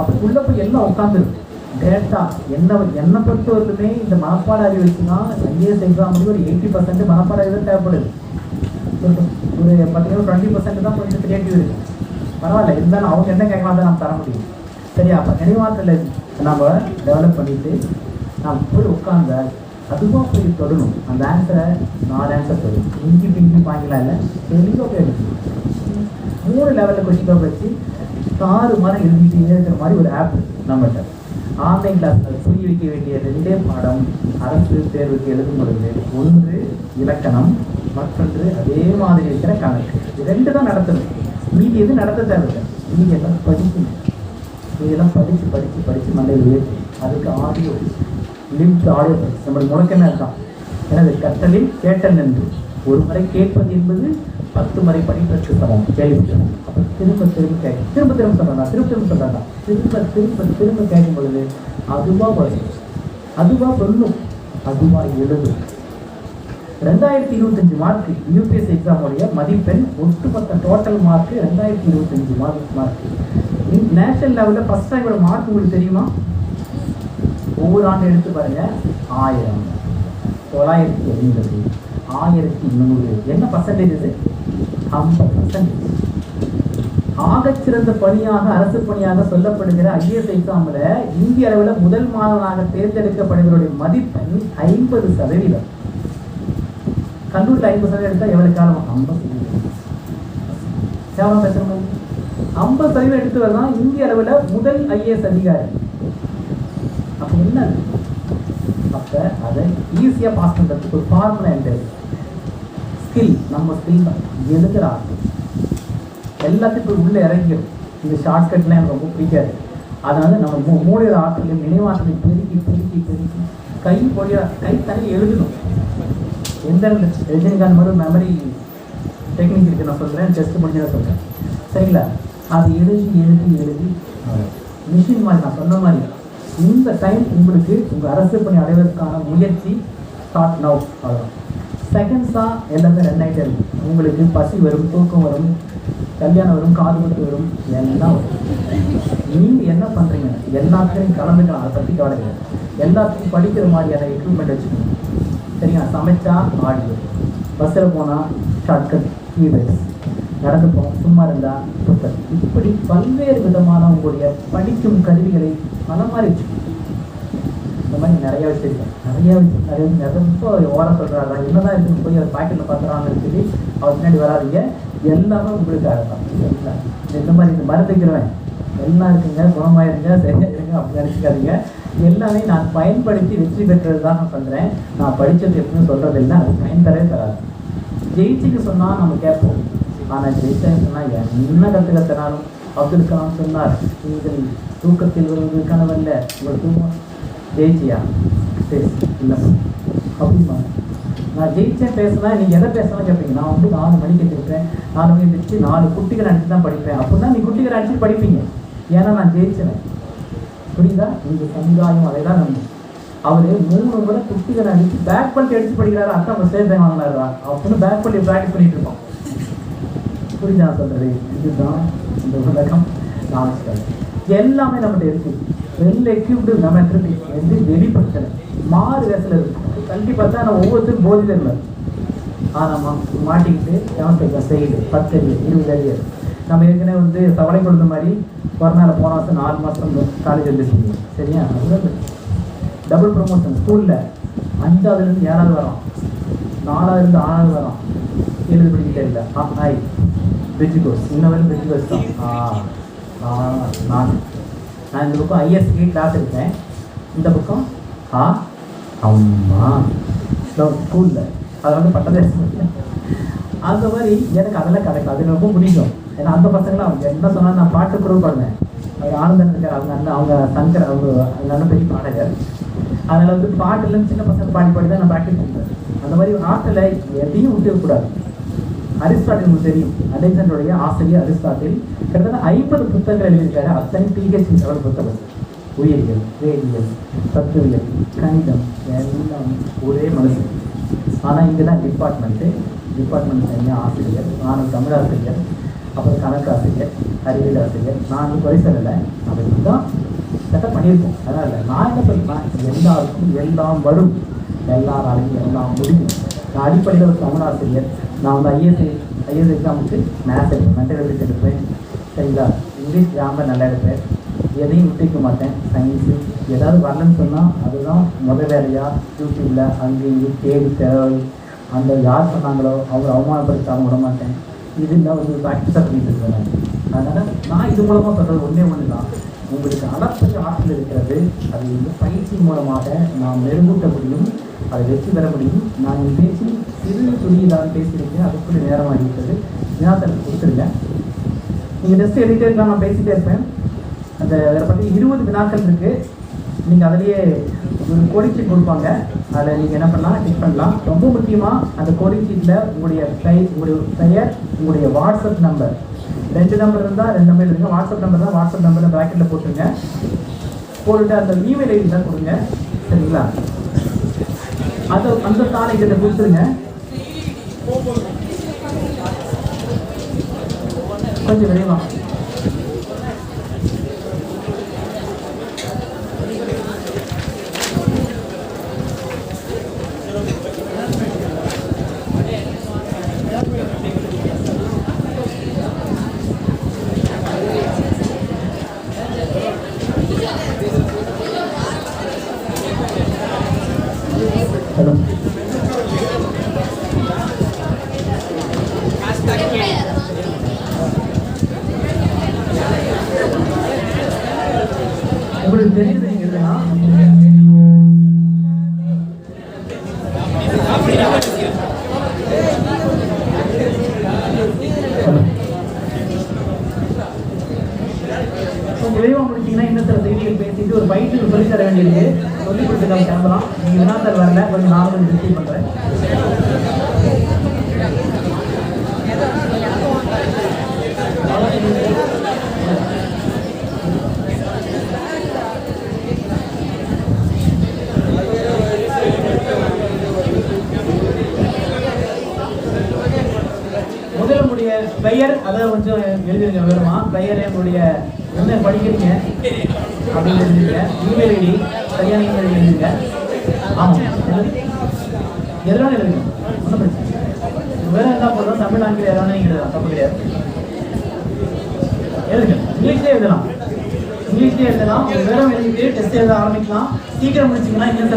அப்போ உள்ளே போய் எல்லாம் உட்காந்துருக்கு. டேட்டா என்னை பொறுத்தவரைக்குமே இந்த மனப்பாட அறிவு வச்சுன்னா IAS எக்ஸாம் வந்து ஒரு 80% மனப்பாட அறிவு தேவைப்படுது. ஒரு பார்த்தீங்கன்னா 20% தான் கொஞ்சம் கிரியேட்டிவ் இருக்குது. பரவாயில்ல, இருந்தாலும் அவங்க என்ன கேட்கலாம் தான் நம்ம தர முடியும். சரியா? அப்போ நினைவாற்றலை நம்ம டெவலப் பண்ணிவிட்டு நாம் போய் உட்காந்த அதுவாக போய் தொடணும். அந்த ஆன்சரை 4 ஆன்சர் தொடரும். இங்கி பிங்கி வாங்கலாம் இல்லை, தெளிவாக போய் எடுக்கணும். 3 லெவலில் கொஸ்டின் பேப்பர் வச்சு 6 மாதம் எழுதிட்டே இருக்கிற மாதிரி ஒரு ஆப் நம்மகிட்ட. ஆன்லைன் கிளாஸில் புரிய வைக்க வேண்டிய 2 பாடம் அரசு தேர்வுக்கு எழுதும் பொழுது, ஒன்று இலக்கணம், மற்றொன்று அதே மாதிரி இருக்கிற கணக்கு. இது 2 தான் நடத்தணும். மீதி எது நடத்த தேவையில்லை. மீதி எல்லாம் படிக்கணும். இதெல்லாம் படித்து படித்து படித்து மண்டையில் உயர்த்தி அதுக்கு ஆடியோ லிங்க் ஆடியோ படிச்சு நம்மளுக்கு முழக்கமே இருக்கான். எனது கற்றலில் கேட்டல் என்று ஒரு முறை கேட்பது என்பது 10 முறை படிப்பதற்கு சமம். கேள்விப்பட்டோம். அப்போ திரும்ப திரும்ப கேட்கும். திரும்ப திரும்ப சொல்கிறாங்க, திரும்ப திரும்ப கேட்கும் பொழுது அதுவாக வரும், அதுவாக சொல்லும், அதுவாக எழுதும். 2025 மார்க்கு UPSC எக்ஸாமுடைய மதிப்பெண் ஒட்டுமொத்த டோட்டல் மார்க்கு 2025 மார்க்கு. நேஷனல் லெவலில் ஃபர்ஸ்ட் டைமோட மார்க் உங்களுக்கு தெரியுமா? ஒவ்வொரு ஆண்டு எடுத்து பாருங்க. 1000, 980, 1100. என்ன பர்சன்டேஜ் இது? 50%. ஆகச்சிறந்த பணியாக அரசு பணியாக சொல்லப்படுகிற IAS எக்ஸாமில் இந்திய அளவில் முதல் மாணவனாக தேர்ந்தெடுக்கப்படுகிறவருடைய மதிப்பெண் 50%. கல்லூரியில் 50% எடுத்தால் எவ்வளவு காலம்? 50%. எவ்வளோ பேசுகிறோம்? 50% எடுத்து வரலாம் இந்திய அளவில் முதல் IAS அதிகாரி. அப்போ என்ன? அப்போ அதை ஈஸியாக பாஸ் பண்ணுறதுக்கு ஒரு ஃபார்முலா என்ன? ஸ்கில். நம்ம ஸ்கில் தான் எழுதுகிற ஆர்ட். எல்லாத்தையும் போய் உள்ளே இறங்கிடும். இந்த ஷார்ட்கட்லாம் எனக்கு ரொம்ப பிடிக்காது. அதனால நம்ம மூளையோட ஆற்றலையும் நினைவாற்றலை பெருக்கி பெருக்கி பெருக்கி கை தனி எழுதணும். எந்த ரஜினிகாந்த் மாதிரி மெமரி டெக்னிக் இருக்குது நான் சொல்கிறேன், டெஸ்ட் முடிஞ்சதை சொல்கிறேன். சரிங்களா? அது எழுதி எழுதி எழுதி மிஷின் மாதிரி நான் சொன்ன மாதிரி இந்த டைம் உங்களுக்கு உங்கள் அரசு பணி அடைவதற்கான முயற்சி ஸ்டார்ட் நவ். அவ்வளோ செகண்ட்ஸாக எல்லாமே ரன் ஆகிட்டே இருக்கும். உங்களுக்கு பசி வரும், தூக்கம் வரும், கல்யாணம் வரும், காது குத்து வரும், எல்லாம் வரும். நீங்கள் என்ன பண்ணுறீங்க? எல்லாத்துலையும் கலந்துக்கலாம். அதை பற்றி கவலைங்க. எல்லாத்துக்கும் படிக்கிற மாதிரியான எக்யூப்மெண்ட் வச்சுக்கணும். சரிங்களா? சமைச்சா ஆடியோ, பஸ்ஸில் போனால் ஷார்ட்கட் கீவேர்ட்ஸ், நடந்து போவோம், சும்மா இருந்தால் புத்தகம், இப்படி பல்வேறு விதமான உங்களுடைய படிக்கும் கருவிகளை பல மாதிரி வச்சுக்கணும். இந்த மாதிரி நிறைய வச்சுருக்கேன். நிறைய ரொம்ப ஓரம் சொல்கிறாங்க. என்னதான் இருக்குன்னு போய் அவர் பாக்கெட்டில் பார்க்குறாங்கன்னு சொல்லி அவர் பின்னாடி வராதிங்க. எல்லாமே உங்களுக்காக தான். சரிங்களா? இந்த மாதிரி இந்த மருந்துக்கிறவன் எல்லாம் இருக்குங்க, குணமாயிருங்க, சரியாயிருங்க அப்படி நினச்சிக்காதீங்க. எல்லாமே நான் பயன்படுத்தி வெற்றி பெற்றது தான் நான் சொல்கிறேன். நான் படித்தது எப்படின்னு சொல்கிறது இல்லை, அது பயன் தரவே தராது. ஜெயிச்சுக்கு சொன்னால் நம்ம கேட்போம், ஆனால் ஜெயிச்சேன்னு சொன்னால் என்ன கற்றுக்கத்தினாலும் அப்துல் கலாம் சொன்னார், நீங்கள் தூக்கத்தில் வருவது கனவல்ல, உங்கள் தூக்கம் ஜெயிச்சியா இல்லை அப்படிமா. நான் ஜெயிச்சேன் பேசினா நீங்கள் எதை பேசலாம் கேட்பீங்க. நான் வந்து 4 மணிக்கு எடுத்துருப்பேன், 4 மணிக்கு எடுத்து 4 குட்டிகள் அடிச்சு தான் படிப்பேன். அப்படின்னா நீ குட்டிகள் அடிச்சு படிப்பீங்க, ஏன்னா நான் ஜெயிச்சேன். புரியுதா? இந்த சமுதாயம் அதை தான் நம்பும். அவர் 3 முறை குட்டிகளை அடிச்சு பேக் பண்ணி எடுத்து படிக்கிறாரு. அதான் அவர் ஸ்டேட் பேங்க் வாங்கினாரா அப்படின்னு பேக் பண்ணி ப்ராக்டிஸ் பண்ணிட்டு இருக்கோம். புரியுதா சொல்றது? இதுதான் இந்த உலகம். நாலேஜ் எல்லாமே நம்மகிட்ட இருக்கு, வெல் எக்யூப்டு. நம்ம இருக்கு வந்து வெளிப்படுத்தலை மாறு வேசல இருக்கு. கல்வி பார்த்தா நான் ஒவ்வொருத்தரும் போதில இல்லை, ஆனால் மாட்டிக்கிட்டு 7th சைடு 10 அரியர் 20 அரியர். நம்ம ஏற்கனவே வந்து சவளை கொடுத்த மாதிரி கொரோனாவில் போன வருஷம் 4 மாதம் காலேஜ் எழுதிருக்கீங்க. சரியா? டபுள் ப்ரொமோஷன் ஸ்கூலில் 5ஆவதுலேருந்து 7ஆவது வரோம், 4ஆவதுலேருந்து 6ஆவது வரோம். 7 படிக்கிட்டே இல்லை ஆய் பிரிட்ஜ் கோர்ஸ், இன்னும் வரையும் பிரிட்ஜ் கோர்ஸ் தான். நான் இந்த பக்கம் ஐஎஸ்கே கிளாஸ் இருக்கேன், இந்த பக்கம் அம்மா ஸ்கூலில் அதை வந்து பட்டதே. அந்த மாதிரி எனக்கு அதெல்லாம் கிடைக்கும், அது ரொம்ப பிடிக்கும். ஏன்னா அந்த பசங்களாம் அவங்க என்ன சொன்னால் நான் பாட்டு கூட பாடுவேன். அவர் ஆனந்தன் இருக்கார், அவங்க அண்ணன், அவங்க சங்கர், அவங்க அண்ணன் பெரிய பாடகர். அதில் வந்து பாட்டுலேருந்து சின்ன பசங்க பாடி பாடி தான் நான் ப்ராக்டிஸ் பண்ணுறேன். அந்த மாதிரி ஆட்டில் எதையும் விட்டுக்கூடாது. அரிஸ்டாட்டில் உங்களுக்கு தெரியும், அலெக்சாண்டருடைய ஆசிரியர் அரிஸ்டாட்டில் கிட்டத்தட்ட 50 புத்தகங்கள் எழுதியிருக்காரு. அத்தனை பிஹெச்டி லெவல் புத்தகம். உயிரியல், வேதியியல், தத்துவியல், கணிதம் எல்லாம் ஒரே மனுஷன். ஆனால் இங்கே தான் டிபார்ட்மெண்ட் தனியாக ஆசிரியர். நான் தமிழ் ஆசிரியர், அப்புறம் கணக்கு ஆசிரியர், அறிவியல் ஆசிரியர். நான் குறை சொல்லலை, நம்ம இதுதான் செட்டப் பண்ணியிருக்கோம். அதனால் நான் என்ன சொல்லுவேன், எல்லாருக்கும் எல்லாம் வரும், எல்லாராலையும் எல்லாம் முடியும். நான் அடிப்படையில் ஒரு தமிழ் ஆசிரியர். நான் வந்து ஐஎஸ் எக்ஸாமுக்கு மேத்ஸ் எடுப்பேன், மென்டல் எடுப்பேன். சரிங்களா? இங்கிலீஷ் கிராமர் நல்லா எடுப்பேன், எதையும் விட்டுக்க மாட்டேன். சயின்ஸு ஏதாவது வரலன்னு சொன்னால் அதுதான் முதல் வேலையாக யூடியூப்பில் அங்கேயும் தேடி தேவை. அந்த யார் சொன்னாங்களோ அவங்க அவமானப்படுத்த விட மாட்டேன். இதெல்லாம் வந்து ப்ராக்டிஸாக பண்ணிட்டு இருக்கிறேன். அதனால் நான் இது மூலமாக சொல்கிறது ஒன்று தான், உங்களுக்கு அளப்பரிய ஆற்றல் இருக்கிறது. அது வந்து பயிற்சி மூலமாக நாம் மெருகூட்ட முடியும், அதை வெற்றி பெற முடியும். நான் என் பேச்சு சிறு துணியில்தான் பேசியிருக்கேன், அதுக்குள்ள நேரமாக இருக்கிறது. வினாத்தலுக்கு கொடுத்துருக்கேன், நீங்கள் டெஸ்ட் எழுதிட்டே இருக்கலாம், நான் பேசிகிட்டே இருப்பேன். அந்த அதை பற்றி 20 வினாக்கள் இருக்குது. நீங்கள் அதிலேயே ஒரு கோடிச்சீட் கொடுப்பாங்க, அதில் நீங்கள் என்ன பண்ணலாம், டிக் பண்ணலாம். ரொம்ப முக்கியமாக அந்த கோடிச்சீட்டில் உங்களுடைய பெயர், உங்களுடைய வாட்ஸ்அப் நம்பர், 2 நம்பர் இருந்தால் 2 நம்பர் எழுதுங்க. வாட்ஸ்அப் நம்பர் தான், வாட்ஸ்அப் நம்பரில் ப்ராக்கெட்டில் போட்டுருங்க. போட்டுட்டு அந்த இமெயில் ஐடி தான் கொடுங்க. சரிங்களா? அந்த தாளை கிட்ட கொடுத்துருங்க. கொஞ்சம் விரைவா உங்களுக்கு தெரியுது. நீங்க எழுதலாம். விரைவாக முடிச்சிங்கன்னா இன்னும் சில செய்திகள் பேசிட்டு ஒரு பயிற்சி சொல்லித் தர வேண்டியிருக்கு. சொல்லி கொடுத்துருக்காங்க, கிளம்பலாம். நீங்கள் வினாத்தாள் வரல, கொஞ்சம் நானும் ரிசீவ் பண்ணுறேன். முதலுடைய பெயர் அதை கொஞ்சம் எழுதிருங்க விவரமா. பெயர், என்னுடைய என்ன படிக்கிறீங்க அப்படின்னு எழுதிருங்க. இமெயில் ஐடி, சரியான இமெயில் ஐடி எழுதிருங்க. ஆமாம், எல்லாம் எழுதுங்க, ஒன்றும் பிரச்சனை. வேற என்ன போதும், தமிழ் ஆங்கிலம் எதாவது நீங்கள் எழுதலாம், தப்பு கிடையாது. எழுதுங்க, இங்கிலீஷ்லேயே எழுதலாம். வேற எழுதிட்டு டெஸ்ட் எழுத ஆரம்பிக்கலாம். சீக்கிரம் முடிச்சிங்கன்னா இன்னும்